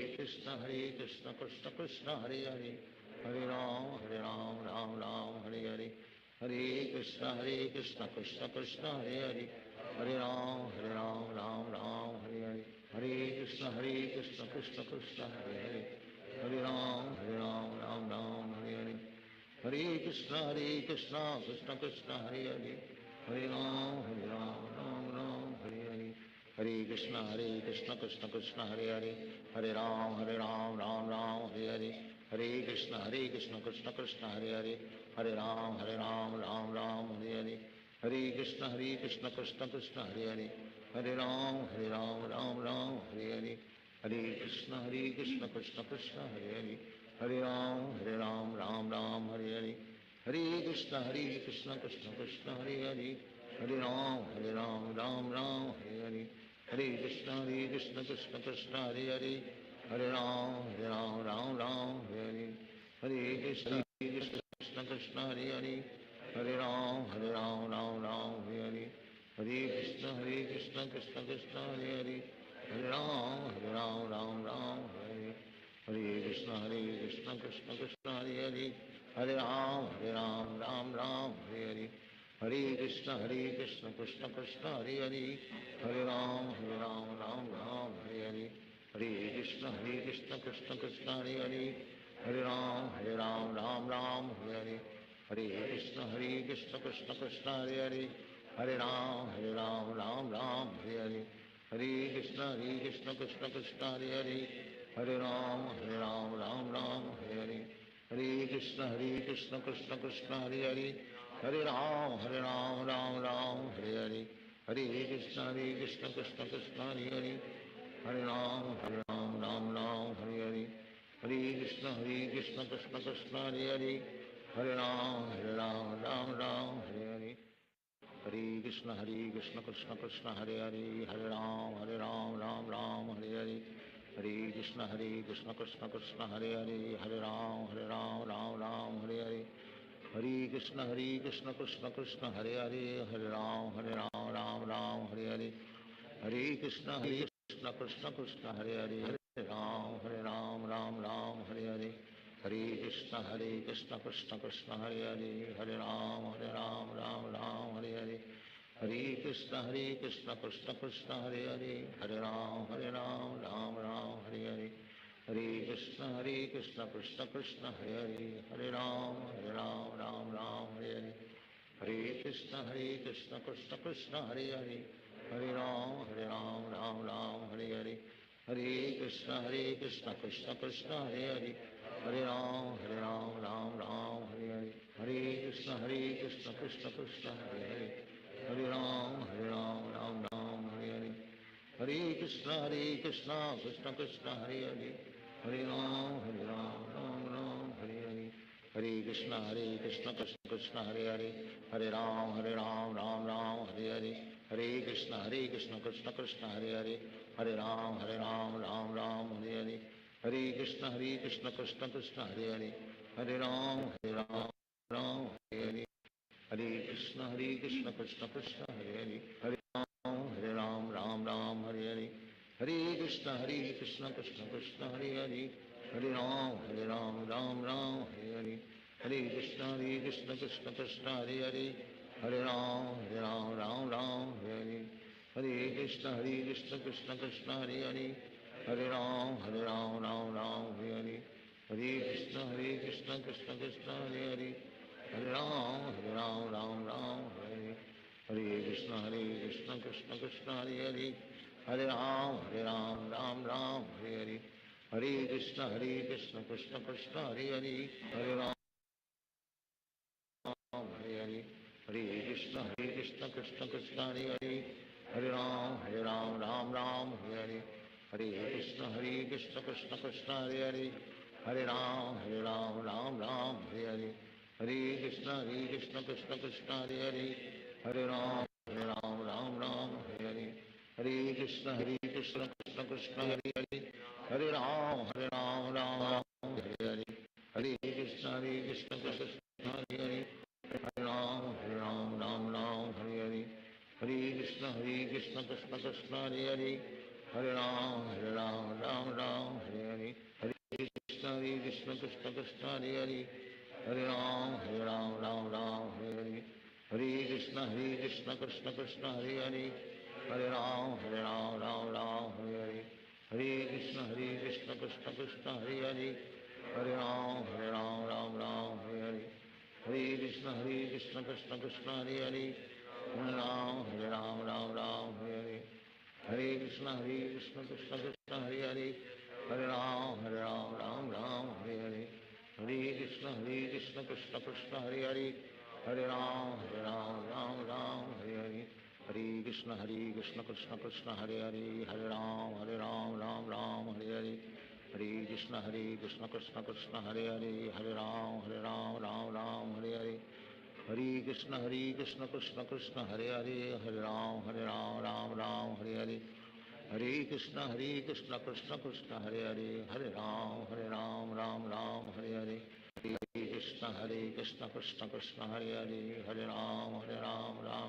Krishna Krishna Krishna Hare Hare Hare Ram Ram Hare Hare Hare Krishna Krishna Krishna Hare Hare Hare Ram Hare Hare Hare Krishna Krishna Krishna Hare Hare Hare Ram Hare Hare Hare Krishna Krishna Krishna Hare Hare Hare Ram Hare Hare Hare Krishna Krishna Krishna Hare Hare Hare Ram Hare Hare Hare Krishna Krishna Krishna Hare Hare Hare Ram Ram Hare Hare Hare Krishna Krishna Krishna Hare Hare, Hare Ram Ram Ram Hare Hare, Hare Krishna Krishna Krishna Hare Hare, Hare Ram Ram Ram Hare Hare, Hare Krishna Krishna Krishna Hare Hare, Hare Ram Ram Ram Hare Hare, Hare Krishna Krishna Krishna Hare Hare, Hare Ram Ram Ram Hare Hare, Hare Krishna Krishna Krishna Hare Hare, Hare Ram Ram Ram Hare Hare, Hare Krishna Krishna Krishna Hare Hare, Hare Ram Ram Ram Hare Hare, Hare Krishna Krishna Krishna Hare Hare, Hare Ram Ram Ram Hare Hare, Hare Krishna Krishna Krishna Hare Hare, Hare Ram Ram Ram Hare Hare, Hare Krishna Krishna Krishna Hare Hare, Hare Ram Ram Ram Hare Hare, Hare Krishna Krishna Krishna Hare Hare, Hare Ram Ram Ram Hare Hare, Hare Krishna Krishna Krishna Hare Hare, Hare Ram Ram Ram Hare Hare, Hare Krishna Krishna Krishna Hare Hare, Hare Ram Ram Ram Hare Hare, Hare Krishna Krishna Krishna Krishna Hare Hare, Hare Ram Ram Ram Hare Hare, Hare Krishna Krishna Krishna Hare Hare, Hare Ram Ram Ram Hare Hare, Hare Krishna Krishna Krishna Hare Hare, Hare Ram Ram Ram Hare Hare, Hare Krishna Krishna Krishna Hare Hare, Hare Ram Ram Ram Hare Hare, Hare Krishna Krishna Krishna Hare Hare, Hare Ram Ram Ram Hare Hare, Hare Krishna Krishna Krishna Hare Hare, Hare Ram Ram Ram Hare Hare, Hare Krishna Krishna Krishna Hare Hare, Hare Ram Ram Hare Hare, Hare Krishna Krishna Krishna Hare Hare, Hare Ram Ram Ram Hare Hare, Hare Krishna Krishna Krishna Hare Hare, Hare Ram Ram Ram Hare Hare, Hare Krishna Krishna Krishna Hare Hare, Hare Ram Ram Ram Hare Hare, Hare Krishna Krishna Krishna Hare Hare, Hare Ram Ram Ram Hare Hare, Hare Krishna Krishna Krishna Hare Hare, Hare Ram Ram Ram Hare Hare, Hare Krishna Krishna Krishna Hare Hare, Hare Ram Ram Ram Hare Hare, Hare Krishna Krishna Krishna Hare Hare, Hare Ram Ram Ram Hare Hare, Hare Krishna Krishna Krishna Hare Hare, Hare Ram Ram Ram Hare Hare, Hare Krishna Krishna Krishna Hare Hare, Hare Ram Ram Ram Hare Hare, Hare Krishna Krishna Krishna Hare Hare, Hare Ram Ram Hare Hare, Hare Krishna Krishna Krishna Hare Hare, Hare Ram Ram Hare Hare, Hare Krishna Krishna Krishna Hare Hare, Hare Ram Ram Ram Hare Hare, Hare Krishna Krishna Krishna Hare Hare, Hare Ram Ram Ram Hare Hare, Hare Krishna Krishna Krishna Hare Hare, Hare Ram Ram Ram Hare Hare, Hare Krishna Krishna Krishna Hare Hare, Hare Ram Ram Ram Hare, Hare Krishna Krishna Krishna Hare Hare, Hare Ram Ram Ram Hare Hare, Hare Krishna Krishna Krishna Hare Hare, Hare Ram Hare Hare, Hare Krishna Krishna Krishna Hare Hare, Hare Ram Ram Ram Hare Hare, Hare Krishna Krishna Krishna Hare Hare, Hare Ram Ram Ram Hare Hare, Hare Krishna Krishna Krishna Hare Hare, Hare Ram Ram Ram Hare Hare, Hare Krishna Krishna Krishna Hare Hare, Hare Ram Ram Ram Hare Hare, Hare Krishna Krishna Krishna Hare Hare, Hare Ram Ram Ram Hare Hare, Hare Krishna Krishna Krishna Hare Hare, Hare Ram Ram Ram Hare Hare, Hare Krishna Krishna Krishna Hare Hare, Hare Ram Ram Ram Hare Hare, Hare Krishna Krishna Krishna Hare Hare, Hare Ram Ram Ram Hare Hare, Hare Krishna Krishna Krishna Hare Hare, Hare Ram Ram Ram Hare Hare, Hare Krishna Krishna Krishna Hare Hare, Hare Ram Ram Hare Hare, Hare Krishna Krishna Krishna Krishna Hare Hare, Hare Ram Ram Ram Hare Hare, Krishna Krishna Hare Hare Hare Ram Ram Ram Hare Hare Hare Krishna Krishna Krishna Hare Hare Hare Ram Ram Ram Hare Hare Hare Krishna Krishna Krishna Hare Hare Hare Ram Ram Ram Hare Hare Hare Krishna Krishna Krishna Hare Hare Hare Ram Ram Ram Hare Hare Hare Krishna Krishna Krishna Hare Hare Hare Ram Ram Hare Hare Hare Krishna Krishna Krishna Hare Hare Hare Ram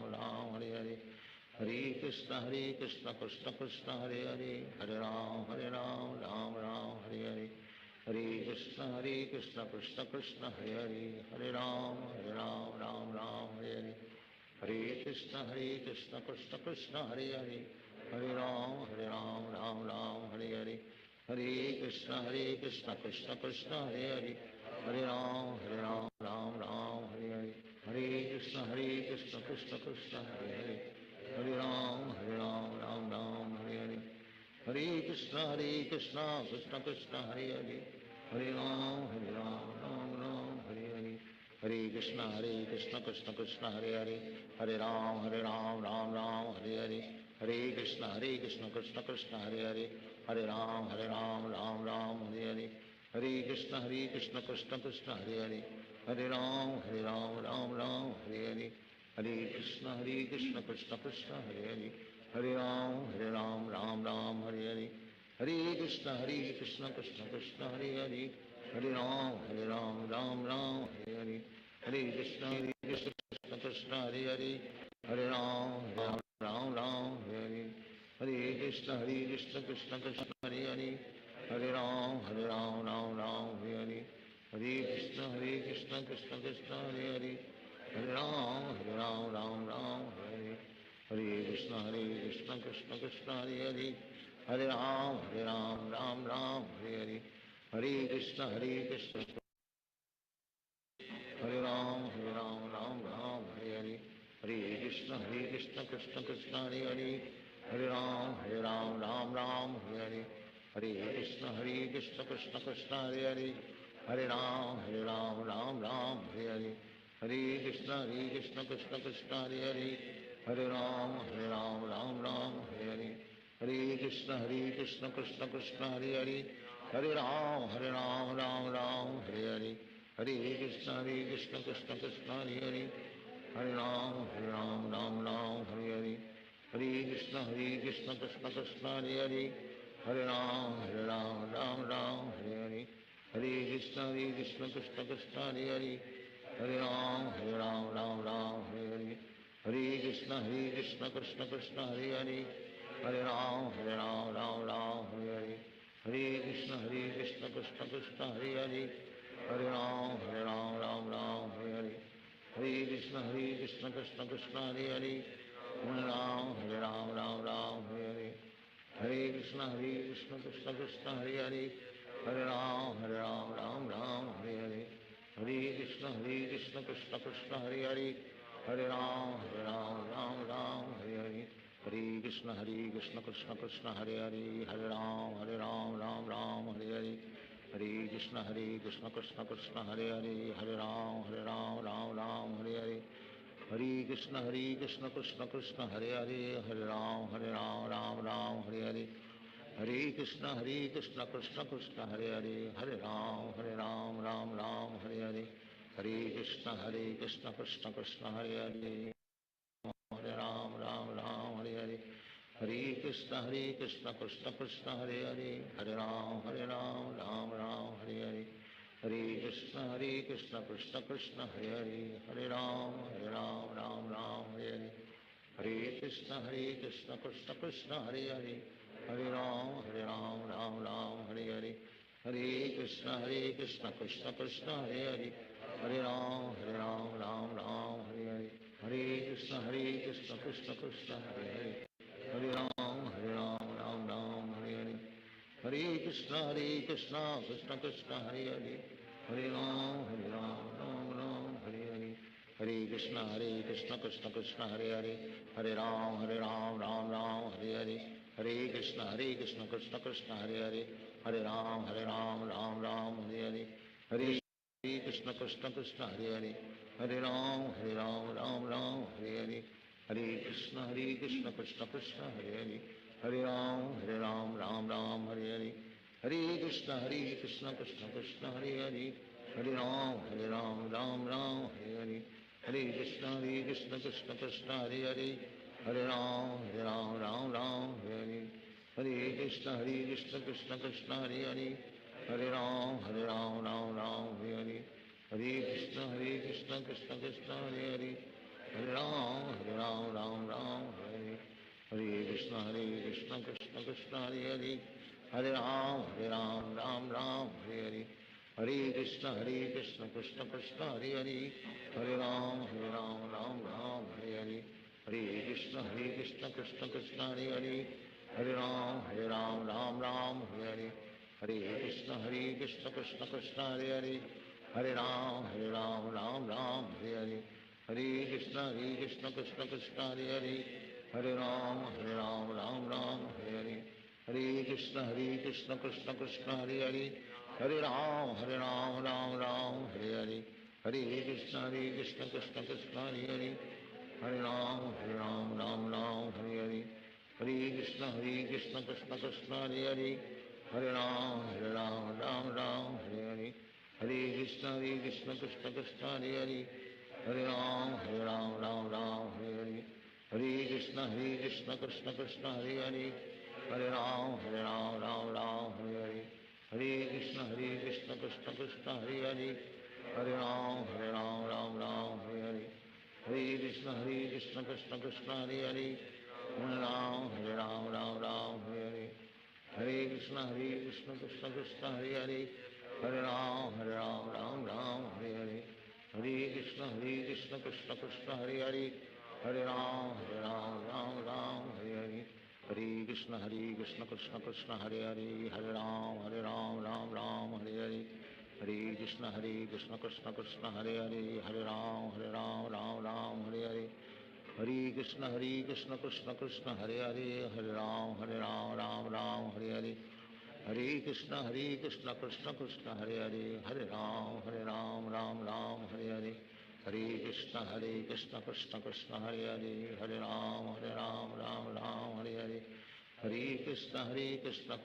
Ram Hare Hare Hare Krishna Krishna Krishna Hare Hare Hare Ram Ram Hare Hare Hare Krishna Krishna Krishna Hare Hare Hare Ram Ram Hare Hare Hare Krishna Krishna Krishna Hare Hare Hare Ram Ram Hare Hare Hare Krishna Krishna Krishna Hare Hare Hare Ram Ram Hare Hare Hare Krishna Krishna Krishna Hare Hare Hare Ram Ram Hare Hare Hare Krishna Krishna Krishna Hare Hare Hare Ram Ram Hare Hare Hare Krishna Krishna Krishna Hare Hare Hare Ram Ram Hare Hare Hare Krishna Krishna Krishna Hare Hare Hare Ram Ram Hare Hare Hare Krishna Krishna Krishna Hare Hare Hare Ram Ram Hare Hare Hare Krishna Krishna Krishna Hare Hare Hare Ram Ram Hare Hare Hare Krishna Krishna Krishna Hare Hare Hare Ram Ram Hare Hare Hare Krishna Krishna Hare Hare Hare Ram Ram Hare Hare Hare Krishna Krishna Krishna Hare Hare Hare Ram Ram Hare Hare Hare Krishna Krishna Krishna Hare Hare Hare Ram Ram Hare Hare Hare Krishna Krishna Krishna Hare Hare Hare Ram Ram Hare Hare Hare Krishna Hare Ram Ram Hare Hare Hare Krishna Krishna Krishna Hare Hare Hare Ram Ram Hare Hare Hare Krishna Krishna Krishna Hare Hare Hare Ram Ram Hare Hare Hare Krishna Krishna Krishna Hare Hare Hare Ram Ram Hare Hare Hare Krishna Krishna Krishna Hare Hare Hare Ram Ram Hare Hare Hare Krishna Krishna Krishna Hare Hare Hare Ram Ram Hare Hare Hare Krishna Krishna Krishna Hare Hare Hare Ram Ram Hare Hare Hare Krishna Krishna Krishna Hare Hare Hare Ram Ram Hare Hare Hare Krishna Krishna Krishna Hare Hare Hare Ram Ram Hare Hare Hare Krishna Krishna Krishna Hare Hare Hare Ram Ram Hare Hare Hare Krishna Krishna Krishna Hare Hare Hare Ram Ram Hare Hare Hare Krishna Krishna Krishna Hare Hare Hare Ram Ram Hare Hare Hare Krishna Krishna Krishna Hare Hare Hare Ram Ram Hare Hare Hare Krishna Krishna Krishna Hare Hare Hare Ram Ram Hare Hare Hare Krishna Krishna Krishna Hare Hare Hare Ram Ram Hare Hare Hare Krishna Krishna Krishna Hare Hare Hare Ram Ram Hare Hare Hare Krishna Krishna Krishna Hare Hare Hare Ram Ram Hare Hare Hare Krishna Krishna Krishna Hare Hare Hare Ram Hare Hare Hare Krishna Krishna Krishna Hare Hare Hare Ram Ram Hare Hare Hare Krishna Krishna Krishna Hare Hare Hare Ram Ram Hare Hare Hare Krishna Krishna Krishna Hare Hare Hare Ram Hare Hare Hare Krishna Krishna Krishna Hare Hare Hare Ram Ram Hare Hare Hare Krishna Krishna Krishna Hare Hare Hare Ram Ram Hare Hare Hare Krishna Krishna Krishna Hare Hare Hare Ram Hare Hare Hare Krishna Krishna Krishna Hare Hare Hare Ram Ram Hare Hare Hare Krishna Krishna Krishna Hare Hare Hare Ram Ram Ram Hare Hare Hare Krishna Krishna Krishna Hare Hare Hare Ram Ram Ram Hare Hare Hare Krishna Krishna Krishna Hare Hare Hare Ram Ram Hare Hare Hare Krishna Krishna Krishna Hare Hare Hare Ram Ram Hare Hare Hare Krishna Krishna Krishna Hare Hare Hare Ram Ram Hare Hare Hare Krishna Krishna Krishna Hare Hare Hare Ram Ram Hare Hare Hare Krishna Krishna Krishna Hare Hare Hare Ram Ram Hare Hare Hare Krishna Krishna Krishna Hare Hare Hare Ram Ram Hare Hare Hare Krishna Krishna Krishna Hare Hare Hare Ram Ram Hare Hare Hare Krishna Krishna Krishna Hare Hare Hare Ram Ram Hare Hare Hare Krishna Krishna Krishna Hare Hare Hare Ram Ram Hare Hare Hare Krishna Krishna Krishna Hare Hare Hare Ram Ram Hare Hare Hare Krishna Krishna Krishna Hare Hare Hare Ram Ram Hare Hare Hare Krishna Krishna Krishna Hare Hare Hare Ram Ram Hare Hare Hare Krishna Krishna Krishna Hare Hare Hare Ram Ram Hare Hare Hare Krishna Krishna Krishna Hare Hare Hare Ram Ram Hare Hare Hare Krishna Krishna Krishna Hare Hare Hare Ram Ram Hare Hare Hare Krishna Krishna Krishna Hare Hare Hare Ram Ram Hare Hare Hare Krishna Krishna Krishna Hare Hare Hare Ram Hare Hare Hare Krishna Krishna Krishna Hare Hare Hare Ram Hare Hare Hare Krishna Krishna Krishna Hare Hare Hare Ram Hare Hare Hare Krishna Krishna Krishna Hare Hare Hare Ram Hare Hare Hare Krishna Krishna Krishna Hare Hare Hare Ram Hare Hare Hare Krishna Krishna Krishna Hare Hare Hare Ram Hare Hare Hare Krishna Krishna Krishna Hare Hare Hare Ram Hare Hare Hare Krishna Krishna Krishna Hare Hare Hare Ram Hare Hare Hare Krishna Krishna Krishna Hare Hare Hare Ram Hare Hare Hare Krishna Krishna Krishna Hare Hare Hare Ram Hare Hare Hare Krishna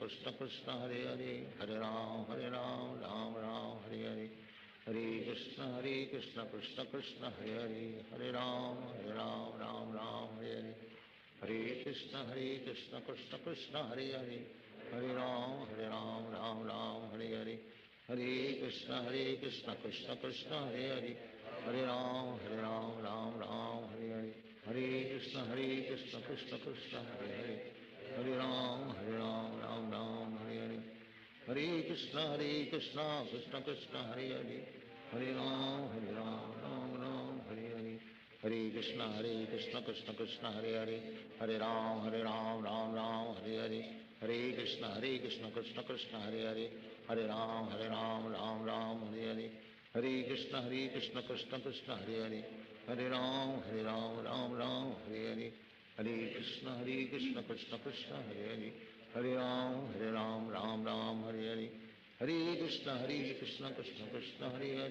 Krishna Krishna Hare Hare Hare Ram Hare Hare Hare Krishna Krishna Krishna Hare Hare Hare Ram Hare Hare Hare Krishna Krishna Krishna Hare Hare Hare Ram Hare Hare Hare Krishna Krishna Krishna Hare Hare Hare Ram Hare Hare Hare Krishna Krishna Krishna Hare Hare Hare Ram Hare Hare Hare Krishna Krishna Krishna Hare Hare Hare Ram Hare Hare Hare Krishna Krishna Krishna Hare Hare Hare Ram Hare Hare Hare Krishna Krishna Krishna Hare Hare Hare Ram Hare Hare Hare Krishna Krishna Krishna Hare Hare Hare Ram Hare Hare Hare Krishna Krishna Krishna Hare Hare Hare Ram Hare Hare Hare Krishna Krishna Krishna Hare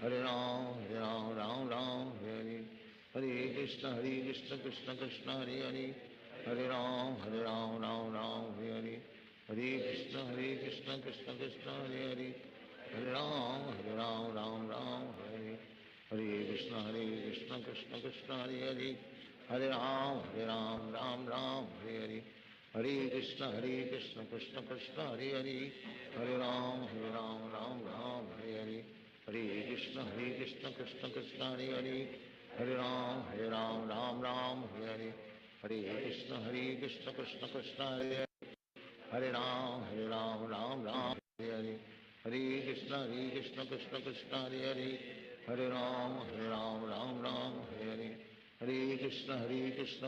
Hare Hare Ram Hare Hare Hare Krishna Krishna Krishna Hare Hare Hare Ram Hare Hare Hare Krishna Krishna Krishna Hare Hare Hare Ram Hare Hare Hare Krishna Krishna Krishna Hare Hare Hare Ram Hare Hare Hare Krishna Krishna Krishna Hare Hare Hare Ram Hare Hare Hare Krishna Krishna Krishna Hare Hare Hare Ram Hare Hare Hare Krishna Krishna Krishna Hare Hare Hare Ram Hare Hare Hare Krishna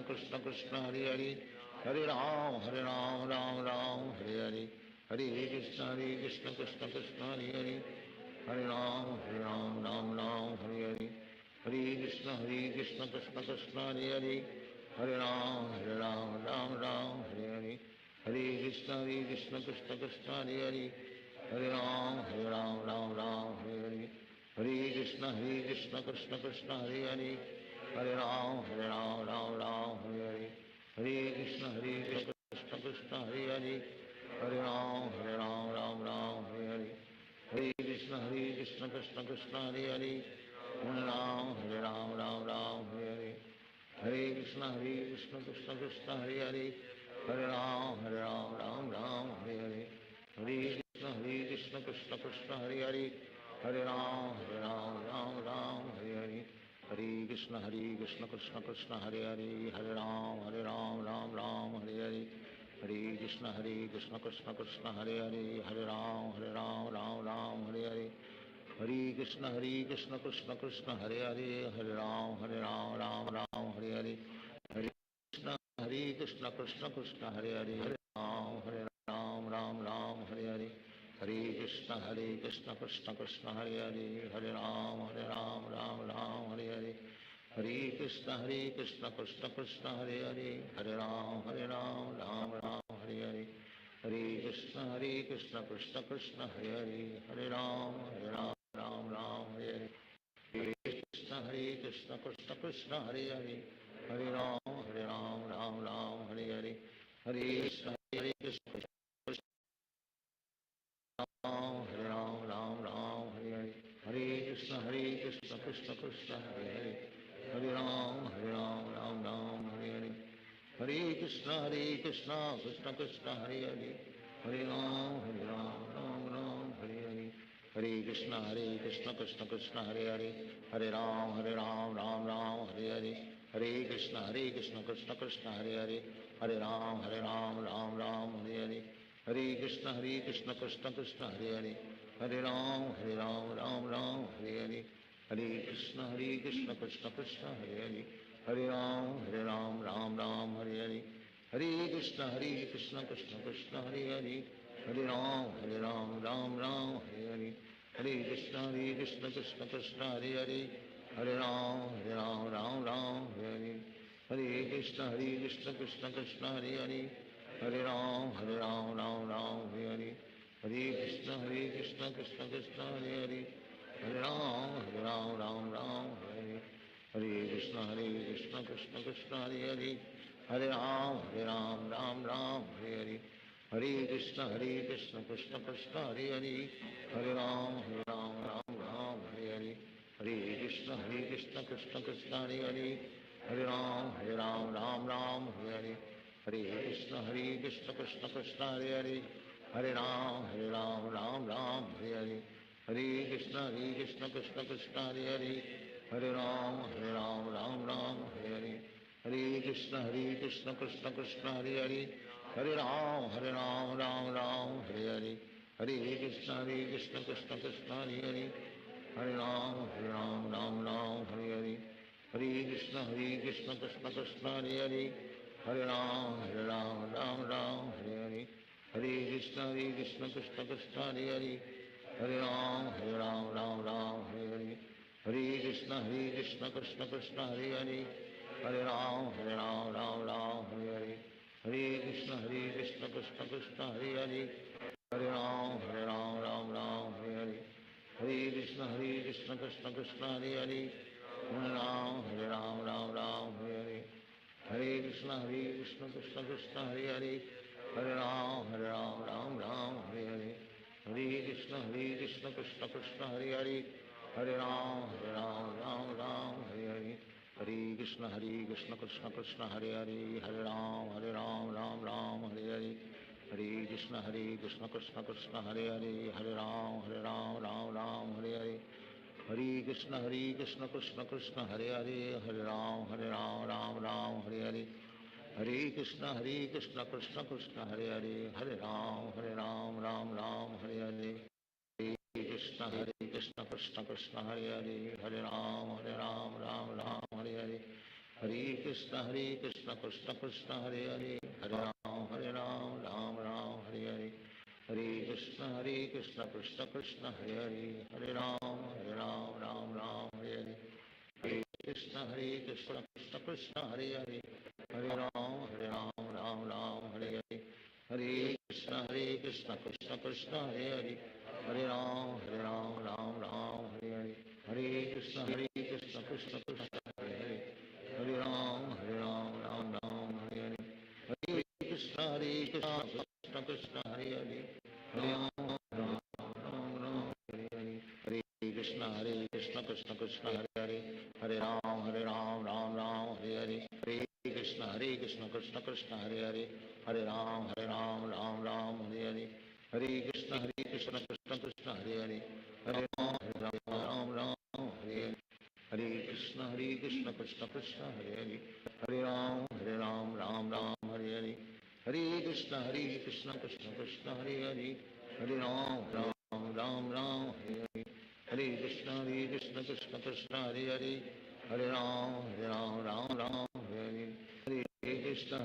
Krishna Krishna Hare Hare Hare Ram Hare Hare Hare Krishna Krishna Krishna Hare Hare Hare Ram Hare Hare Hare Krishna Krishna Krishna Hare Hare Hare Ram Hare Hare Hare Krishna Krishna Krishna Hare Hare Hare Ram Ram Ram Hare Hare Hare Krishna Krishna Krishna Hare Hare Hare Ram Ram Hare Hare Hare Krishna Krishna Krishna Hare Hare Hare Ram Ram Hare Hare Hare Krishna Krishna Krishna Hare Hare Hare Ram Ram Hare Hare Hare Krishna Krishna Krishna Hare Hare Hare Ram Ram Hare Hare Hare Krishna Krishna Krishna Hare Hare Hare Ram Ram Hare Hare Hare Krishna Krishna Krishna Hare Hare Hare Ram Ram Hare Hare Hare Krishna Krishna Krishna Hare Hare Hare Ram Ram Hare Hare Hare Krishna Krishna Krishna Hare Hare Hare Ram Ram Hare Hare Hare Krishna Krishna Krishna Hare Hare Hare Ram Ram Hare Hare Hare Krishna Krishna Krishna Hare Hare Hare Ram Ram Hare Hare Hare Krishna Krishna Krishna Hare Hare Hare Ram Hare Hare Hare Krishna Krishna Krishna Hare Hare Hare Ram Hare Hare Hare Krishna Krishna Krishna Hare Hare Hare Ram Hare Hare Hare Krishna Krishna Hare Ram Hare Hare Hare Krishna Krishna Krishna Hare Hare Hare Ram Hare Hare Hare Krishna Krishna Krishna Hare Hare Hare Ram Hare Hare Hare Krishna Krishna Krishna Hare Hare Hare Ram Hare Hare Hare Krishna Krishna Krishna Hare Hare Hare Ram Hare Hare Hare Krishna Krishna Krishna Hare Hare Hare Ram Hare Hare Hare Krishna Krishna Krishna Hare Hare Hare Ram Hare Hare Hare Krishna Krishna Krishna Hare Hare Hare Ram Hare Hare Hare Krishna Krishna Krishna Hare Hare Hare Ram Hare Hare Hare Krishna Krishna Krishna Hare Hare Hare Ram Hare Hare Hare Krishna Krishna Krishna Hare Hare Hare Ram Hare Hare Hare Krishna Krishna Krishna Hare Hare Hare Ram Hare Hare Hare Krishna Krishna Krishna Hare Hare Hare Ram Hare Hare Hare Krishna Krishna Krishna Hare Hare Hare Ram Hare Hare Hare Krishna Krishna Krishna Hare Hare Hare Ram Hare Hare Hare Krishna Krishna Krishna Hare Hare Hare Ram Hare Hare Hare Krishna Krishna Krishna Hare Hare Hare Ram Hare Hare Hare Krishna Krishna Krishna Hare Hare Hare Ram Hare Hare Hare Krishna Krishna Krishna Hare Hare Hare Ram Hare Hare Hare Krishna Krishna Krishna Hare Hare Hare Ram Hare Hare Hare Krishna Krishna Krishna Hare Hare Hare Ram Hare Hare Hare Krishna Krishna Krishna Hare Hare Hare Ram Hare Hare Hare Krishna Krishna Krishna Hare Hare Hare Ram Hare Hare Hare Krishna Krishna Krishna Hare Hare Hare Ram Hare Hare Hare Krishna Krishna Krishna Hare Hare Hare Ram Hare Hare Hare Krishna Krishna Krishna Hare Hare Hare Ram Hare Hare Hare Krishna Krishna Krishna Hare Hare Hare Ram Hare Hare Hare Krishna Krishna Krishna Hare Hare Hare Ram Hare Hare Hare Krishna Krishna Krishna Hare Hare Hare Ram Hare Hare Hare Krishna Krishna Krishna Hare Hare Hare Ram Hare Hare Hare Krishna Krishna Krishna Hare Hare Hare Ram Hare Hare Hare Krishna Krishna Krishna Hare Hare Hare Ram Hare Hare Hare Krishna Krishna Krishna Hare Hare Hare Ram Hare Hare Hare Krishna Krishna Krishna Hare Hare Hare Ram Ram Ram Hare Hare Hare Krishna Krishna Krishna Hare Hare Hare Ram Ram Ram Hare Hare Hare Krishna Krishna Krishna Hare Hare Hare Ram Ram Hare Hare Hare Krishna Krishna Krishna Hare Hare Hare Ram Ram Ram Hare Hare Hare Krishna Krishna Krishna Hare Hare Hare Ram Ram Ram Hare Hare Hare Krishna Krishna Krishna Hare Hare Hare Ram Ram Hare Hare Hare Krishna Krishna Krishna Hare Hare Hare Ram Ram Hare Hare Hare Krishna Krishna Krishna Hare Hare Hare Ram Ram Hare Hare Hare Krishna Krishna Krishna Hare Hare Hare Ram Ram Hare Hare Hare Krishna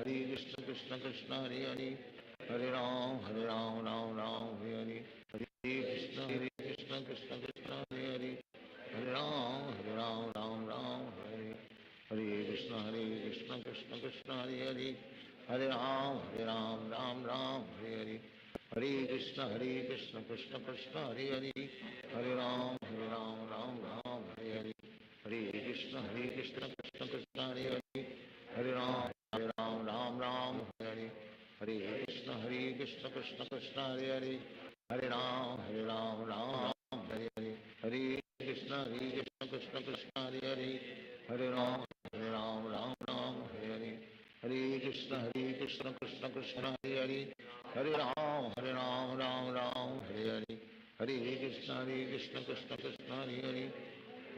Krishna Krishna Hare Hare Hare Ram Ram Hare Hare Hare Krishna Krishna Krishna Hare Hare Hare Ram Ram Hare Hare Krishna Krishna Krishna Hare Hare Hare Ram Ram Hare Hare Hare Krishna Krishna Krishna Hare Hare Hare Ram Ram Hare Hare Hare Krishna Krishna Krishna Hare Hare Hare Ram Hare Hare Hare Krishna Krishna Krishna Hare Hare Hare Ram Ram Hare Hare Hare Krishna Krishna Krishna Hare Hare Hare Ram Ram Hare Hare Hare Krishna Krishna Krishna Hare Hare Hare Ram Ram Hare Hare Hare Krishna Krishna Krishna Hare Hare Hare Ram Ram Hare Hare Hare Krishna Krishna Krishna Hare Hare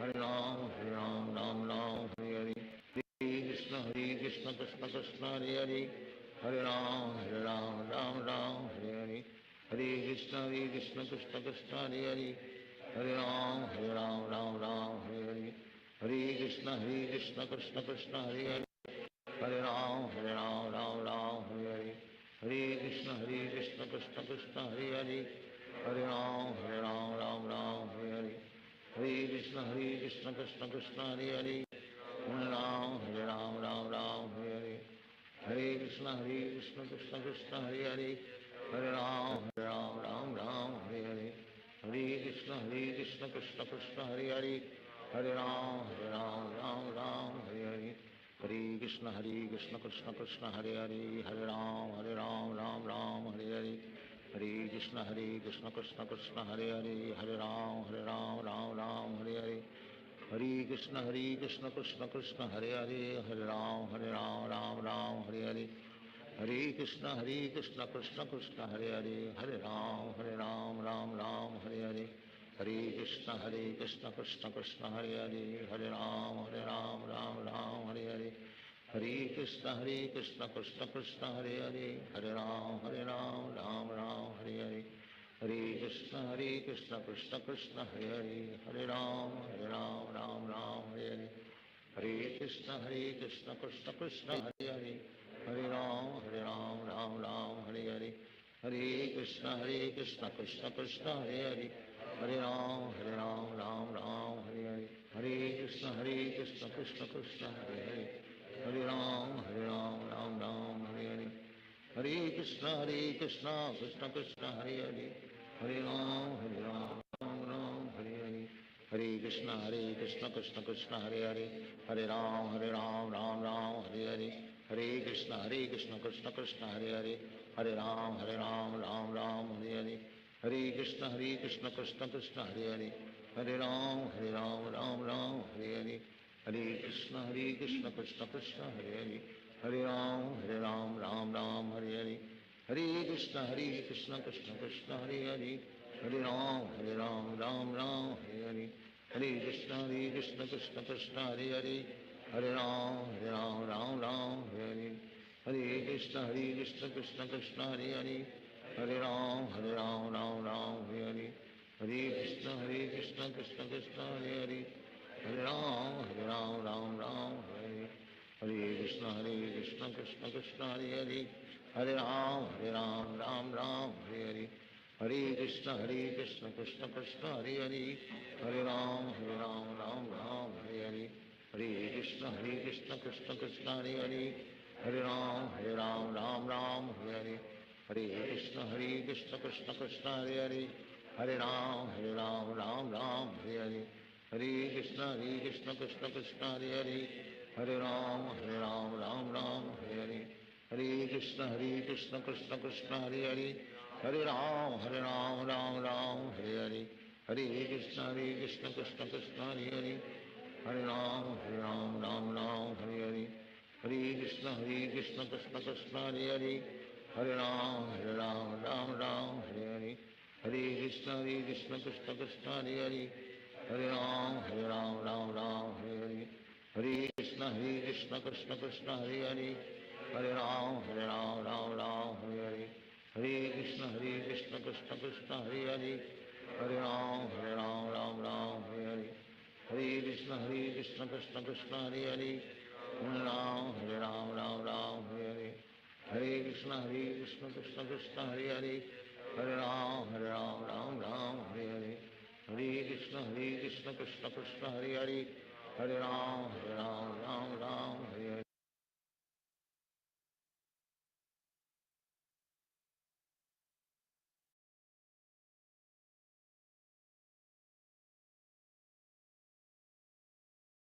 Hare Ram Ram Hare Hare Hare Krishna Krishna Krishna Hare Hare Hare Ram Ram Hare Hare Hare Krishna Krishna Krishna Hare Hare Hare Ram Ram Hare Hare Hare Krishna Krishna Krishna Hare Hare Hare Ram Ram Hare Hare Hare Krishna Krishna Krishna Hare Hare Hare Ram Hare Hare Hare Krishna Krishna Krishna Hare Hare Hare Ram Ram Hare Hare Hare Krishna Krishna Krishna Hare Hare Hare Ram Ram Hare Hare Hare Krishna Krishna Krishna Hare Hare Hare Ram Ram Hare Hare Hare Krishna Krishna Krishna Hare Hare Hare Ram Ram Hare Hare Hare Krishna Krishna Krishna Hare Hare Hare Ram Ram Hare Hare Hare Krishna Krishna Krishna Hare Hare Hare Ram Ram Hare Hare Hare Krishna Krishna Krishna Hare Hare Hare Ram Ram Hare Hare Hare Krishna Krishna Krishna Hare Hare Hare Ram Ram Hare Hare Hare Krishna Krishna Krishna Hare Hare Hare Ram Ram Hare Hare Hare Krishna Krishna Krishna Hare Hare Hare Ram Ram Hare Hare Hare Krishna Krishna Krishna Hare Hare Hare Ram Ram Hare Hare Hare Krishna Krishna Krishna Hare Hare Hare Ram Ram Hare Hare Hare Krishna Krishna Krishna Hare Hare Hare Ram Hare Hare Hare Krishna Krishna Krishna Hare Hare Hare Ram Ram Hare Hare Hare Krishna Krishna Krishna Hare Hare Hare Ram Ram Hare Hare Hare Krishna Krishna Krishna Hare Hare Hare Ram Ram Hare Hare Hare Krishna Krishna Krishna Hare Hare Hare Ram Ram Hare Hare Hare Krishna Krishna Krishna Hare Hare Hare Ram Ram Hare Hare Hare Krishna Krishna Krishna Hare Hare Hare Ram Ram Hare Hare Hare Krishna Krishna Krishna Hare Hare Hare Ram Ram Hare Hare Hare Krishna Krishna Krishna Hare Hare Hare Ram Ram Hare Hare Hare Krishna Krishna Krishna Hare Hare Hare Ram Ram Hare Hare Hare Krishna Krishna Krishna Hare Hare Hare Ram Ram Hare Hare Hare Krishna Krishna Krishna Hare Hare Hare Ram Ram Ram Hare Hare Hare Hare Krishna Krishna Krishna Hare Hare Hare Ram Ram Ram Hare Hare Hare Krishna Krishna Krishna Hare Hare Hare Ram Ram Ram Hare Hare Hare Krishna Krishna Krishna Hare Hare Hare Ram Ram Ram Hare Hare Hare Krishna Krishna Krishna Hare Hare Hare Ram Ram Ram Hare Hare Hare Krishna Krishna Krishna Hare Hare Hare Ram Ram Ram Hare Hare Hare Krishna Krishna Krishna Hare Hare Hare Ram Ram Ram Hare Hare Hare Krishna Krishna Krishna Hare Hare Hare Ram Ram Ram Hare Hare Hare Krishna Krishna Krishna Hare Hare Hare Ram Ram Ram Hare Hare Hare Krishna Krishna Krishna Hare Hare Hare Ram Ram Hare Hare Hare Krishna Krishna Krishna Hare Hare Hare Ram Ram Hare Hare Hare Krishna Krishna Krishna Hare Hare Hare Ram